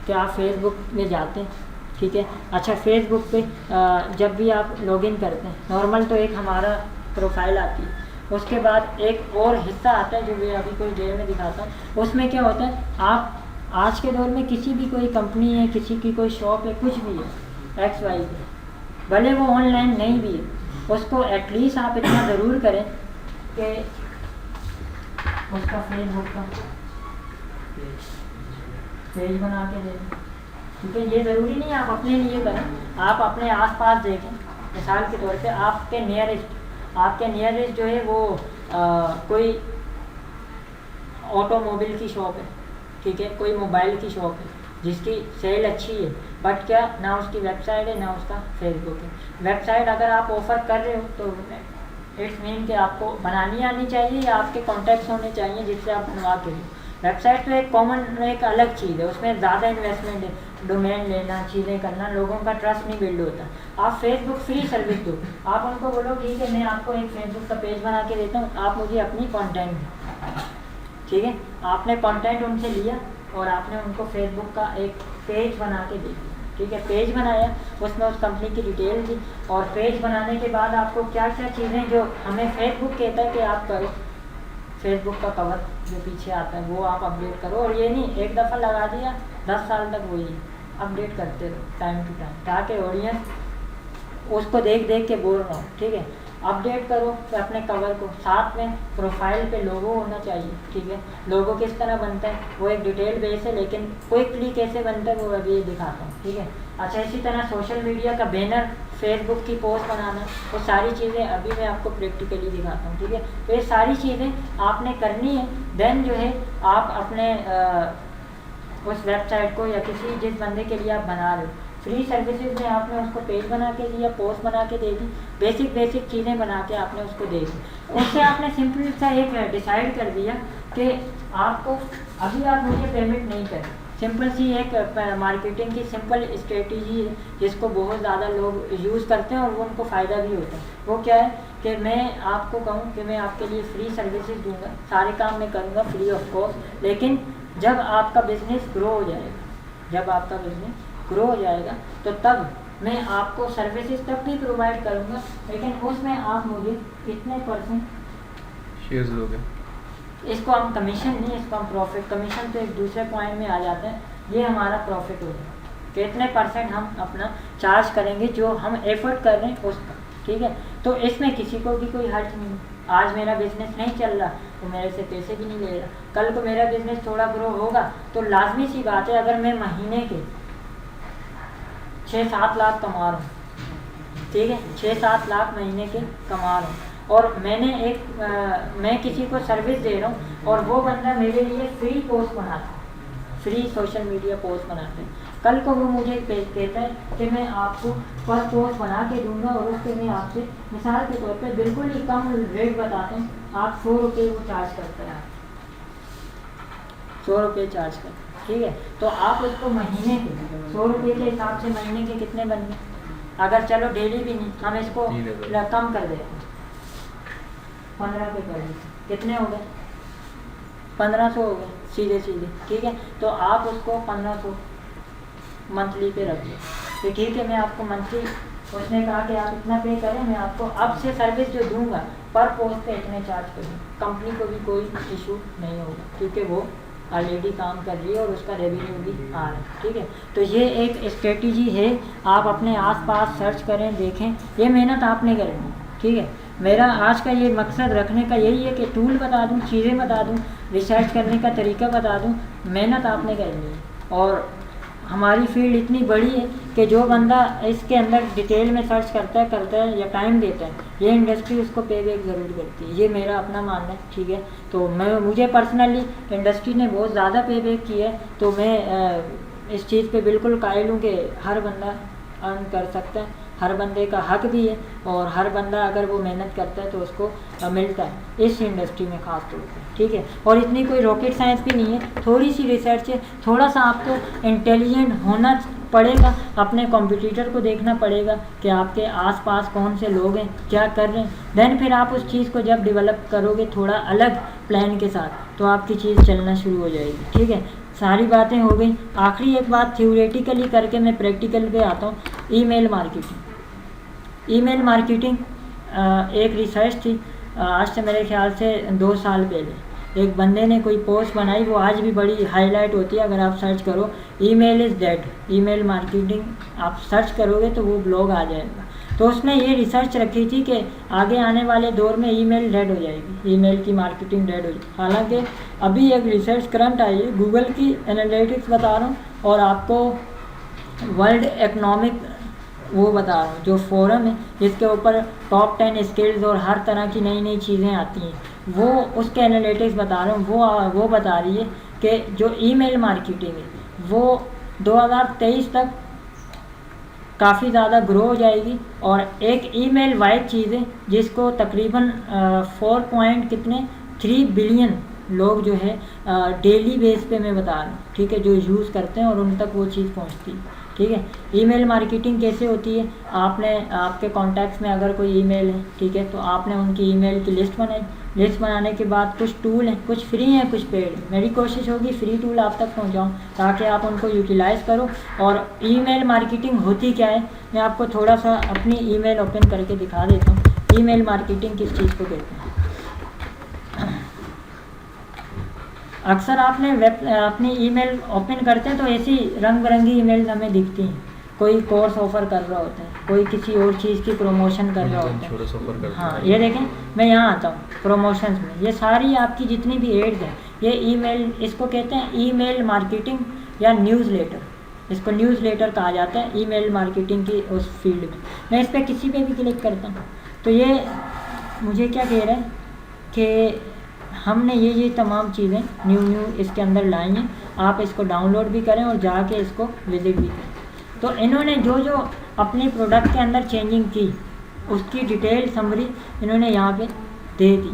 कि आप फेसबुक में जाते हैं। ठीक है, अच्छा फेसबुक पे जब भी आप लॉगिन करते हैं, नॉर्मल तो एक हमारा प्रोफाइल आती है, उसके बाद एक और हिस्सा आता है जो मैं अभी कोई देर में दिखाता हूँ। उसमें क्या होता है, आप आज के दौर में किसी भी कोई कंपनी है, किसी की कोई शॉप है, कुछ भी है XYZ, भले वो ऑनलाइन नहीं भी है, उसको एटलीस्ट आप इतना ज़रूर करें कि उसका फेसबुक का पेज बना के दें। ठीक है, ये ज़रूरी नहीं आप अपने लिए करें, आप अपने आसपास देखें। मिसाल के तौर पे आपके नियरेस्ट जो है वो कोई ऑटोमोबाइल की शॉप है, ठीक है, कोई मोबाइल की शॉप है जिसकी सेल अच्छी है, बट क्या ना उसकी वेबसाइट है ना उसका फेसबुक है। वेबसाइट अगर आप ऑफ़र कर रहे हो तो इट्स मीन कि आपको बनानी आनी चाहिए या आपके कॉन्टैक्ट्स होने चाहिए जिससे आप बनवा के दो। वेबसाइट तो एक कॉमन, एक अलग चीज़ है, उसमें ज़्यादा इन्वेस्टमेंट है, डोमेन लेना, चीज़ें करना, लोगों का ट्रस्ट नहीं बिल्ड होता। आप फेसबुक फ्री सर्विस दो, आप उनको बोलो ठीक है मैं आपको एक फेसबुक का पेज बना के देता हूँ, आप मुझे अपनी कंटेंट, ठीक है, आपने कंटेंट उनसे लिया और आपने उनको फेसबुक का एक पेज बना के दे दिया। ठीक है, पेज बनाया, उसमें उस कंपनी की डिटेल दी, और पेज बनाने के बाद आपको क्या क्या चीज़ें जो हमें फेसबुक कहता है कि आप करो, फेसबुक का कवर जो पीछे आता है वो आप अपडेट करो, और ये नहीं एक दफ़ा लगा दिया 10 साल तक वही अपडेट करते रहो टाइम टू टाइम, ताकि ऑडियंस उसको देख देख के बोल रहा हूँ, ठीक है। अपडेट करो अपने कवर को, साथ में प्रोफाइल पे लोगो होना चाहिए, ठीक है। लोगो किस तरह बनता है वो एक डिटेल बेस है, लेकिन क्विकली कैसे बनता है वो अभी दिखाता हूँ, ठीक है। अच्छा, इसी तरह सोशल मीडिया का बैनर, फेसबुक की पोस्ट बनाना, वो सारी चीज़ें अभी मैं आपको प्रैक्टिकली दिखाता हूँ, ठीक है। तो ये सारी चीज़ें आपने करनी है। देन जो है आप अपने उस वेबसाइट को या किसी जिस बंदे के लिए आप बना रहे हो, फ्री सर्विसेज में आपने उसको पेज बना के दिया, पोस्ट बना के दे दी, बेसिक चीज़ें बना के आपने उसको दे दी। उससे आपने सिंपल सा एक डिसाइड कर दिया कि आपको अभी आप मुझे पेमेंट नहीं करें। सिंपल सी एक मार्केटिंग की सिंपल स्ट्रेटजी है जिसको बहुत ज़्यादा लोग यूज़ करते हैं और वो उनको फ़ायदा भी होता है। वो क्या है कि मैं आपको कहूँ कि मैं आपके लिए फ्री सर्विसेज दूंगा, सारे काम मैं करूँगा फ्री ऑफ कॉस्ट, लेकिन जब आपका बिजनेस ग्रो हो जाएगा, जब आपका बिजनेस ग्रो हो जाएगा तो तब मैं आपको सर्विसेज तब भी प्रोवाइड करूँगा, लेकिन उसमें आप मुझे इतने % शेयर्स दोगे। इसको हम कमीशन नहीं, इसको हम प्रॉफिट, कमीशन तो एक दूसरे पॉइंट में आ जाता है। ये हमारा प्रॉफिट होगा, कितने % हम अपना चार्ज करेंगे जो हम एफर्ट कर रहे हैं उसका, ठीक है। तो इसमें किसी को भी कोई हर्ज नहीं। आज मेरा बिजनेस नहीं चल रहा तो मेरे से पैसे भी नहीं ले रहा, कल को मेरा बिजनेस थोड़ा ग्रो होगा तो लाजमी सी बात है, अगर मैं महीने के 6-7 लाख कमा रहा हूँ, ठीक है, 6-7 लाख महीने के कमा रहा हूँ, और मैंने मैं किसी को सर्विस दे रहा हूँ और वो बंदा मेरे लिए फ्री पोस्ट बनाता है, फ्री सोशल मीडिया पोस्ट बनाते हैं, कल को वो मुझे कहता है कि मैं आपको पर पोस्ट बना के दूंगा और उस पर मैं आपसे मिसाल के तौर पे बिल्कुल ही कम रेट बताता हूँ, आप 100 रुपये वो चार्ज करते हैं, 100 रुपये चार्ज करते हैं, ठीक है। तो आप उसको महीने के 100 रुपये के हिसाब से महीने के कितने बन गए, अगर चलो डेली भी नहीं, हम इसको कम कर देते हैं, 15 पे कर देते, कितने हो गए, 1500 हो गए सीधे, ठीक है। तो आप उसको 1500 मंथली पे रखिए, तो ठीक है, मैं आपको मंथली, उसने कहा कि आप इतना पे करें, मैं आपको अब से सर्विस जो दूंगा पर पोस्ट पे इतने चार्ज करूँ, कंपनी को भी कोई इशू नहीं होगा क्योंकि वो ऑलरेडी काम कर रही है और उसका रेवेन्यू भी आ रहा है, ठीक है। तो ये एक स्ट्रेटजी है, आप अपने आसपास सर्च करें, देखें, ये मेहनत आपने करनी है, ठीक है। मेरा आज का ये मकसद रखने का यही है कि टूल बता दूं, चीज़ें बता दूं, रिसर्च करने का तरीका बता दूं, मेहनत आपने करनी है। और हमारी फील्ड इतनी बड़ी है कि जो बंदा इसके अंदर डिटेल में सर्च करता है या टाइम देता है, ये इंडस्ट्री उसको पे बैक ज़रूर करती है, ये मेरा अपना मानना है, ठीक है। तो मुझे पर्सनली इंडस्ट्री ने बहुत ज़्यादा पे बैक किया है, तो मैं इस चीज़ पे बिल्कुल कायल हूँ कि हर बंदा अर्न कर सकता है, हर बंदे का हक भी है, और हर बंदा अगर वो मेहनत करता है तो उसको मिलता है इस इंडस्ट्री में ख़ास तौर पे, ठीक है। और इतनी कोई रॉकेट साइंस भी नहीं है, थोड़ी सी रिसर्च है, थोड़ा सा आपको इंटेलिजेंट होना पड़ेगा, अपने कॉम्पिटिटर को देखना पड़ेगा कि आपके आसपास कौन से लोग हैं, क्या कर रहे हैं, देन फिर आप उस चीज़ को जब डेवलप करोगे थोड़ा अलग प्लान के साथ, तो आपकी चीज़ चलना शुरू हो जाएगी, ठीक है। सारी बातें हो गई। आखिरी एक बात थ्योरेटिकली करके मैं प्रैक्टिकल पे आता हूँ। ईमेल मार्केटिंग एक रिसर्च थी, आज से मेरे ख्याल से 2 साल पहले एक बंदे ने कोई पोस्ट बनाई, वो आज भी बड़ी हाईलाइट होती है, अगर आप सर्च करो email is dead, email marketing आप सर्च करोगे तो वो ब्लॉग आ जाएगा। तो उसने ये रिसर्च रखी थी कि आगे आने वाले दौर में ईमेल डेड हो जाएगी, ईमेल की मार्केटिंग डेड हो जाएगी। हालांकि अभी एक रिसर्च करंट आई है, गूगल की एनालिटिक्स बता रहा हूँ और आपको वर्ल्ड इकनॉमिक वो बता रहा हूँ, जो फोरम है जिसके ऊपर टॉप 10 स्किल्स और हर तरह की नई नई चीज़ें आती हैं, वो उसके एनालिटिक्स बता रहा हूँ। वो बता रही है कि जो ईमेल मार्केटिंग है वो 2023 तक काफ़ी ज़्यादा ग्रो हो जाएगी, और एक ईमेल वाइज चीज़ है जिसको तकरीबन 4.3 बिलियन लोग जो है डेली बेस पे मैं बता रहा हूँ, ठीक है, जो यूज़ करते हैं और उन तक वो चीज़ पहुँचती है, ठीक है। ईमेल मार्केटिंग कैसे होती है, आपने आपके कॉन्टैक्ट्स में अगर कोई ईमेल है, ठीक है, तो आपने उनकी ईमेल की लिस्ट बनाई, लिस्ट बनाने के बाद कुछ टूल हैं, कुछ फ्री हैं, कुछ पेड। मेरी कोशिश होगी फ्री टूल आप तक पहुंचाऊं ताकि आप उनको यूटिलाइज़ करो। और ईमेल मार्केटिंग होती क्या है, मैं आपको थोड़ा सा अपनी ईमेल ओपन करके दिखा देता हूँ। ईमेल मार्केटिंग किस चीज़ को कहते हैं। अक्सर आपने अपनी ईमेल ओपन करते हैं तो ऐसी रंग बिरंगी ईमेल हमें दिखती हैं, कोई कोर्स ऑफ़र कर रहा होता है, कोई किसी और चीज़ की प्रमोशन कर रहा होता छोटा सा ऑफर है। करते हाँ, हैं। ये देखें, मैं यहाँ आता हूँ प्रमोशंस में, ये सारी आपकी जितनी भी एड्स हैं, ये ईमेल, इसको कहते हैं ईमेल मार्केटिंग या न्यूज़लेटर। इसको न्यूज़लेटर कहा जाता है ईमेल मार्केटिंग की उस फील्ड में। मैं इस पर किसी पे भी क्लिक करता हूँ तो ये मुझे क्या कह रहा है कि हमने ये तमाम चीज़ें न्यू इसके अंदर लाई हैं, आप इसको डाउनलोड भी करें और जाके इसको विज़िट भी करें। तो इन्होंने जो जो अपने प्रोडक्ट के अंदर चेंजिंग की उसकी डिटेल समरी इन्होंने यहाँ पे दे दी।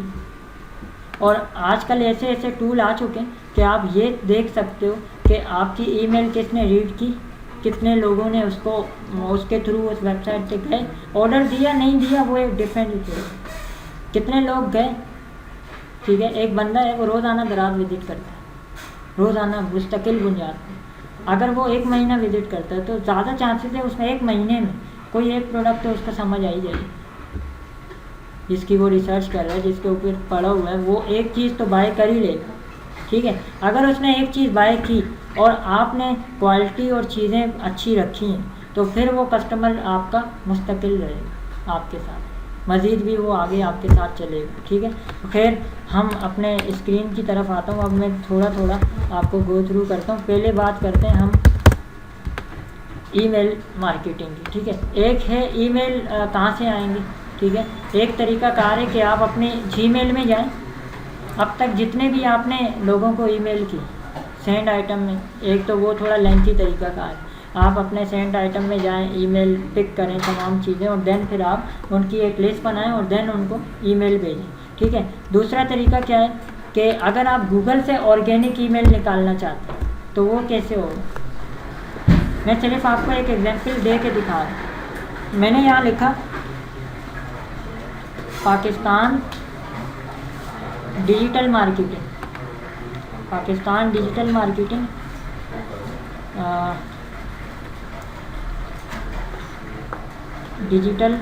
और आजकल ऐसे ऐसे टूल आ चुके हैं कि आप ये देख सकते हो कि आपकी ईमेल किसने रीड की, कितने लोगों ने उसको उसके थ्रू उस वेबसाइट पे गए, ऑर्डर दिया नहीं दिया वो एक डिफरेंट है, कितने लोग गए। ठीक है, एक बंदा है वो रोज़ाना दराज विज़िट करता है, रोज़ाना मुस्तकिल बुनियाद पर। अगर वो 1 महीना विज़िट करता है तो ज़्यादा चांसेस है उसमें 1 महीने में कोई एक प्रोडक्ट तो उसको समझ आ ही जाएगी, जिसकी वो रिसर्च कर रहा है, जिसके ऊपर पड़ा हुआ है, वो एक चीज़ तो बाय कर ही लेगा। ठीक है, अगर उसने एक चीज़ बाय की और आपने क्वालिटी और चीज़ें अच्छी रखी हैं तो फिर वो कस्टमर आपका मुस्तकिल रहेगा आपके साथ, मज़ीद भी वो आगे आपके साथ चलेगा। ठीक है, तो खैर हम अपने स्क्रीन की तरफ आता हूँ। अब मैं थोड़ा थोड़ा आपको गो थ्रू करता हूँ। पहले बात करते हैं हम ईमेल मार्केटिंग की। ठीक है, एक है ईमेल कहाँ से आएंगे। ठीक है, एक तरीका कार है कि आप अपने जीमेल में जाएं। अब तक जितने भी आपने लोगों को ईमेल की सेंड आइटम में, एक तो वो थोड़ा लेंथी तरीका कार है, आप अपने सेंड आइटम में जाएं, ईमेल पिक करें तमाम चीज़ें और देन फिर आप उनकी एक लिस्ट बनाएं और देन उनको ईमेल भेजें। ठीक है, दूसरा तरीका क्या है कि अगर आप गूगल से ऑर्गेनिक ईमेल निकालना चाहते हैं तो वो कैसे होगा। मैं सिर्फ आपको एक एग्जांपल दे के दिखा रहा हूँ। मैंने यहाँ लिखा Pakistan digital marketing, Pakistan digital marketing digital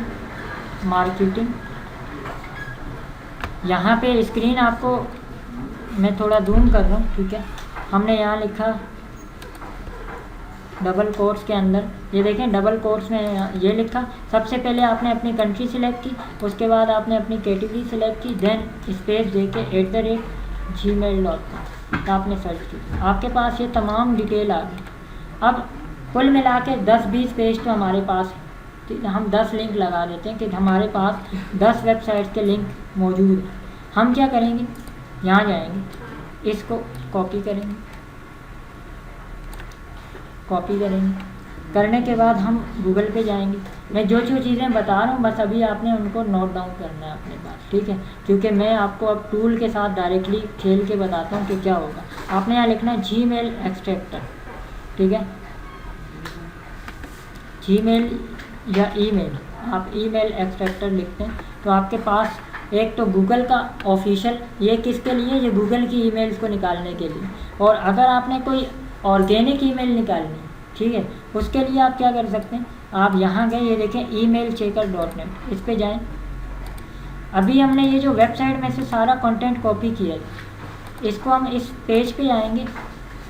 marketing. यहाँ पे स्क्रीन आपको मैं थोड़ा जूम कर रहा हूँ। ठीक है, हमने यहाँ लिखा डबल कोट्स के अंदर, ये देखें डबल कोट्स में ये लिखा। सबसे पहले आपने अपनी कंट्री सिलेक्ट की, उसके बाद आपने अपनी कैटेगरी सिलेक्ट की, देन स्पेस देके @gmail.com आपने सर्च की, आपके पास ये तमाम डिटेल आ गई। अब कुल मिला के 10-20 पेज तो हमारे पास है, तो हम 10 लिंक लगा देते हैं कि हमारे पास 10 वेबसाइट्स के लिंक मौजूद हैं। हम क्या करेंगे, यहाँ जाएंगे, इसको कॉपी करेंगे, करने के बाद हम गूगल पे जाएंगे। मैं जो चीज़ें बता रहा हूँ बस अभी आपने उनको नोट डाउन करना है अपने पास। ठीक है, क्योंकि मैं आपको अब टूल के साथ डायरेक्टली खेल के बताता हूँ कि क्या होगा। आपने यहाँ लिखना है जीमेल एक्सट्रैक्टर। ठीक है, जीमेल या ईमेल, आप ईमेल एक्सट्रैक्टर लिखते हैं तो आपके पास एक तो गूगल का ऑफिशियल, ये किसके लिए, ये गूगल की ईमेल्स को निकालने के लिए। और अगर आपने कोई ऑर्गेनिक ईमेल निकालनी, ठीक है, उसके लिए आप क्या कर सकते हैं, आप यहाँ गए, ये देखें emailchecker.net, इस पे जाएं। अभी हमने ये जो वेबसाइट में से सारा कंटेंट कॉपी किया है, इसको हम इस पेज पे आएंगे,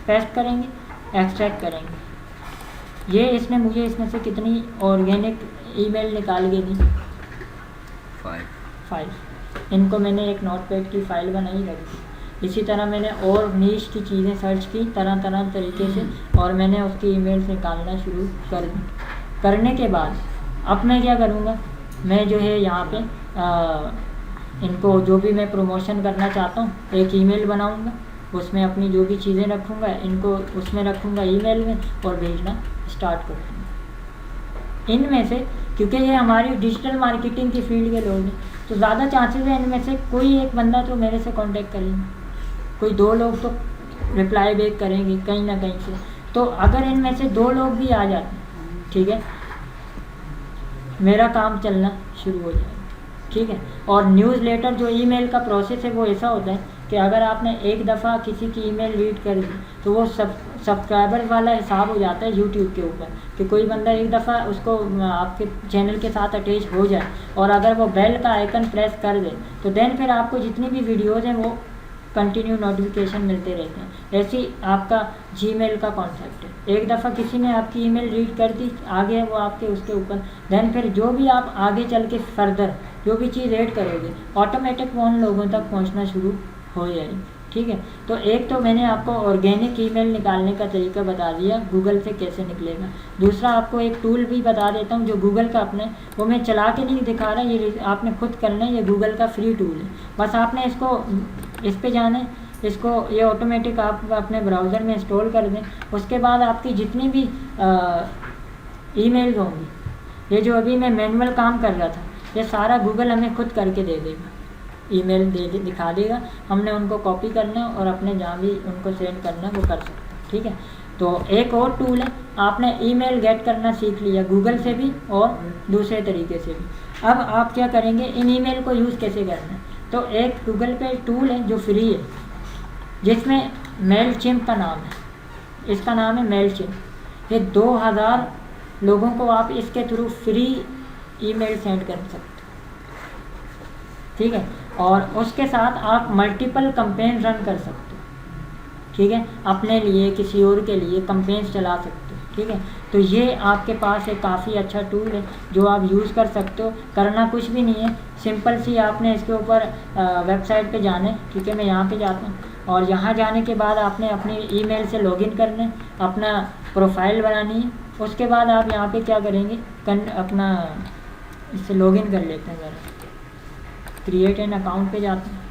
पेस्ट करेंगे, एक्सट्रैक्ट करेंगे। ये इसने मुझे इसमें से कितनी ऑर्गेनिक ईमेल निकाल के दी, 5। इनको मैंने एक नोटपैड की फ़ाइल बनाई रखी। इसी तरह मैंने और नीश की चीज़ें सर्च की तरह तरह तरीके से, और मैंने उसकी ईमेल्स निकालना शुरू कर दी। करने के बाद अब मैं क्या करूँगा, मैं जो है यहाँ पे इनको जो भी मैं प्रमोशन करना चाहता हूँ एक ईमेल बनाऊँगा, उसमें अपनी जो भी चीज़ें रखूँगा इनको उसमें रखूँगा ईमेल में और भेजना स्टार्ट कर दूँगा। इनमें से क्योंकि ये हमारी डिजिटल मार्केटिंग की फील्ड के लोग हैं तो ज़्यादा चांसेस है इनमें से कोई एक बंदा तो मेरे से कांटेक्ट करेंगे, कोई 2 लोग तो रिप्लाई बैक करेंगे कहीं ना कहीं से। तो अगर इनमें से 2 लोग भी आ जाते हैं, ठीक है, मेरा काम चलना शुरू हो जाएगा। ठीक है, और न्यूज़लेटर जो ईमेल का प्रोसेस है वो ऐसा होता है कि अगर आपने एक दफ़ा किसी की ईमेल रीड कर दी तो वो सब्सक्राइबर वाला हिसाब हो जाता है यूट्यूब के ऊपर कि कोई बंदा एक दफ़ा उसको आपके चैनल के साथ अटैच हो जाए और अगर वो बेल का आइकन प्रेस कर दे तो देन फिर आपको जितनी भी वीडियोज़ हैं वो कंटिन्यू नोटिफिकेशन मिलते रहते हैं। ऐसे ही आपका जीमेल का कॉन्सेप्ट है, एक दफ़ा किसी ने आपकी ईमेल रीड कर दी, आगे वो आपके उसके ऊपर, देन फिर जो भी आप आगे चल के फर्दर जो भी चीज़ ऐड करोगे ऑटोमेटिक वो उन लोगों तक पहुंचना शुरू हो जाएगी। ठीक है, तो एक तो मैंने आपको ऑर्गेनिक ईमेल निकालने का तरीका बता दिया, गूगल से कैसे निकलेगा। दूसरा आपको एक टूल भी बता देता हूँ जो गूगल का अपने, वो मैं चला के नहीं दिखा रहा, ये आपने खुद करना है, ये गूगल का फ्री टूल है। बस आपने इसको इस पे जाना है, इसको ये ऑटोमेटिक आप अपने ब्राउज़र में इंस्टॉल कर दें। उसके बाद आपकी जितनी भी ईमेल्स होंगी, ये जो अभी मैं मैनुअल काम कर रहा था, ये सारा गूगल हमें खुद करके दे देगा, ईमेल दिखा देगा, हमने उनको कॉपी करना है और अपने जहाँ भी उनको सेंड करना है वो कर सकते हैं। ठीक है, तो एक और टूल है, आपने ईमेल गेट करना सीख लिया गूगल से भी और दूसरे तरीके से भी। अब आप क्या करेंगे, इन ईमेल को यूज़ कैसे करना है, तो एक गूगल पे टूल है जो फ्री है, जिसमें मेलचिम्प का नाम है, इसका नाम है मेलचिम्प। ये 2000 लोगों को आप इसके थ्रू फ्री ईमेल सेंड कर सकते हैं। ठीक है, और उसके साथ आप मल्टीपल कंपेन रन कर सकते हो। ठीक है, अपने लिए किसी और के लिए कंपेन्स चला सकते हो। ठीक है, तो ये आपके पास एक काफ़ी अच्छा टूल है जो आप यूज़ कर सकते हो। करना कुछ भी नहीं है, सिंपल सी आपने इसके ऊपर वेबसाइट पे जाना है। ठीक है, मैं यहाँ पे जाता हूँ और यहाँ जाने के बाद आपने अपनी ईमेल से लॉगिन करना है, अपना प्रोफाइल बनानी है। उसके बाद आप यहाँ पे क्या करेंगे, अपना इससे लॉगिन कर लेते हैं, ज़रा क्रिएट एन अकाउंट पे जाते हैं।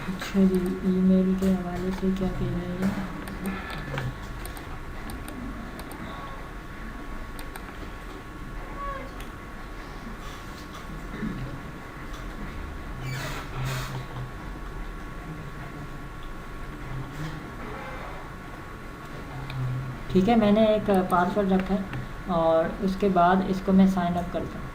अच्छा जी, ईमेल के हवाले से क्या कह रहे हैं, ठीक है, मैंने एक पासवर्ड रखा है और उसके बाद इसको मैं साइन अप करता हूँ।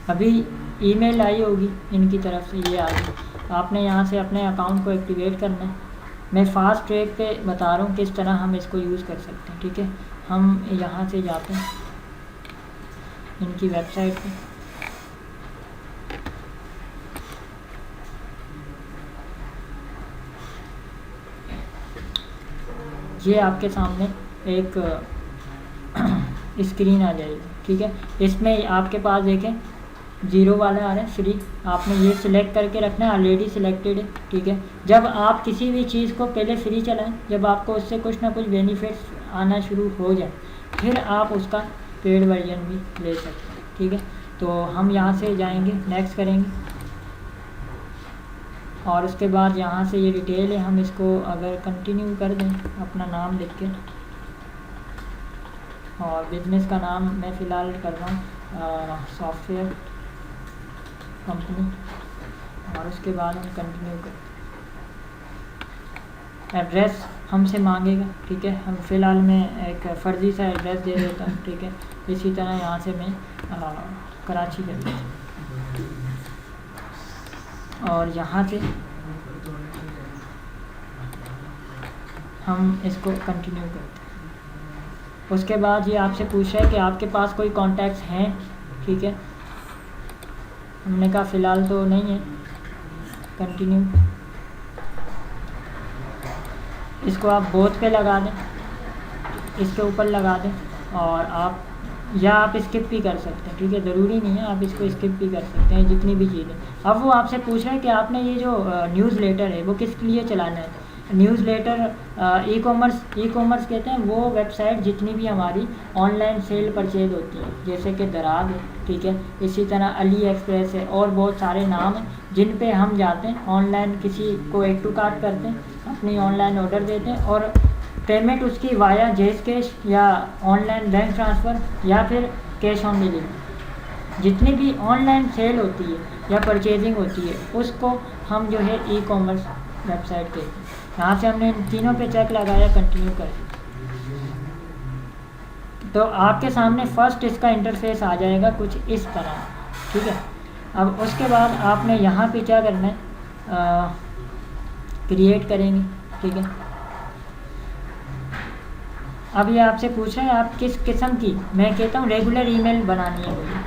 अभी ईमेल आई होगी इनकी तरफ से, ये आ गई। आपने यहाँ से अपने अकाउंट को एक्टिवेट करना है। मैं फास्ट ट्रैक पे बता रहा हूँ किस तरह हम इसको यूज़ कर सकते हैं। ठीक है, हम यहाँ से जाते हैं इनकी वेबसाइट पे। ये आपके सामने एक स्क्रीन आ जाएगी। ठीक है, इसमें आपके पास देखें 0 वाला आ रहा है फ्री, आपने ये सिलेक्ट करके रखना है, ऑलरेडी सिलेक्टेड है। ठीक है, जब आप किसी भी चीज़ को पहले फ्री चलाएं, जब आपको उससे कुछ ना कुछ बेनिफिट्स आना शुरू हो जाए, फिर आप उसका पेड वर्जन भी ले सकते हैं। ठीक है, तो हम यहाँ से जाएंगे, नेक्स्ट करेंगे और उसके बाद यहाँ से ये डिटेल है, हम इसको अगर कंटिन्यू कर दें अपना नाम लिख के, और बिज़नेस का नाम मैं फ़िलहाल कर रहा हूँ सॉफ्टवेयर कंपनी, और उसके बाद हम कंटिन्यू कर। एड्रेस हमसे मांगेगा। ठीक है, हम फ़िलहाल मैं एक फ़र्ज़ी सा एड्रेस दे देता हूँ। ठीक है, इसी तरह यहाँ से मैं कराची कर देता हूँ और यहाँ से हम इसको कंटिन्यू करते हैं। उसके बाद ये आपसे पूछ रहा है कि आपके पास कोई कॉन्टैक्ट्स हैं। ठीक है, हमने कहा फ़िलहाल तो नहीं है, कंटिन्यू। इसको आप बोथ पे लगा दें, इसके ऊपर लगा दें, और आप या आप स्किप भी कर सकते हैं। ठीक है, ज़रूरी नहीं है, आप इसको स्किप भी कर सकते हैं, जितनी भी चीज़ें। अब वो आपसे पूछ रहा है कि आपने ये जो न्यूज़लेटर है वो किस लिए चलाना है। न्यूज़लेटर, ई कॉमर्स कहते हैं वो वेबसाइट जितनी भी हमारी ऑनलाइन सेल परचेज होती है, जैसे कि दराज है, ठीक है, इसी तरह अली एक्सप्रेस है और बहुत सारे नाम हैं जिन पे हम जाते हैं, ऑनलाइन किसी को ऐड टू कार्ट करते हैं, अपनी ऑनलाइन ऑर्डर देते हैं और पेमेंट उसकी वाया जेस कैश या ऑनलाइन बैंक ट्रांसफ़र या फिर कैश ऑन डिलीवरी, जितनी भी ऑनलाइन सेल होती है या परचेजिंग होती है उसको हम जो है ई कॉमर्स वेबसाइट कहते हैं। यहाँ से हमने इन तीनों पे चेक लगाया, कंटिन्यू करें तो आपके सामने फर्स्ट इसका इंटरफेस आ जाएगा कुछ इस तरह, ठीक है। अब उसके बाद आपने यहाँ पे क्या करना है, क्रिएट करेंगे, ठीक है। अब ये आपसे पूछ रहा है आप किस किस्म की, मैं कहता हूँ रेगुलर ईमेल बनानी है मुझे।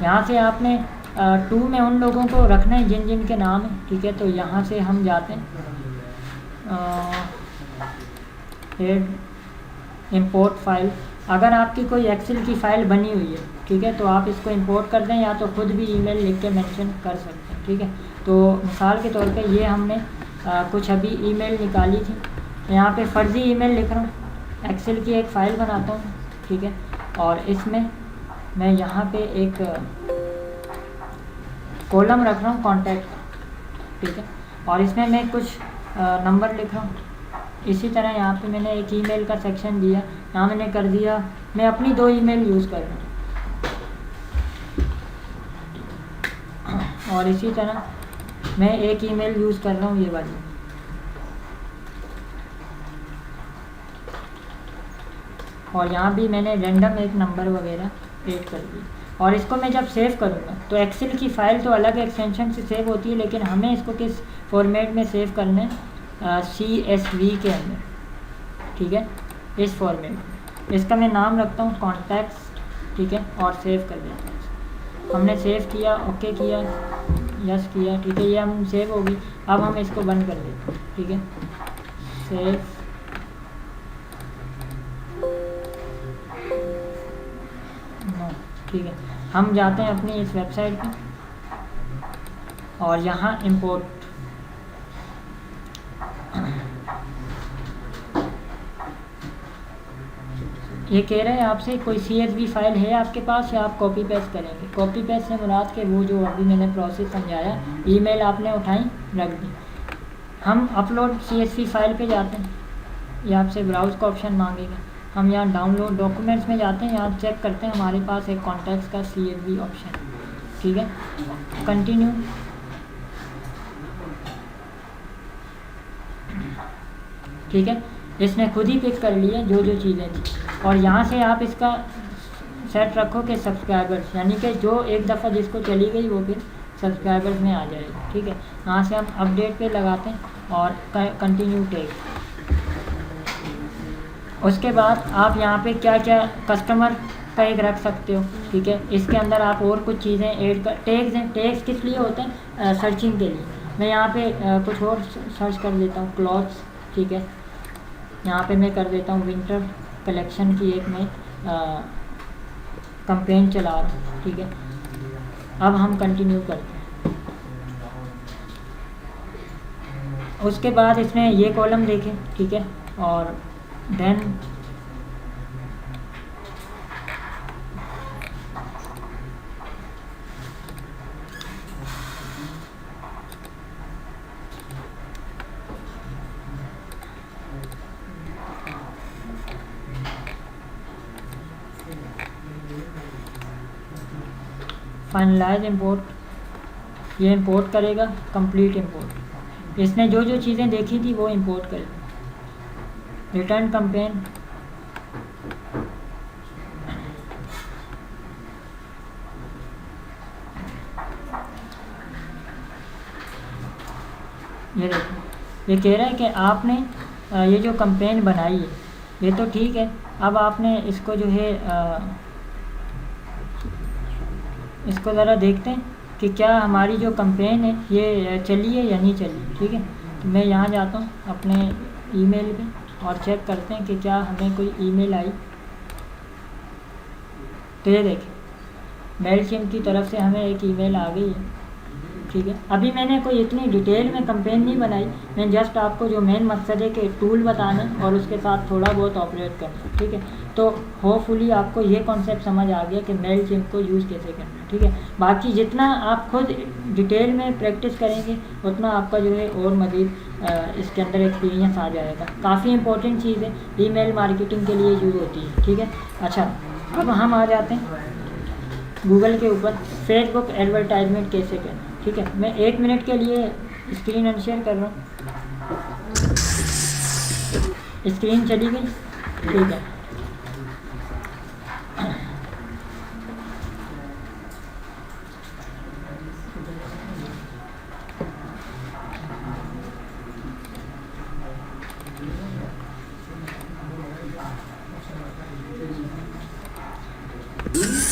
यहाँ से आपने टू में उन लोगों को रखना है जिन जिन के नाम है, ठीक है। तो यहाँ से हम जाते हैं हेड इंपोर्ट फाइल, अगर आपकी कोई एक्सेल की फ़ाइल बनी हुई है, ठीक है, तो आप इसको इंपोर्ट कर दें या तो खुद भी ईमेल लिख के मेंशन कर सकते हैं, ठीक है। तो मिसाल के तौर पे ये हमने कुछ अभी ईमेल निकाली थी, यहाँ पे फ़र्ज़ी ईमेल लिख रहा हूँ, एक्सेल की एक फ़ाइल बनाता हूँ, ठीक है, और इसमें मैं यहाँ पे एक कॉलम रख रहा हूँ कॉन्टैक्ट, ठीक है, और इसमें मैं कुछ नंबर लिख रहा हूँ। इसी तरह यहाँ पे मैंने एक ईमेल का सेक्शन दिया, यहाँ मैंने कर दिया, मैं अपनी 2 ईमेल यूज़ कर रहा हूँ और इसी तरह मैं एक ईमेल यूज़ कर रहा हूँ ये वाली, और यहाँ भी मैंने रैंडम एक नंबर वगैरह ऐड कर दी। और इसको मैं जब सेव करूँगा तो एक्सेल की फ़ाइल तो अलग एक्सटेंशन से सेव होती है, लेकिन हमें इसको किस फॉर्मेट में सेव करना है, CSV के अंदर, ठीक है, इस फॉर्मेट में। इसका मैं नाम रखता हूँ कॉन्टैक्ट्स, ठीक है, और सेव कर देता हूँ। हमने सेव किया, ओके किया, यस किया, ठीक है, ये हम सेव होगी। अब हम इसको बंद कर देते हैं, ठीक है, सेव, ठीक है। हम जाते हैं अपनी इस वेबसाइट पे और यहाँ इंपोर्ट, ये कह रहे हैं आपसे कोई CSV फाइल है आपके पास या आप कॉपी पेस्ट करेंगे। कॉपी पेस्ट से मुराद के वो जो अभी मैंने प्रोसेस समझाया, ईमेल आपने उठाई रख दी, हम अपलोड CSV फाइल पे जाते हैं, ये आपसे ब्राउज़ का ऑप्शन मांगेगा, हम यहाँ डाउनलोड डॉक्यूमेंट्स में जाते हैं, यहाँ चेक करते हैं हमारे पास एक कॉन्टैक्ट्स का CSV ऑप्शन, ठीक है, कंटिन्यू, ठीक है, इसने खुद ही पिक कर लिया जो जो चीज़ें थी। और यहाँ से आप इसका सेट रखो कि सब्सक्राइबर्स, यानी कि जो एक दफ़ा जिसको चली गई वो फिर सब्सक्राइबर्स में आ जाएगी, ठीक है। यहाँ से हम अपडेट पे लगाते हैं और कंटिन्यू टैग। उसके बाद आप यहाँ पे क्या क्या कस्टमर का एक रख सकते हो, ठीक है, इसके अंदर आप और कुछ चीज़ें ऐड कर, टैग्स हैं, टैग्स किस लिए होते हैं, सर्चिंग के लिए। मैं यहाँ पे कुछ और सर्च कर देता हूँ, क्लॉथ्स, ठीक है, यहाँ पे मैं कर देता हूँ विंटर कलेक्शन की एक मैं कंपेन चला रहा हूँ, ठीक है। अब हम कंटिन्यू करते हैं। उसके बाद इसमें ये कॉलम देखें, ठीक है, और देन फाइनलाइज इंपोर्ट, ये इंपोर्ट करेगा, कंप्लीट इंपोर्ट, इसने जो जो चीज़ें देखी थी वो इंपोर्ट करेगा। रिटर्न कंपेन, ये देखो, ये कह रहा है कि आपने ये जो कंपेन बनाई है ये तो ठीक है, अब आपने इसको जो है इसको ज़रा देखते हैं कि क्या हमारी जो कंपेन है ये चली है या नहीं चली, ठीक है। तो मैं यहाँ जाता हूँ अपने ईमेल पे और चेक करते हैं कि क्या हमें कोई ईमेल आई। तो ये देखें मेलचिम्प की तरफ से हमें एक ईमेल आ गई है, ठीक है। अभी मैंने कोई इतनी डिटेल में कंपेन नहीं बनाई, मैं जस्ट आपको जो मेन मकसद है कि टूल बताना और उसके साथ थोड़ा बहुत ऑपरेट करना, ठीक है। तो होपफुली आपको ये कॉन्सेप्ट समझ आ गया कि मेलचिम्प को यूज़ कैसे करना है, ठीक है। बाकी जितना आप खुद डिटेल में प्रैक्टिस करेंगे उतना आपका जो है और मज़ीद इसके अंदर एक्सपीरियंस आ जाएगा। काफ़ी इंपॉर्टेंट चीज़ है, ईमेल मार्केटिंग के लिए यूज़ होती है, ठीक है। अच्छा, अब हम आ जाते हैं गूगल के ऊपर फेसबुक एडवर्टाइजमेंट कैसे करें, ठीक है। मैं 1 मिनट के लिए स्क्रीन अनशेयर कर रहा हूँ। स्क्रीन चली गई, ठीक है।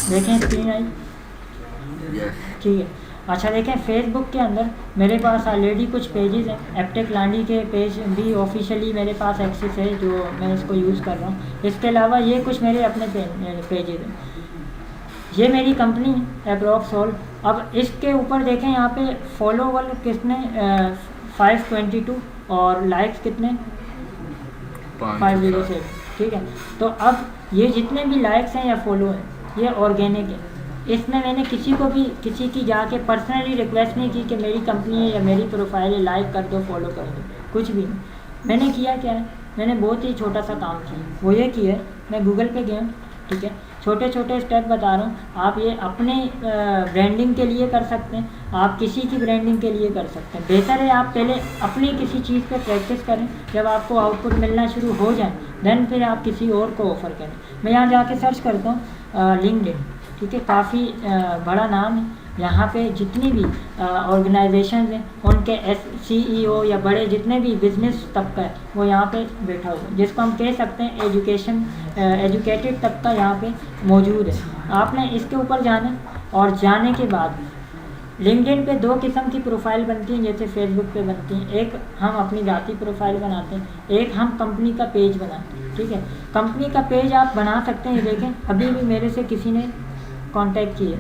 देखें स्क्रीन आई, ठीक है। अच्छा देखें फेसबुक के अंदर मेरे पास ऑलरेडी कुछ पेजेस हैं। एप्टेक लांडी के पेज भी ऑफिशियली मेरे पास एक्सेस है, जो मैं इसको यूज़ कर रहा हूँ। इसके अलावा ये कुछ मेरे अपने पेजेस हैं। ये मेरी कंपनी अप्रॉक्स ऑल। अब इसके ऊपर देखें यहाँ पे फॉलोवर कितने 522 और लाइक्स कितने 507, ठीक है। तो अब ये जितने भी लाइक्स हैं या फॉलो हैं ये ऑर्गेनिक है। इसमें मैंने किसी की जाके पर्सनली रिक्वेस्ट नहीं की कि मेरी कंपनी है या मेरी प्रोफाइल है, लाइक कर दो, फॉलो कर दो, कुछ भी नहीं। मैंने किया क्या है, मैंने बहुत ही छोटा सा काम किया, वो ये किया है मैं गूगल पे गया, ठीक है। छोटे छोटे स्टेप बता रहा हूँ, आप ये अपने ब्रांडिंग के लिए कर सकते हैं, आप किसी की ब्रांडिंग के लिए कर सकते हैं। बेहतर है आप पहले अपनी किसी चीज़ पे प्रैक्टिस करें, जब आपको आउटपुट मिलना शुरू हो जाए देन फिर आप किसी और को ऑफ़र करें। मैं यहाँ जाके सर्च करता हूँ लिंक्डइन, ठीक है। काफ़ी बड़ा नाम है, यहाँ पे जितनी भी ऑर्गेनाइजेशन हैं उनके CEO या बड़े जितने भी बिजनेस तबका है वो यहाँ पे बैठा हुआ है, जिसको हम कह सकते हैं एजुकेटेड तबका यहाँ पे मौजूद है। आपने इसके ऊपर जाना और जाने के बाद लिंक्डइन पे 2 किस्म की प्रोफाइल बनती हैं, जैसे फेसबुक पे बनती हैं। एक हम अपनी जाती प्रोफाइल बनाते हैं, एक हम कंपनी का पेज बनाते हैं, ठीक है। कंपनी का पेज आप बना सकते हैं, देखें अभी भी मेरे से किसी ने कांटेक्ट किया,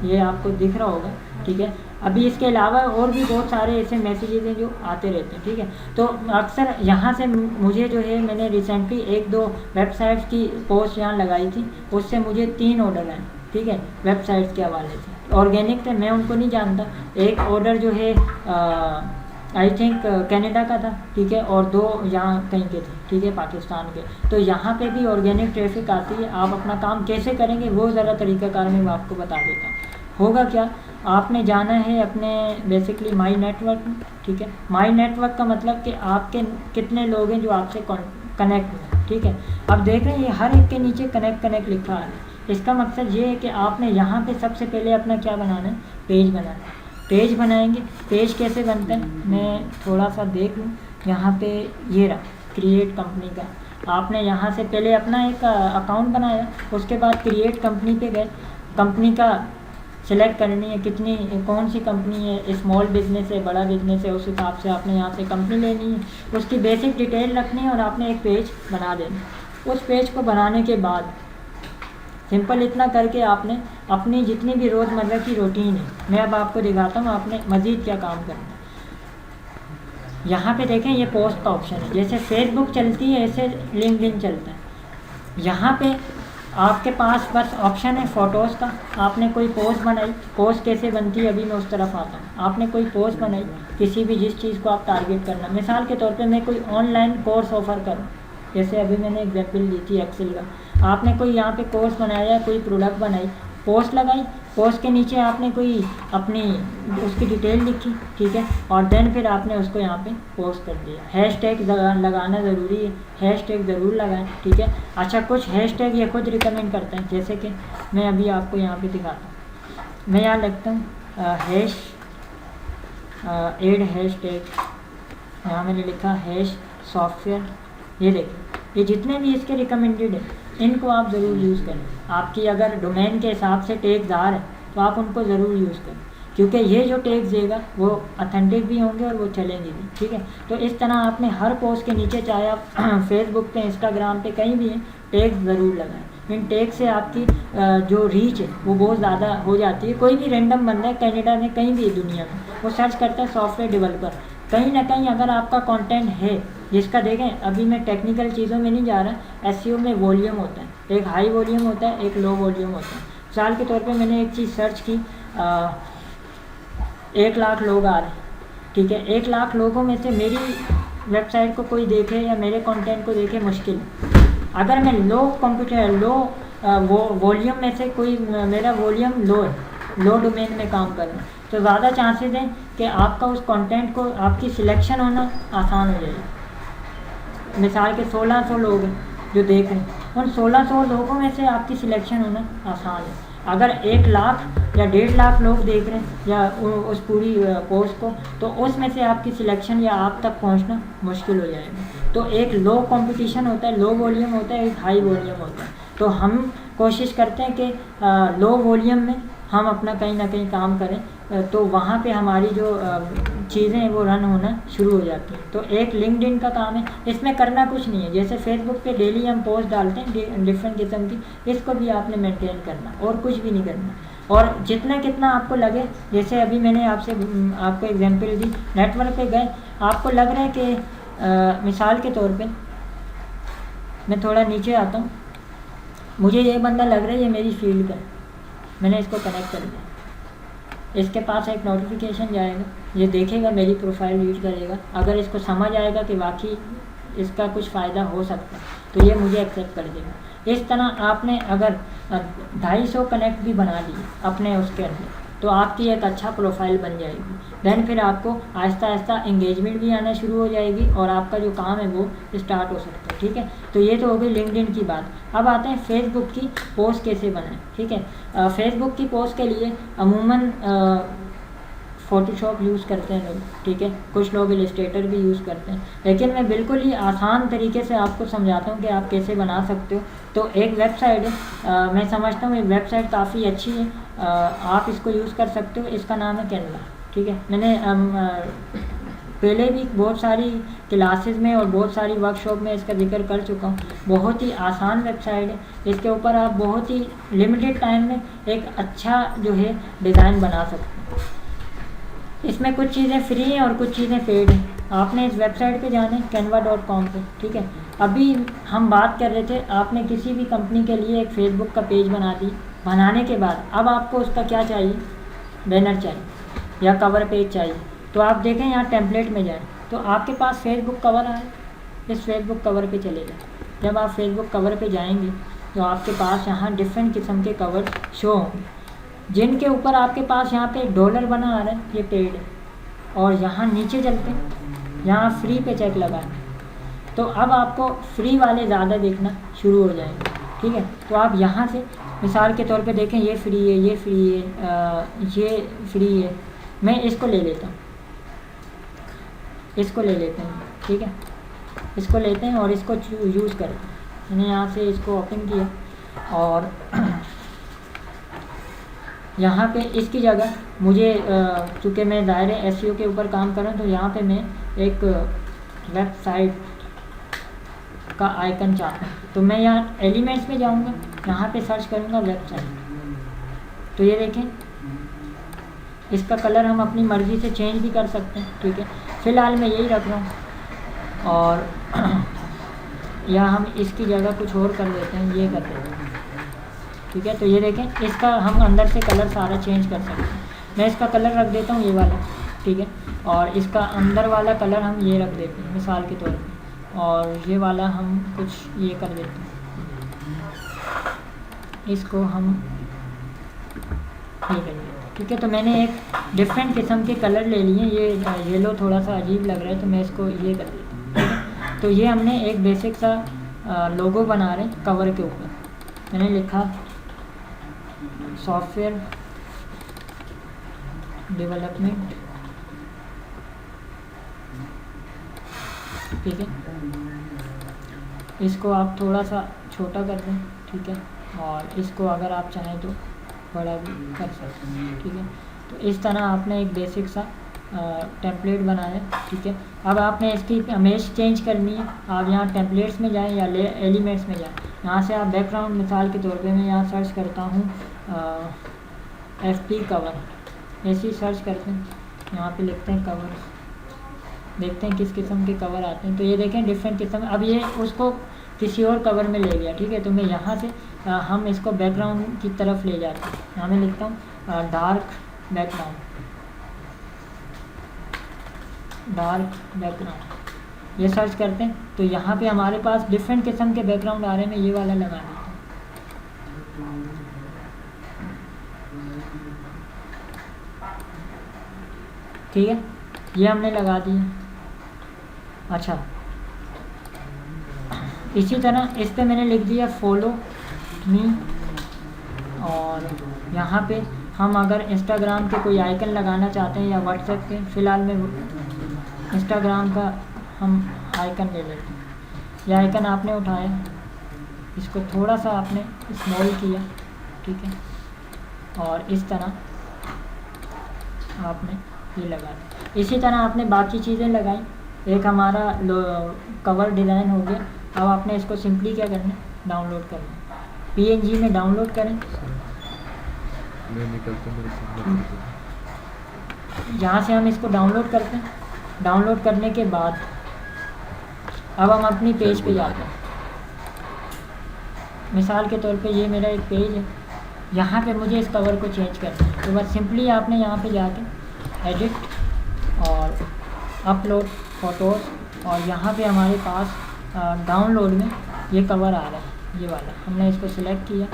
ये आपको दिख रहा होगा, ठीक है। अभी इसके अलावा और भी बहुत सारे ऐसे मैसेजेस हैं जो आते रहते हैं, ठीक है। तो अक्सर यहाँ से मुझे जो है, मैंने रिसेंटली 1-2 वेबसाइट्स की पोस्ट यहाँ लगाई थी, उससे मुझे 3 ऑर्डर आए, ठीक है, वेबसाइट्स के हवाले से। ऑर्गेनिक थे, मैं उनको नहीं जानता। एक ऑर्डर जो है आई थिंक कनाडा का था, ठीक है, और 2 यहाँ कहीं के थे, ठीक है, पाकिस्तान के। तो यहाँ पे भी ऑर्गेनिक ट्रैफिक आती है। आप अपना काम कैसे करेंगे वो ज़रा तरीक़ाकार मैं आपको बता देता हूँ। होगा क्या, आपने जाना है अपने बेसिकली माई नेटवर्क में, ठीक है। माई नेटवर्क का मतलब कि आपके कितने लोग हैं जो आपसे कनेक्ट हैं, ठीक है। अब देख रहे हैं ये हर एक के नीचे कनेक्ट लिखा है। इसका मकसद ये है कि आपने यहाँ पे सबसे पहले अपना क्या बनाना है, पेज बनाना है। पेज बनाएंगे, पेज कैसे बनता है मैं थोड़ा सा देख लूँ। यहाँ पे ये रहा क्रिएट कंपनी का, आपने यहाँ से पहले अपना एक अकाउंट बनाया, उसके बाद क्रिएट कंपनी पे गए, कंपनी का सिलेक्ट करनी है कितनी, कौन सी कंपनी है, स्मॉल बिजनेस है, बड़ा बिजनेस है, उस हिसाब से आपने यहाँ से कंपनी लेनी है, उसकी बेसिक डिटेल रखनी है और आपने एक पेज बना देना। उस पेज को बनाने के बाद सिंपल इतना करके आपने अपनी जितनी भी रोज़मर्रा की रूटीन है, मैं अब आपको दिखाता हूँ आपने मज़ीद क्या काम करना है। यहाँ पे देखें ये पोस्ट का ऑप्शन है, जैसे फेसबुक चलती है ऐसे लिंक्डइन चलता है। यहाँ पे आपके पास बस ऑप्शन है फ़ोटोज़ का। आपने कोई पोस्ट बनाई, पोस्ट कैसे बनती है अभी मैं उस तरफ आता हूँ। आपने कोई पोस्ट बनाई किसी भी जिस चीज़ को आप टारगेट करना, मिसाल के तौर पे मैं कोई ऑनलाइन कोर्स ऑफ़र करूँ, जैसे अभी मैंने एग्जांपल दी थी एक्सेल का। आपने कोई यहाँ पे कोर्स बनाया, कोई प्रोडक्ट बनाई, पोस्ट लगाई, पोस्ट के नीचे आपने कोई अपनी उसकी डिटेल लिखी, ठीक है, और देन फिर आपने उसको यहाँ पे पोस्ट कर दिया। हैशटैग लगाना ज़रूरी है, हैशटैग ज़रूर लगाएं, ठीक है। अच्छा कुछ हैशटैग ये खुद रिकमेंड करते हैं, जैसे कि मैं अभी आपको यहाँ पे दिखाता हूँ। मैं यहाँ लिखता हूँ एड हैशटैग, यहाँ मैंने लिखा हैश सॉफ्टवेयर। ये देखिए ये जितने भी इसके रिकमेंडेड है इनको आप ज़रूर यूज़ करें। आपकी अगर डोमेन के हिसाब से टैग्स आ रहे हैं तो आप उनको ज़रूर यूज़ करें, क्योंकि ये जो टैग्स देगा वो ऑथेंटिक भी होंगे और वो चलेंगे भी, ठीक है। तो इस तरह आपने हर पोस्ट के नीचे, चाहे आप फेसबुक पे, इंस्टाग्राम पे, कहीं भी हैं, टैग्स ज़रूर लगाएं। इन टैग से आपकी जो रीच है वो बहुत ज़्यादा हो जाती है। कोई भी रैंडम बंदा है कनाडा में कहीं भी दुनिया में वो सर्च करता है सॉफ्टवेयर डेवलपर, कहीं ना कहीं अगर आपका कंटेंट है जिसका, देखें अभी मैं टेक्निकल चीज़ों में नहीं जा रहा, एसईओ में वॉल्यूम होता है, एक हाई वॉल्यूम होता है, एक लो वॉल्यूम होता है। मिसाल के तौर पे मैंने एक चीज़ सर्च की, 1 लाख लोग आ रहे हैं, ठीक है, 1 लाख लोगों में से मेरी वेबसाइट को कोई देखे या मेरे कंटेंट को देखे मुश्किल। अगर मैं लो वॉल्यूम में से कोई, मेरा वॉल्यूम लो है, लो डोमेन में काम कर रहा है, तो ज़्यादा चांसेस हैं कि आपका उस कंटेंट को, आपकी सिलेक्शन होना आसान हो जाएगी। मिसाल के 1600 लोग हैं जो देख रहे हैं, उन 1600 लोगों में से आपकी सिलेक्शन होना आसान है। अगर 1 लाख या 1.5 लाख लोग देख रहे हैं या उस पूरी पोस्ट को, तो उसमें से आपकी सिलेक्शन या आप तक पहुंचना मुश्किल हो जाएगा। तो एक लो कंपटीशन होता है, लो वॉल्यूम होता है, एक हाई वॉल्यूम होता है। तो हम कोशिश करते हैं कि लो वॉल्यूम में हम अपना कहीं ना कहीं काम करें, तो वहाँ पे हमारी जो चीज़ें हैं वो रन होना शुरू हो जाती हैं। तो एक लिंक्डइन का काम है, इसमें करना कुछ नहीं है। जैसे फेसबुक पे डेली हम पोस्ट डालते हैं डिफरेंट किस्म की, इसको भी आपने मेंटेन करना और कुछ भी नहीं करना। और जितना कितना आपको लगे, जैसे अभी मैंने आपको एग्जांपल दी, नेटवर्क पे गए, आपको लग रहा है कि मिसाल के तौर पे मैं थोड़ा नीचे आता हूँ, मुझे ये बंदा लग रहा है ये मेरी फील्ड का है, मैंने इसको कनेक्ट कर दिया, इसके पास एक नोटिफिकेशन जाएगा, ये देखेगा, मेरी प्रोफाइल रीड करेगा, अगर इसको समझ आएगा कि वाकई इसका कुछ फ़ायदा हो सकता है तो ये मुझे एक्सेप्ट कर देगा। इस तरह आपने अगर 250 कनेक्ट भी बना लिए अपने उसके अंदर, तो आपकी एक अच्छा प्रोफाइल बन जाएगी। देन फिर आपको आहिस्ता आहिस्ता एंगेजमेंट भी आना शुरू हो जाएगी और आपका जो काम है वो स्टार्ट हो सकता है, ठीक है। तो ये तो हो गई लिंक्डइन की बात। अब आते हैं फेसबुक की पोस्ट कैसे बनाएं, ठीक है। फेसबुक की पोस्ट के लिए अमूमन फ़ोटोशॉप यूज़ करते हैं लोग, ठीक है, कुछ लोग इलस्ट्रेटर भी यूज़ करते हैं, लेकिन मैं बिल्कुल ही आसान तरीके से आपको समझाता हूँ कि आप कैसे बना सकते हो। तो एक वेबसाइट है, मैं समझता हूँ ये वेबसाइट काफ़ी अच्छी है, आप इसको यूज़ कर सकते हो, इसका नाम है कैनवा, ठीक है। मैंने पहले भी बहुत सारी क्लासेस में और बहुत सारी वर्कशॉप में इसका जिक्र कर चुका हूँ। बहुत ही आसान वेबसाइट है, इसके ऊपर आप बहुत ही लिमिटेड टाइम में एक अच्छा जो है डिज़ाइन बना सकते हैं। इसमें कुछ चीज़ें फ्री हैं और कुछ चीज़ें पेड हैं। आपने इस वेबसाइट पे जाना है canva.com पे, ठीक है। अभी हम बात कर रहे थे, आपने किसी भी कंपनी के लिए एक फेसबुक का पेज बना दी, बनाने के बाद अब आपको उसका क्या चाहिए, बैनर चाहिए या कवर पेज चाहिए। तो आप देखें यहाँ टेम्पलेट में जाएं तो आपके पास फेसबुक कवर आए, इस फेसबुक कवर पे चले जाएं। जब आप फेसबुक कवर पे जाएंगे तो आपके पास यहाँ डिफरेंट किस्म के कवर शो होंगे, जिनके ऊपर आपके पास यहाँ पे डॉलर बना आ रहा है, ये पेड है। और यहाँ नीचे चलते हैं, यहाँ फ्री पे चेक लगा है, तो अब आपको फ्री वाले ज़्यादा देखना शुरू हो जाएंगे, ठीक है। तो आप यहाँ से मिसाल के तौर पे देखें, ये फ्री है, ये फ्री है, ये फ्री है, मैं इसको ले लेता हूँ, इसको ले लेते हैं, ठीक है, इसको लेते हैं और इसको यूज़ करते हैं। मैंने यहाँ से इसको ओपन किया और यहाँ पे इसकी जगह मुझे चूँकि मैं दायरे एसईओ के ऊपर काम कर रहा हूँ, तो यहाँ पे मैं एक वेबसाइट का आइकन चाहता हूँ, तो मैं यहाँ एलिमेंट्स में जाऊँगा, यहाँ पे सर्च करूँगा वेबसाइट। तो ये देखें, इसका कलर हम अपनी मर्ज़ी से चेंज भी कर सकते हैं, ठीक है। फ़िलहाल मैं यही रख रहा हूँ और या हम इसकी जगह कुछ और कर देते हैं, ये कर देते हैं, ठीक है। तो ये देखें, इसका हम अंदर से कलर सारा चेंज कर सकते हैं। मैं इसका कलर रख देता हूँ ये वाला, ठीक है, और इसका अंदर वाला कलर हम ये रख देते हैं मिसाल के तौर पे, और ये वाला हम कुछ ये कर देते हैं, इसको हम ये कर देते हैं, ठीक है। तो मैंने एक डिफरेंट किस्म के कलर ले लिए, ये येलो थोड़ा सा अजीब लग रहा है तो मैं इसको ये कर देता हूँ, ठीक है। तो ये हमने एक बेसिक सा लोगो बना रहे हैं कवर के ऊपर। मैंने लिखा सॉफ्टवेयर डेवलपमेंट, ठीक है। इसको आप थोड़ा सा छोटा कर दें, ठीक है, और इसको अगर आप चाहें तो बड़ा भी कर सकते हैं, ठीक है। तो इस तरह आपने एक बेसिक सा टेम्पलेट बनाया, ठीक है। अब आपने इसकी इमेज चेंज करनी है, आप यहाँ टेम्पलेट्स में जाएं या एलिमेंट्स में जाएं। यहाँ से आप बैकग्राउंड, मिसाल के तौर पे मैं यहाँ सर्च करता हूँ FP कवर, ऐसे ही सर्च करते हैं, यहाँ पे लिखते हैं कवर, देखते हैं किस किस्म के कवर आते हैं। तो ये देखें डिफरेंट किस्म, अब ये उसको किसी और कवर में ले गया, ठीक है। तो मैं यहाँ से हम इसको बैकग्राउंड की तरफ ले जाते हैं। यहाँ मैं लिखता हूँ डार्क बैकग्राउंड, ये सर्च करते हैं तो यहाँ पे हमारे पास डिफरेंट किस्म के बैकग्राउंड आ रहे हैं। मैं ये वाला लगा देता हूँ, ठीक है, ये हमने लगा दिया। अच्छा, इसी तरह इस पे मैंने लिख दिया फॉलो मी, और यहाँ पे हम अगर इंस्टाग्राम के कोई आइकन लगाना चाहते हैं या व्हाट्सएप के, फ़िलहाल में इंस्टाग्राम का हम आइकन ले लेते हैं। ये आइकन आपने उठाया, इसको थोड़ा सा आपने स्मॉल किया, ठीक है, और इस तरह आपने ये लगा दिया। इसी तरह आपने बाकी चीज़ें लगाई। एक हमारा कवर डिज़ाइन हो गया। अब आपने इसको सिंपली क्या करना है, डाउनलोड करना है, PNG में डाउनलोड करें। यहाँ से हम इसको डाउनलोड करते हैं। डाउनलोड करने के बाद अब हम अपनी पेज पे जाते हैं। मिसाल के तौर पे ये मेरा एक पेज है, यहाँ पे मुझे इस कवर को चेंज करना है। तो बस सिंपली आपने यहाँ पे जाके एडिट और अपलोड फ़ोटोज़, और यहाँ पे हमारे पास डाउनलोड में ये कवर आ रहा है, ये वाला, हमने इसको सिलेक्ट किया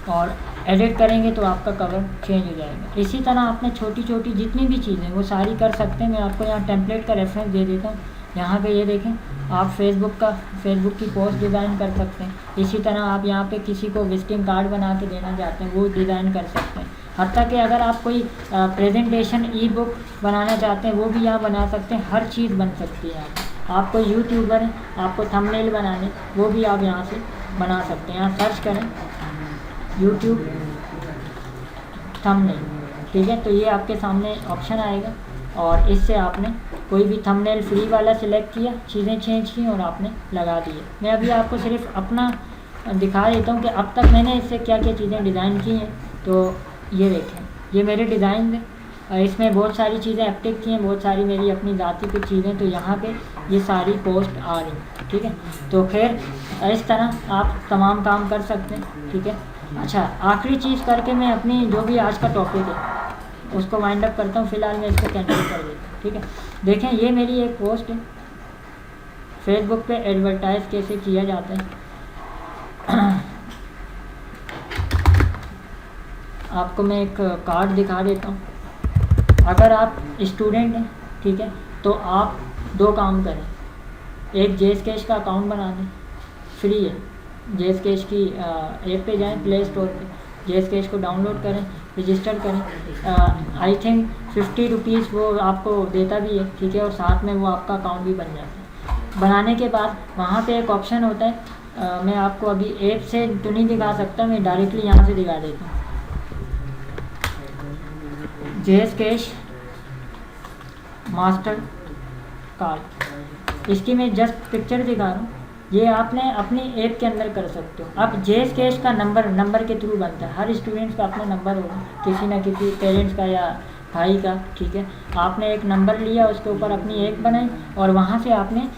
और एडिट करेंगे तो आपका कवर चेंज हो जाएगा। इसी तरह आपने छोटी छोटी जितनी भी चीज़ें वो सारी कर सकते हैं। मैं आपको यहाँ टेम्पलेट का रेफरेंस दे देता हूँ। यहाँ पे ये देखें, आप फेसबुक की पोस्ट डिज़ाइन कर सकते हैं। इसी तरह आप यहाँ पे किसी को विजिटिंग कार्ड बना के देना चाहते हैं, वो डिज़ाइन कर सकते हैं। हत्ता कि अगर आप कोई प्रेजेंटेशन ई-बुक बनाना चाहते हैं, वो भी यहाँ बना सकते हैं। हर चीज़ बन सकती है। आप कोई यूट्यूबर हैं, आपको थंबनेल बनाने, वो भी आप यहाँ से बना सकते हैं। यहाँ सर्च करें यूट्यूब थंबनेल, ठीक है, तो ये आपके सामने ऑप्शन आएगा और इससे आपने कोई भी थंबनेल फ्री वाला सिलेक्ट किया, चीज़ें चेंज की और आपने लगा दिए। मैं अभी आपको सिर्फ अपना दिखा देता हूँ कि अब तक मैंने इससे क्या क्या चीज़ें डिज़ाइन की हैं। तो ये देखें, ये मेरे डिज़ाइन हैं, इसमें बहुत सारी चीज़ें एक्टिव की हैं, बहुत सारी मेरी अपनी ज़ाती कुछ चीज़ें, तो यहाँ पे ये सारी पोस्ट आ रही हैं, ठीक है। तो खैर इस तरह आप तमाम काम कर सकते हैं, ठीक है। अच्छा, आखिरी चीज़ करके मैं अपनी जो भी आज का टॉपिक है उसको वाइंड अप करता हूँ। फ़िलहाल मैं इसको कैंसिल कर देता हूँ, ठीक है। देखें, ये मेरी एक पोस्ट है, फेसबुक पे एडवर्टाइज़ कैसे किया जाता है। आपको मैं एक कार्ड दिखा देता हूँ। अगर आप स्टूडेंट हैं, ठीक है, तो आप दो काम करें। एक JSCash का अकाउंट बना दें, फ्री है। JSCash की ऐप पे जाएं, प्ले स्टोर पे JSCash को डाउनलोड करें, रजिस्टर करें। आई थिंक 50 रुपीज़ वो आपको देता भी है, ठीक है, और साथ में वो आपका अकाउंट भी बन जाता है। बनाने के बाद वहाँ पे एक ऑप्शन होता है, मैं आपको अभी ऐप से तो नहीं दिखा सकता, मैं डायरेक्टली यहाँ से दिखा देता हूँ। JSCash मास्टर कार्ड, इसकी मैं जस्ट पिक्चर दिखा रहा हूँ। ये आपने अपनी ऐप के अंदर कर सकते हो। अब JSCash का नंबर के थ्रू बनता है। हर स्टूडेंट्स का अपना नंबर होगा, किसी ना किसी पेरेंट्स का या भाई का, ठीक है। आपने एक नंबर लिया, उसके ऊपर अपनी ऐप बनाई और वहाँ से आपने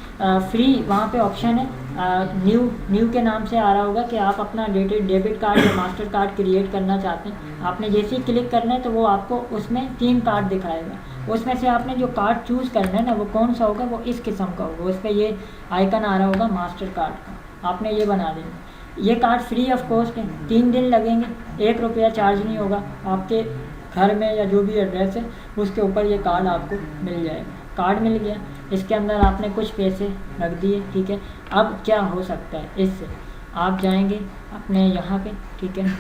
फ्री, वहाँ पे ऑप्शन है न्यू के नाम से आ रहा होगा कि आप अपना डेबिट कार्ड या मास्टर कार्ड क्रिएट करना चाहते हैं। आपने जैसे ही क्लिक करना है तो वो आपको उसमें 3 कार्ड दिखाएगा। उसमें से आपने जो कार्ड चूज़ करना है ना, वो कौन सा होगा, वो इस किस्म का होगा। उस पर ये आइकन आ रहा होगा मास्टर कार्ड का, आपने ये बना देना। ये कार्ड फ्री ऑफ कॉस्ट है, 3 दिन लगेंगे, 1 रुपया चार्ज नहीं होगा। आपके घर में या जो भी एड्रेस है उसके ऊपर ये कार्ड आपको मिल जाएगा। कार्ड मिल गया, इसके अंदर आपने कुछ पैसे रख दिए, ठीक है। अब क्या हो सकता है, इससे आप जाएंगे अपने यहाँ पे, ठीक है।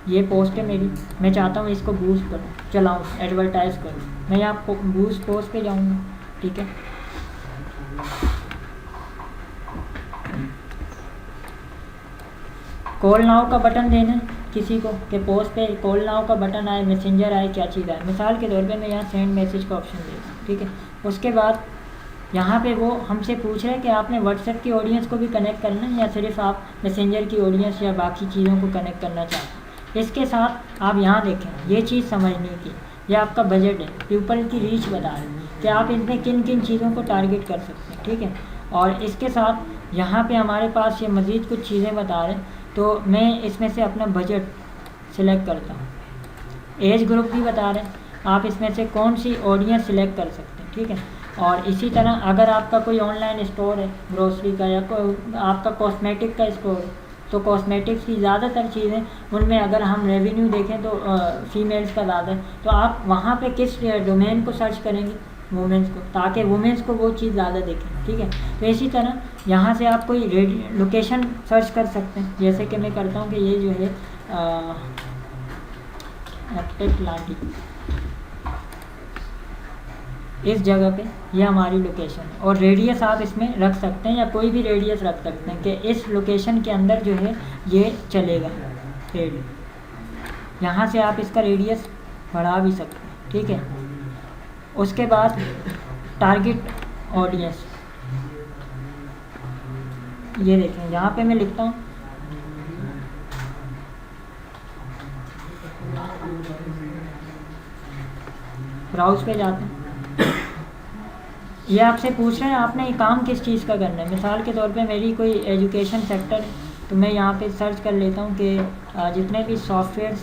ये पोस्ट है मेरी, मैं चाहता हूँ इसको बूस्ट करूँ, चलाऊँ, एडवर्टाइज़ करूँ। मैं यहाँ बूस्ट पोस्ट पे जाऊँगा, ठीक है। कॉल नाउ का बटन देना है, किसी को कि पोस्ट पे कॉल नाउ का बटन आए, मैसेंजर आए, क्या चीज़ आए। मिसाल के तौर पे मैं यहाँ सेंड मैसेज का ऑप्शन दे दूँ, ठीक है। उसके बाद यहाँ पे वो हमसे पूछ रहे हैं कि आपने व्हाट्सएप की ऑडियंस को भी कनेक्ट करना है या सिर्फ आप मैसेंजर की ऑडियंस या बाकी चीज़ों को कनेक्ट करना चाहते हैं। इसके साथ आप यहाँ देखें, ये चीज़ समझने की, ये आपका बजट है, पीपल की रीच बता रहे हैं कि आप इनमें किन किन चीज़ों को टारगेट कर सकते हैं, ठीक है। और इसके साथ यहाँ पे हमारे पास ये मज़ीद कुछ चीज़ें बता रहे हैं, तो मैं इसमें से अपना बजट सिलेक्ट करता हूँ। एज ग्रुप भी बता रहे हैं, आप इसमें से कौन सी ऑडियंस सिलेक्ट कर सकते हैं, ठीक है। और इसी तरह अगर आपका कोई ऑनलाइन स्टोर है ग्रोसरी का या आपका कॉस्मेटिक का स्टोर है, तो कॉस्मेटिक्स की ज़्यादातर चीज़ें उनमें अगर हम रेवेन्यू देखें तो फीमेल्स का ज़्यादा है, तो आप वहाँ पे किस डोमेन को सर्च करेंगे, वुमेंस को, ताकि वुमेंस को वो चीज़ ज़्यादा देखें, ठीक है। तो इसी तरह यहाँ से आप कोई लोकेशन सर्च कर सकते हैं, जैसे कि मैं करता हूँ कि ये जो है लाटी, इस जगह पे ये हमारी लोकेशन है। और रेडियस आप इसमें रख सकते हैं या कोई भी रेडियस रख सकते हैं कि इस लोकेशन के अंदर जो है ये चलेगा रेडियस। यहाँ से आप इसका रेडियस बढ़ा भी सकते हैं, ठीक है। उसके बाद टारगेट ऑडियंस, ये देखें यहाँ पे मैं लिखता हूँ ब्राउज पे जाते हैं, ये आपसे पूछ रहे हैं आपने ये काम किस चीज़ का करना है। मिसाल के तौर पे मेरी कोई एजुकेशन सेक्टर है, तो मैं यहाँ पे सर्च कर लेता हूँ कि जितने भी सॉफ्टवेयर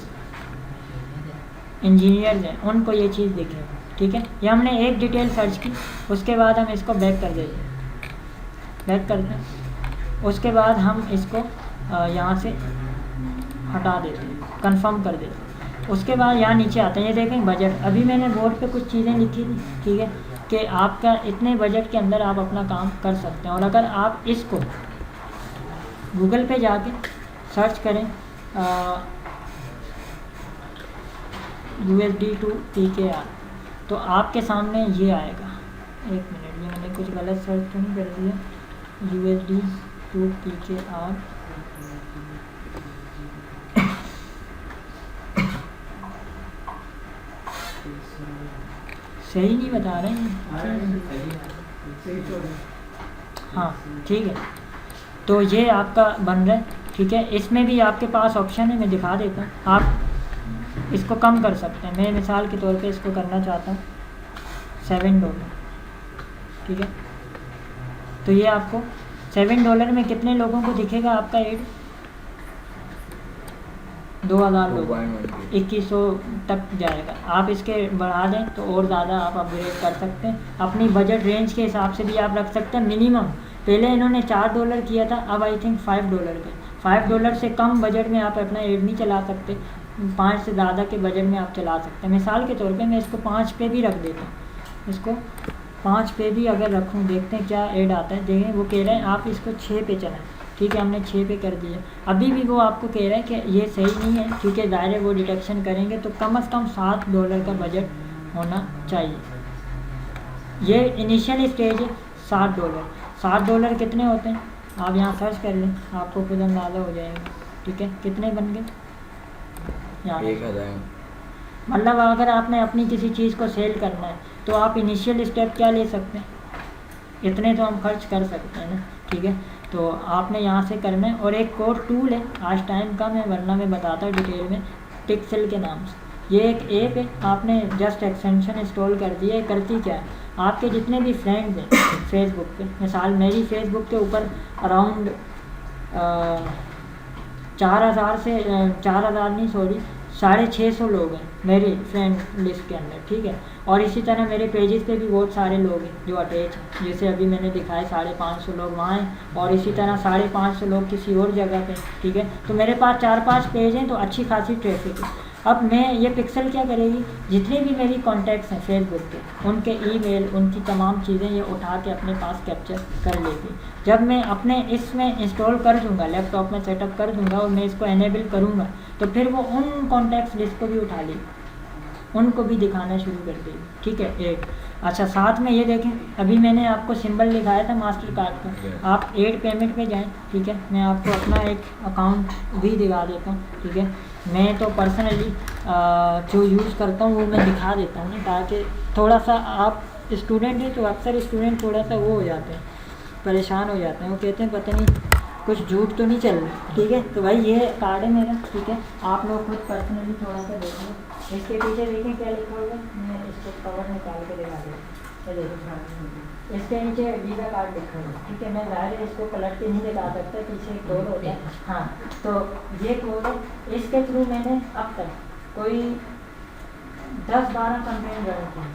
इंजीनियर्स हैं उनको ये चीज़ दिखे, ठीक है। ये हमने एक डिटेल सर्च की, उसके बाद हम इसको बैक कर देते हैं, बैक करते हैं। उसके बाद हम इसको यहाँ से हटा देते हैं, कंफर्म कर देते हैं। उसके बाद यहाँ नीचे आते हैं, ये देखें बजट। अभी मैंने बोर्ड पे कुछ चीज़ें लिखी थी, ठीक है, कि आपका इतने बजट के अंदर आप अपना काम कर सकते हैं। और अगर आप इसको गूगल पे जाके सर्च करें USD to PKR, तो आपके सामने ये आएगा। एक मिनट, ये मैंने कुछ गलत सर्च तो नहीं कर दिया। USD to PKR, सही नहीं बता रहे हैं, हाँ ठीक है। तो ये आपका बन रहा है, ठीक है। इसमें भी आपके पास ऑप्शन है, मैं दिखा देता हूँ, आप इसको कम कर सकते हैं। मैं मिसाल के तौर पे इसको करना चाहता हूँ $7, ठीक है। तो ये आपको $7 में कितने लोगों को दिखेगा आपका एड? 2000 लोग, 2100 तक जाएगा। आप इसके बढ़ा दें तो और ज़्यादा आप अपग्रेड कर सकते हैं। अपनी बजट रेंज के हिसाब से भी आप रख सकते हैं। मिनिमम पहले इन्होंने $4 किया था, अब आई थिंक $5 का। $5 से कम बजट में आप अपना एड नहीं चला सकते, 5 से ज़्यादा के बजट में आप चला सकते हैं। मिसाल के तौर पे मैं इसको 5 पे भी रख देता हूँ, इसको 5 पे भी अगर रखूँ, देखते हैं क्या एड आता है। देखें वो कह रहे हैं आप इसको 6 पे चलाएँ, ठीक है। हमने 6 पे कर दिया। अभी भी वो आपको कह रहा है कि ये सही नहीं है, ठीक है। ज़ाहिर है वो डिटेक्शन करेंगे, तो कम से कम $7 का बजट होना चाहिए। ये इनिशियल स्टेज है। $7 कितने होते हैं आप यहाँ सर्च कर लें, आपको खुद अंदाज़ा हो जाएगा, ठीक है। कितने बन गए यहाँ? 1000। मतलब अगर आपने अपनी किसी चीज़ को सेल करना है तो आप इनिशियल स्टेप क्या ले सकते हैं, इतने तो हम खर्च कर सकते हैं ना, ठीक है। तो आपने यहाँ से करना है। और एक कोड टूल है, आज टाइम कम है वरना मैं बताता हूँ डिटेल में, पिक्सल के नाम से। ये एक ऐप है, आपने जस्ट एक्सटेंशन इंस्टॉल कर दिया है। करती क्या है, आपके जितने भी फ्रेंड्स हैं फेसबुक पे, मिसाल मेरी फेसबुक के ऊपर अराउंड 4000 से 4000 नहीं सॉरी 650 लोग हैं मेरी फ्रेंड लिस्ट के अंदर, ठीक है। और इसी तरह मेरे पेजेस पे भी बहुत सारे लोग हैं जो अटैच हैं, जैसे अभी मैंने दिखाए 550 लोग वहाँ हैं और इसी तरह 550 लोग किसी और जगह पे, ठीक है। तो मेरे पास 4-5 पेज हैं, तो अच्छी खासी ट्रैफिक है। अब मैं ये पिक्सल क्या करेगी, जितने भी मेरी कॉन्टैक्ट्स हैं फेसबुक पे, उनके ईमेल, उनकी तमाम चीज़ें ये उठा के अपने पास कैप्चर कर लेगी। जब मैं अपने इसमें इंस्टॉल कर दूंगा, लैपटॉप में सेटअप कर दूंगा और मैं इसको एनेबल करूंगा, तो फिर वो उन कॉन्टैक्ट्स लिस्ट को भी उठा लेगी, उनको भी दिखाना शुरू कर देगी, ठीक है। एक अच्छा, साथ में ये देखें, अभी मैंने आपको सिंबल दिखाया था मास्टर कार्ड का। आप एड पेमेंट पे जाएं, ठीक है। मैं आपको अपना एक अकाउंट भी दिखा देता हूँ, ठीक है। मैं तो पर्सनली जो यूज़ करता हूँ वो मैं दिखा देता हूँ ना, ताकि थोड़ा सा आप स्टूडेंट हैं तो अक्सर स्टूडेंट थोड़ा सा वो हो जाते हैं, परेशान हो जाते हैं, वो कहते हैं पता नहीं कुछ झूठ तो नहीं चल रहा। ठीक है, तो भाई ये कार्ड है मेरा। ठीक है, आप लोग खुद पर्सनली थोड़ा सा देखेंगे, इसके पीछे देखें क्या लिखा हुआ है, मैं इसको कवर निकाल के दिखा दूँ। ये देखो इसके नीचे वीज़ा कार्ड लिखा हुआ है। ठीक है, मैं ज़ाहिर इसको पलट के नहीं दिखा सकता, पीछे एक कोड होता है। हाँ, तो ये कोड है, इसके थ्रू मैंने अब तक कोई 10-12 कंप्लेंट रन की।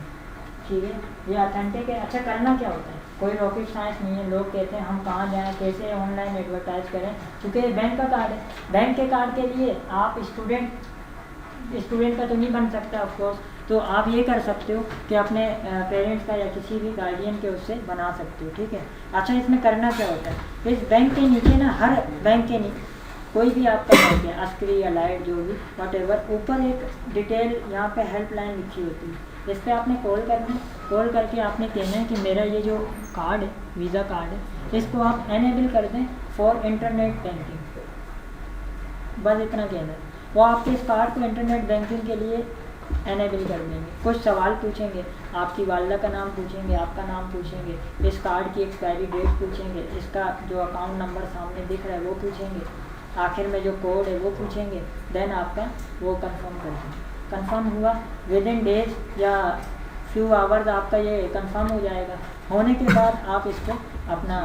ठीक है, ये ऑथेंटिक है। अच्छा, करना क्या होता है, कोई रॉकेट साइंस नहीं है। लोग कहते हैं हम कहाँ जाएं, कैसे ऑनलाइन एडवर्टाइज करें, क्योंकि बैंक का कार्ड है। बैंक के कार्ड के लिए आप स्टूडेंट का तो नहीं बन सकता ऑफकोर्स, तो आप ये कर सकते हो कि अपने पेरेंट्स का या किसी भी गार्डियन के उससे बना सकते हो। ठीक है, अच्छा इसमें करना क्या होता है, इस बैंक के नीचे ना, हर बैंक के नीचे कोई भी आपका बैंक है, अस्क्री या लाइट जो भी वॉटेवर, ऊपर एक डिटेल यहाँ पे हेल्पलाइन लिखी होती है, इस पर आपने कॉल करना है। कॉल करके आपने कहना है कि मेरा ये जो कार्ड है, वीज़ा कार्ड है, इसको आप एनेबल कर दें फॉर इंटरनेट बैंकिंग। बस इतना कहना है, वो आपके इस कार्ड को इंटरनेट बैंकिंग के लिए एनेबल कर देंगे। कुछ सवाल पूछेंगे, आपकी वालदा का नाम पूछेंगे, आपका नाम पूछेंगे, इस कार्ड की एक्सपायरी डेट पूछेंगे, इसका जो अकाउंट नंबर सामने दिख रहा है वो पूछेंगे, आखिर में जो कोड है वो पूछेंगे। देन आपका वो कंफर्म कर देंगे। कंफर्म हुआ, विद इन डेज या फ्यू आवर्स आपका ये कंफर्म हो जाएगा। होने के बाद आप इसको अपना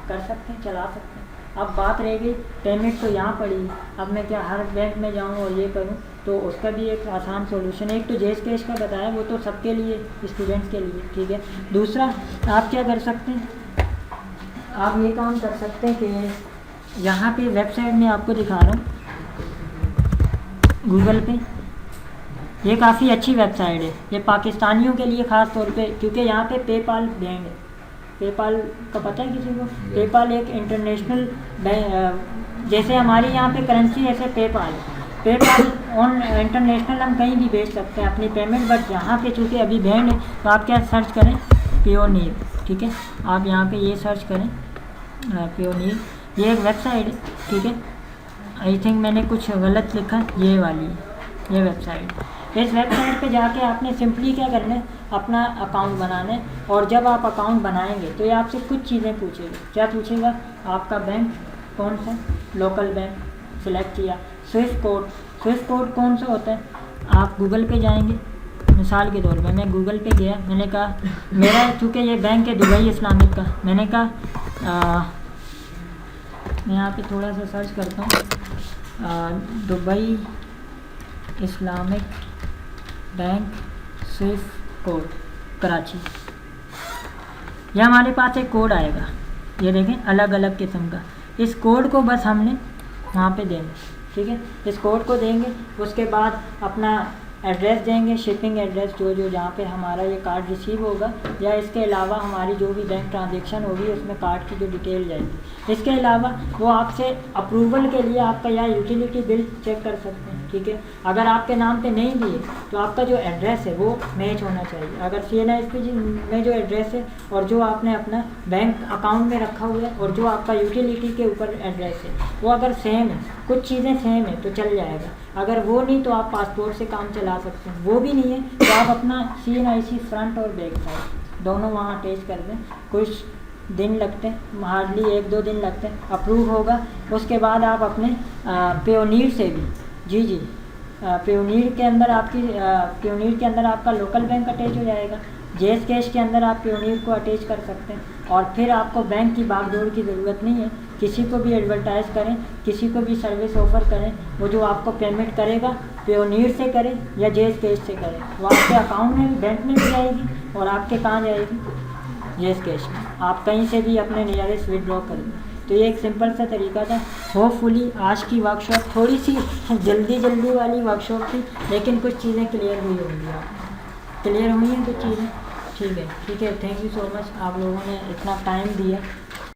कर सकते हैं, चला सकते हैं। अब बात रह गई पेमेंट, तो यहाँ पड़ी, अब मैं क्या हर बैंक में जाऊँ और ये करूँ, तो उसका भी एक आसान सॉल्यूशन है। एक तो जेस कैश का बताया, वो तो सबके लिए, स्टूडेंट्स के लिए। ठीक है, दूसरा आप क्या कर सकते हैं, आप ये काम कर सकते हैं कि यहाँ पे वेबसाइट में आपको दिखा रहा हूँ, गूगल पे, ये काफ़ी अच्छी वेबसाइट है, ये पाकिस्तानियों के लिए ख़ास तौर पे, क्योंकि यहाँ पे पेपाल बैंड है। पेपाल का पता है किसी को? पेपाल एक इंटरनेशनल बैंक, जैसे हमारी यहाँ पे करेंसी ऐसे पेपाल ऑन इंटरनेशनल हम कहीं भी भेज सकते हैं अपनी पेमेंट, बट यहाँ पे चूँकि अभी बैंड है, तो आप क्या सर्च करें, पियोनीर। ठीक है, आप यहाँ पे ये सर्च करें पियोनीर, ये एक वेबसाइट है। ठीक है, आई थिंक मैंने कुछ गलत लिखा, ये वाली ये वेबसाइट। इस वेबसाइट पे जाके आपने सिंपली क्या करना है, अपना अकाउंट बनाना है। और जब आप अकाउंट बनाएंगे तो ये आपसे कुछ चीज़ें पूछेगा। क्या पूछेगा, आपका बैंक कौन सा, लोकल बैंक सिलेक्ट किया, स्विफ्ट कोड कौन सा होता है, आप गूगल पे जाएंगे। मिसाल के तौर पे मैं गूगल पे गया, मैंने कहा मेरा चूँकि ये बैंक है दुबई इस्लामिक का, मैंने कहा मैं यहाँ पे थोड़ा सा सर्च करता हूँ, Dubai Islamic bank Swift code Karachi. यह हमारे पास एक कोड आएगा, ये देखें अलग अलग किस्म का। इस कोड को बस हमने वहाँ पे देंगे। ठीक है, इस कोड को देंगे, उसके बाद अपना एड्रेस देंगे, शिपिंग एड्रेस जो जहाँ पे हमारा ये कार्ड रिसीव होगा, या इसके अलावा हमारी जो भी बैंक ट्रांजैक्शन होगी उसमें कार्ड की जो डिटेल जाएगी। इसके अलावा वो आपसे अप्रूवल के लिए आपका या यूटिलिटी बिल चेक कर सकते हैं। ठीक है, अगर आपके नाम पे नहीं भी है तो आपका जो एड्रेस है वो मैच होना चाहिए। अगर CNISP में जो एड्रेस है और जो आपने अपना बैंक अकाउंट में रखा हुआ है और जो आपका यूटिलिटी के ऊपर एड्रेस है वो अगर सेम है, कुछ चीज़ें सेम है तो चल जाएगा। अगर वो नहीं तो आप पासपोर्ट से काम चला सकते हैं। वो भी नहीं है तो आप अपना CNIC फ्रंट और बैक साइड दोनों वहाँ अटैच कर दें। कुछ दिन लगते हैं, हार्डली 1-2 दिन लगते हैं, अप्रूव होगा। उसके बाद आप अपने पियोनीर से भी जी पियोनीर के अंदर आपका लोकल बैंक अटैच हो जाएगा। जेस कैश के अंदर आप पियोनीर को अटैच कर सकते हैं और फिर आपको बैंक की भागदौड़ की ज़रूरत नहीं है। किसी को भी एडवर्टाइज़ करें, किसी को भी सर्विस ऑफ़र करें, वो जो आपको पेमेंट करेगा पियोनीर से करें या जेस कैश से करें, वो आपके अकाउंट में बैंक में भी जाएगी और आपके कहाँ जाएगी, जेस कैश में। आप कहीं से भी अपने नियरेस्ट विड्रॉ कर दें। तो ये एक सिंपल सा तरीका था। होपफुली आज की वर्कशॉप थोड़ी सी जल्दी वाली वर्कशॉप थी, लेकिन कुछ चीज़ें क्लियर हुई होंगी, आप क्लियर हुई हैं कुछ चीज़ें। ठीक है, थैंक यू सो मच, आप लोगों ने इतना टाइम दिया।